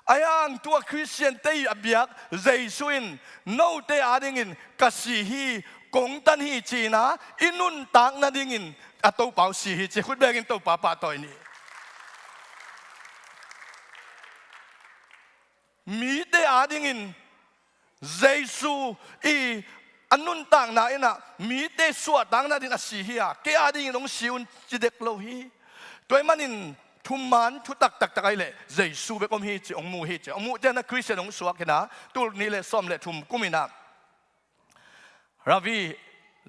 ayang tua Christian te abiak Jesuin no te adingin kasihi kong tan hi china inun tang na dingin ato pau si hi che khut begin to pa toy ni mi te adingin Jesu i anun tang na ina mi te suwa tang na din asihi a ke adingin ong siun chidek lo hi toy manin thuman thu tak ai le Jesu be kom hi chi ong mu hi chi ong mu jana Christian ong suak na tul ni le som le thum kumina Ravi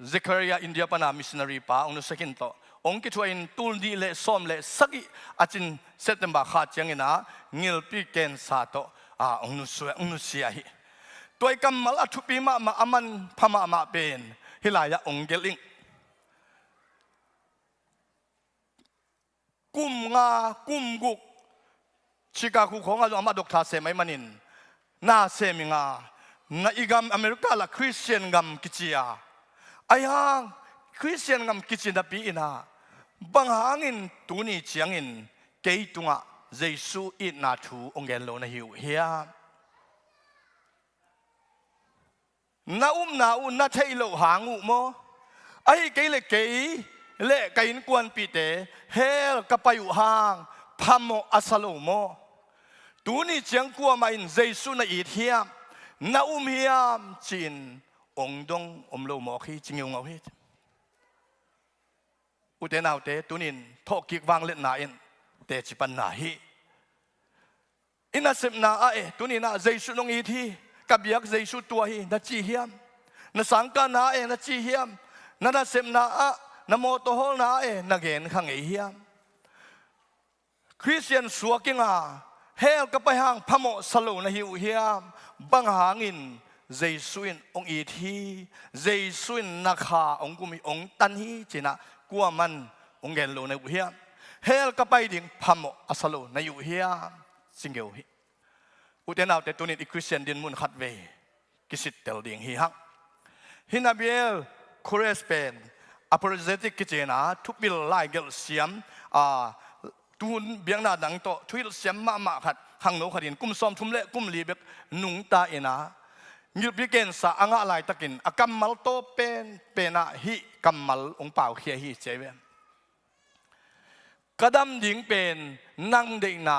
Zechariah India pana missionary pa ong no second to ong ki thuain tul ni le som le sagi achin September kha changina ngil pi ken sa to ong no su ong no sia hi toy kamal athupi ma aman phama ma pen hilaya ong geling kum guk chika ku khonga ama dokta se mai manin na se minga na igam America la Christian gam kichia ayang Christian gam kichina pi ina banghangin tuni chiangin keitunga Jesu it na thu ongen lo na hiu hia na na thailo hangu mo ai keile kei le kain kwan pi te hel kapayu hang phamo asalo mo tuni chiang kwa ma in Jesu na it hiam na hiam chin ongdong omlo mo khi chingeu ngau hi uten autte tunin thokik wang let na in te chipan na hi ina sep na a tunina Jesu nong it hi kabiak Jesu tua hi na chi hiam na sangka na na chi hiam na sep na a na moto hol na na gen khang ei hiam Christian suaking hel kapahang phamo salo na hiu hiam bang hangin Jesuin ong it hi Jesuin nakha ong kumi ong tan hi china kuaman ong gen lo na hiam hel kapai ding phamo asalo na yu hiam singeu hi uten out te tunit Christian din mun khat ve kisit tel ding hi hang hinabiel correspond apologetic kitchena thupil lai gel siam tun biang na dang to thuil siam ma khat hang no kharin kum som thum le kum li bek nung ta ina ngil biken sa anga lai takin akamal to pena hi kamal ong pau khia hi chewe kadam ding pen nang de na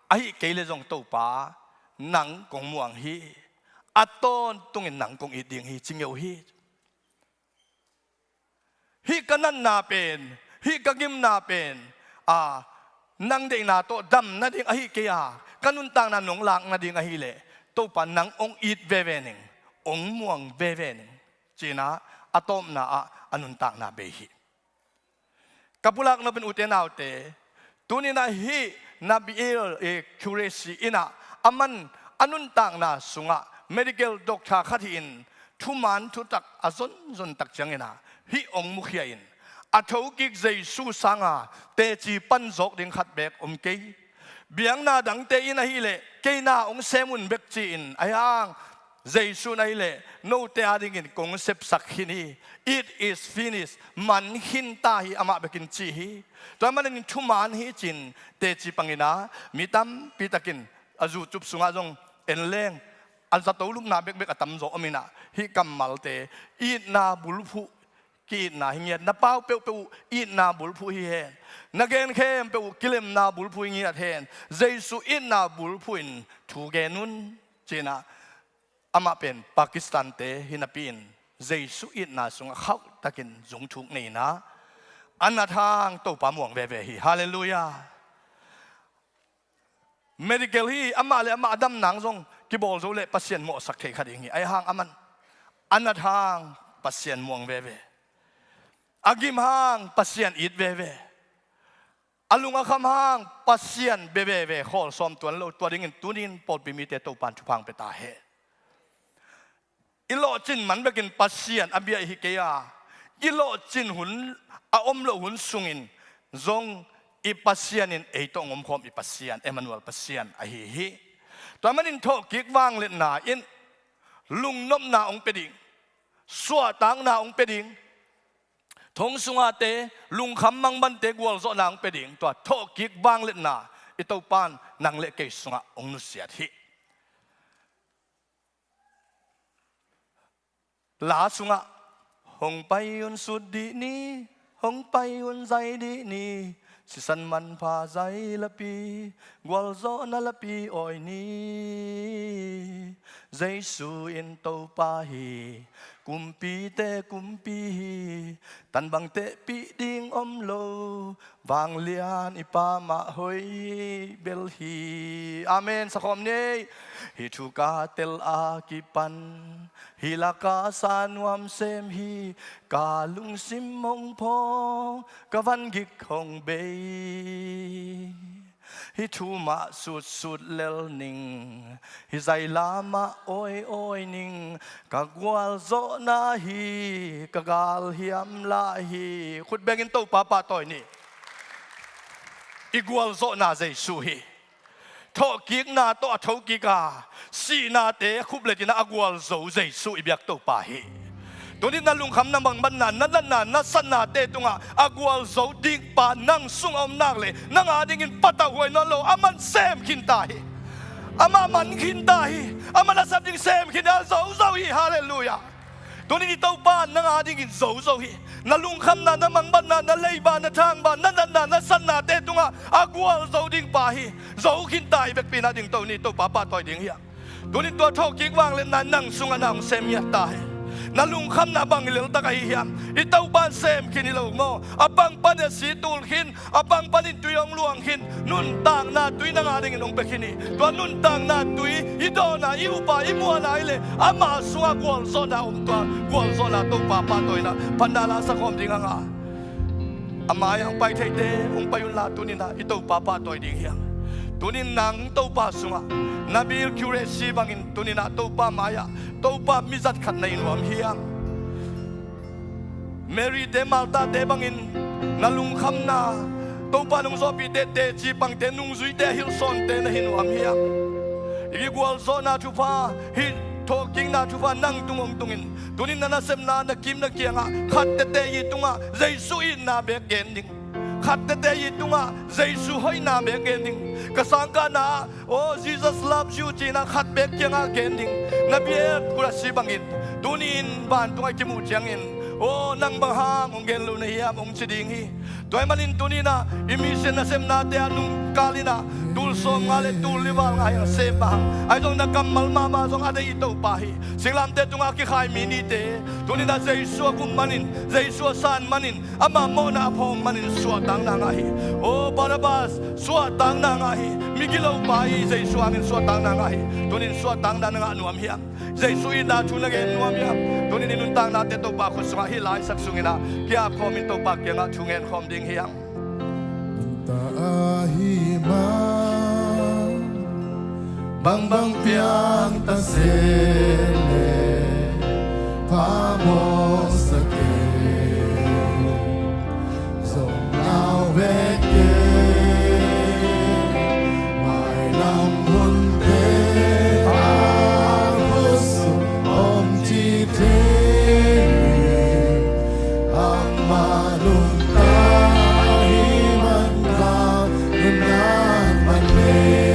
ai keile jong to pa nang kong muang hi aton tungin nang kong iding hi chingeu hi hi kanan na pen hi kagim na pen nang de na to dam na ding ahi kaya kanun tang na nong lang na ding ahi le to pa nang ong it vevening ong muang vevening china atom na anun tak na behi kapulak na ben uten autte tuni na hi nabil accuracy ina aman anun tak na sunga medical doctor khatin thuman thu tak azon zon tak changena hi ong mukhiain athau kik jaisu sanga te chi pan jok ding khat bek ke biang na dang te ina hi le ke na ong semun bek chi in ayang jaisu nai le no te ading in concept sakhini it is finished man hin ta hi ama bekin chi hi to man in thuman hi chin te chi pangina mitam pitakin azu chup sunga jong enleng an sa tolum na bek bek atam zo amina hi kamal te i na bulphu ki na hingiat na pau pe pe i na bulphu hi hen nagen khem pe kilem na bulphu ngiat hen jaisu in na bulphu in thu genun china ama pen Pakistan te hinapin jaisu in na sunga khau takin jung thuk nei na anathang to pa muang ve ve hi hallelujah medical hi ama le ama adam nang jong ki bol zo le pasien mo sak thei khading hi ai hang aman anathang pasien muang ve ve agim hang pasien it ve ve alunga kham hang pasien be ve ve khol som tuan lo tuading tunin pol pi mi te to pan thupang pe ta he ilo chin man bekin pasien abia hi ke ya ilo chin hun a om lo hun sungin zong i pasien in e to ngom khom i pasien Emmanuel pasien a hi to manin tho kik wang le na in lung nom na ong peding suwa tang na ong peding thong sunga te lung kham mang ban te gwal zo nang peding to tho kik wang le na i to pan nang le ke sunga ong nu sia thi la sunga hong pai un sud di ni hong pai un zai di ni si san man pha zai la pi gwal zo na la pi oi ni zai su in to pa hi kumpi te kumpi tan bang te pi ding om lo wang lian ipa ma hoi bel hi amen sakom nei hi thu ka tel a ki pan hilaka sanwam sem hi ka lung sim mong phong ka van gik hong be hi thu ma sut sut lel ning hi zai lama oi oi ning ka gwal zo na hi ka gal hiam la hi khut begin to pa toy ni igwal zo na zai su hi tho kik na to a tho kika si na te khup le tina agwal zo zai su ibyak to pa hi Doni na lung kham na bang ban na san na te tunga agwal zo ding pa nang sung om nak le nang ading in pata huai no lo aman sem kin tai ama man kin tai ama na sab ding sem kin zo zo hi hallelujah Doni ni tau pa nang ading in zo zo hi na lung kham na mang ban na lei ba na thang ba na san na te tunga agwal zo ding pa hi zo kin tai bek pina ding to ni to pa toy ding hi Doni to thok kik wang le na nang sung anang sem ya tai na lung kham na bang ilil ta kai hiam itaw ban sem kinilo mo abang pan si tul hin abang panin tuyong luang hin nun tang na tuy na nga ding nong bekini to nun tang na tuy ido na iupa imua na ile ama suwa gwal zo na to gwal zo na to pa toy na pandala sa kom ding nga ama yang pai thei te payun la tu ni na itaw pa toy ding hiam tunin nang to pa sunga nabil accuracy bangin tunina to pa maya to pa mizat khat nei nuam hiang Mary de Malta de bangin nalung kham na to pa nung zo pi te chi pang te nung zui te hil son te na hinuam hiang igi gwal zo na chu pa hi talking na chu pa nang tungong tungin tunin na sem na kim na kianga khat te yi tunga jaisu in na be gending khat te yi tunga jaisu hoi na be gending kasangka na oh Jesus loves you china khat be kianga gending na be kura si bangin tunin ban tunga kimu chiangin oh nang bang hang ong gen lu na hiam ong chiding hi Tuay manin tunina imisen na sem nate anung kalina tulso ngale tuliwal ngayang sebang ay dong nakamal mama dong ada ito pahi singlam te tung aki khai minite tunina Jesu kum manin Jesu san manin ama mo na apong manin suatang nangahi o barabas suatang nangahi migilaw pahi Jesu angin suatang nangahi tunin suatang na nga anuam hiam Jesu ina tunag anuam hiam tunin inuntang natin to ba kusma hilay saksungina kaya komin to ba kaya nga tungen kom ding hiam Taahima Bang piang tasele Pamos again So now again My lam hunte Arus om tite Ang malunta Himan ka Nunan manle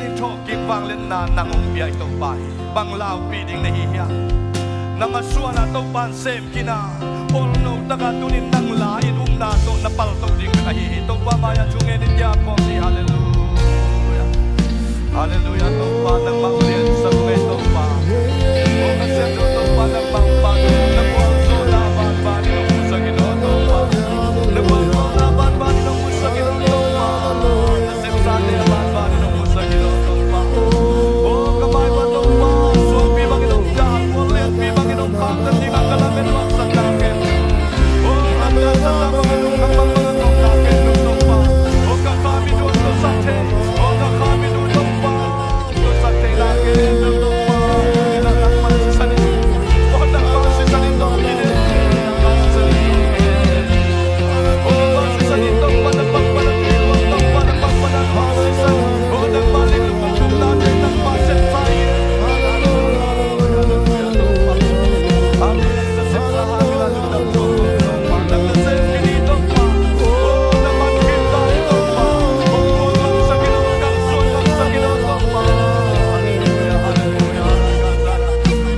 ni thok ki bang len na nang ong bia ito pai bang lao pi ding na hiya nang Suan na to pan sem kina all no taga tunin nang lain na to na pal to ding na hi to pa maya chungen ni ya ko si hallelujah hallelujah to pa nang maulien sa tuwe to pa o kasi to pa nang mangpag na po so la ban ban no sa gino to pa na po so la ban ban no sa gino to pa na sem sa le ban ban no sa gino to pa o kamay ba to pa so pi bang ino da o le pi bang ino pa tan di ang kalamen wag sa taken o anda sa la bang ino kang bang bang to taken no to pa o ka kami do to sa te o ka kami do to pa to sa te la ke no to pa ina nang man sa ni o nang man sa ni to ni ne nang man sa ni o man sa ni to pa nang pang pa nang to pa nang pang pa nang pa sa o nang balik lu kung na nang pa sa tayo amen sa sa hangin ang nang to pa nang sa pinito pa o nang magkita ito pa o nang sa ginawang suon sa ginawang pa hallelujah hallelujah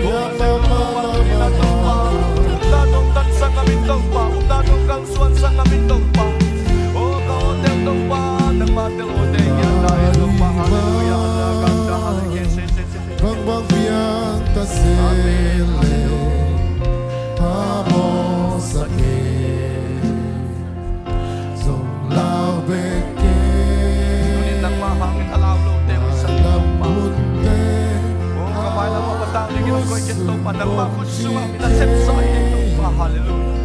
o sa mga to pa natong tan sa ngamin to pa natong kang suon sa ngamin to pa o kaotel to pa nang matel o de yan dahil to pa hallelujah ganda hallelujah Bang bang biang tasele Hamo sakit Song lao beke Tunin nang mahangin alawlo de sa to pa Lamunte o kamay lang mapatang ligin ko ito pa nang makusuwa minasep sa ito pa hallelujah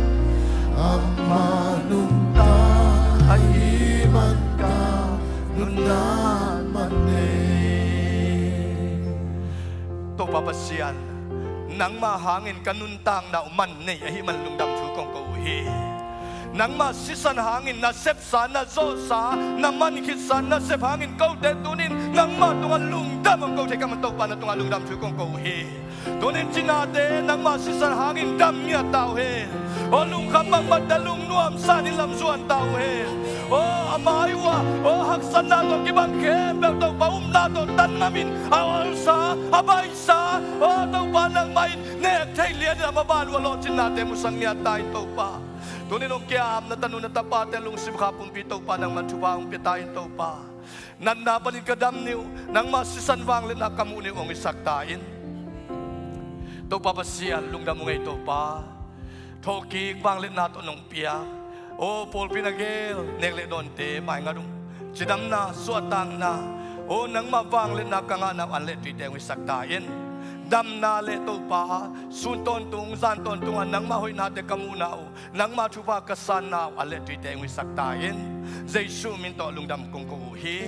Amanunta ay iman ka Nunan mane to papasyan nang mahangin kanuntang na uman ni ahiman lungdam tukong kauhi nang masisan hangin na sepsa na zosa na manikisan na sep hangin kau de tunin nang matungan lungdam ang kau teka man pa na tungan lungdam tukong kauhi tunin sinade nang masisan hangin dam niya tao he o lungkam magmadalong nuam sa nilam Suan tao he o amaywa o haksan na to kibang kembel to paum na to tan namin awal sa abay sa o to pa nang main nek tay lian na mabalwalo sinate mo sang niya tayo to pa tuninong kiyam na tanong na tapat ang lungsib kapong pito pa nang mantubaong pitayin to pa nandapanin kadamniw nang masisanwang lina kamuni ong isaktain to papasiyan lungdam mo ito pa tokik banglit nato nung piya o Paul pinagil negle donte may nga dong sidam na suatang na o nang mabanglit na kanga na anlet tite ang isaktain dam na leto pa sunton tung zanton tungan nang mahoy natin kamuna o nang matupa kasan na anlet tite ang isaktain Jesu minto lungdam kong kuhi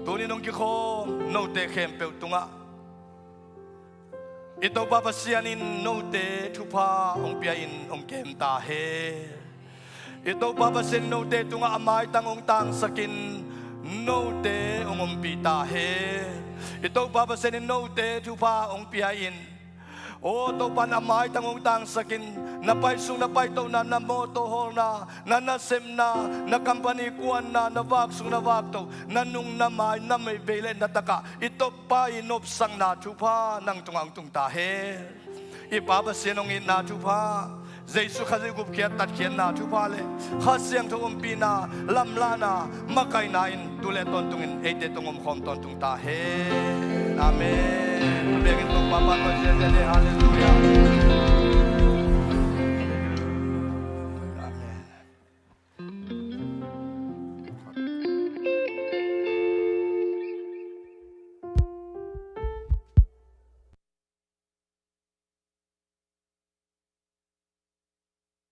tuninong kiko no te kempel tunga ito papasyanin no te tupa ong piyain ong kem tahe ito papasyanin no te tunga amay tangong tang sakin no te ong umpitahe ito papasyanin no te tupa ong piyain o to panamay tangong tang sakin napay to na namoto hol na nasem na nakampani kuan na navaksong navakto nanung namay na may belen na taka ito pa inopsang na tupa ng tungang tungtahe ipabasinong ina tupa Jesu khazigup kiat tat kian na tupale khasyang thum pina lamlana makai nain tule tontungin ete tungom khom tontung tahe amen begin to papa ko hallelujah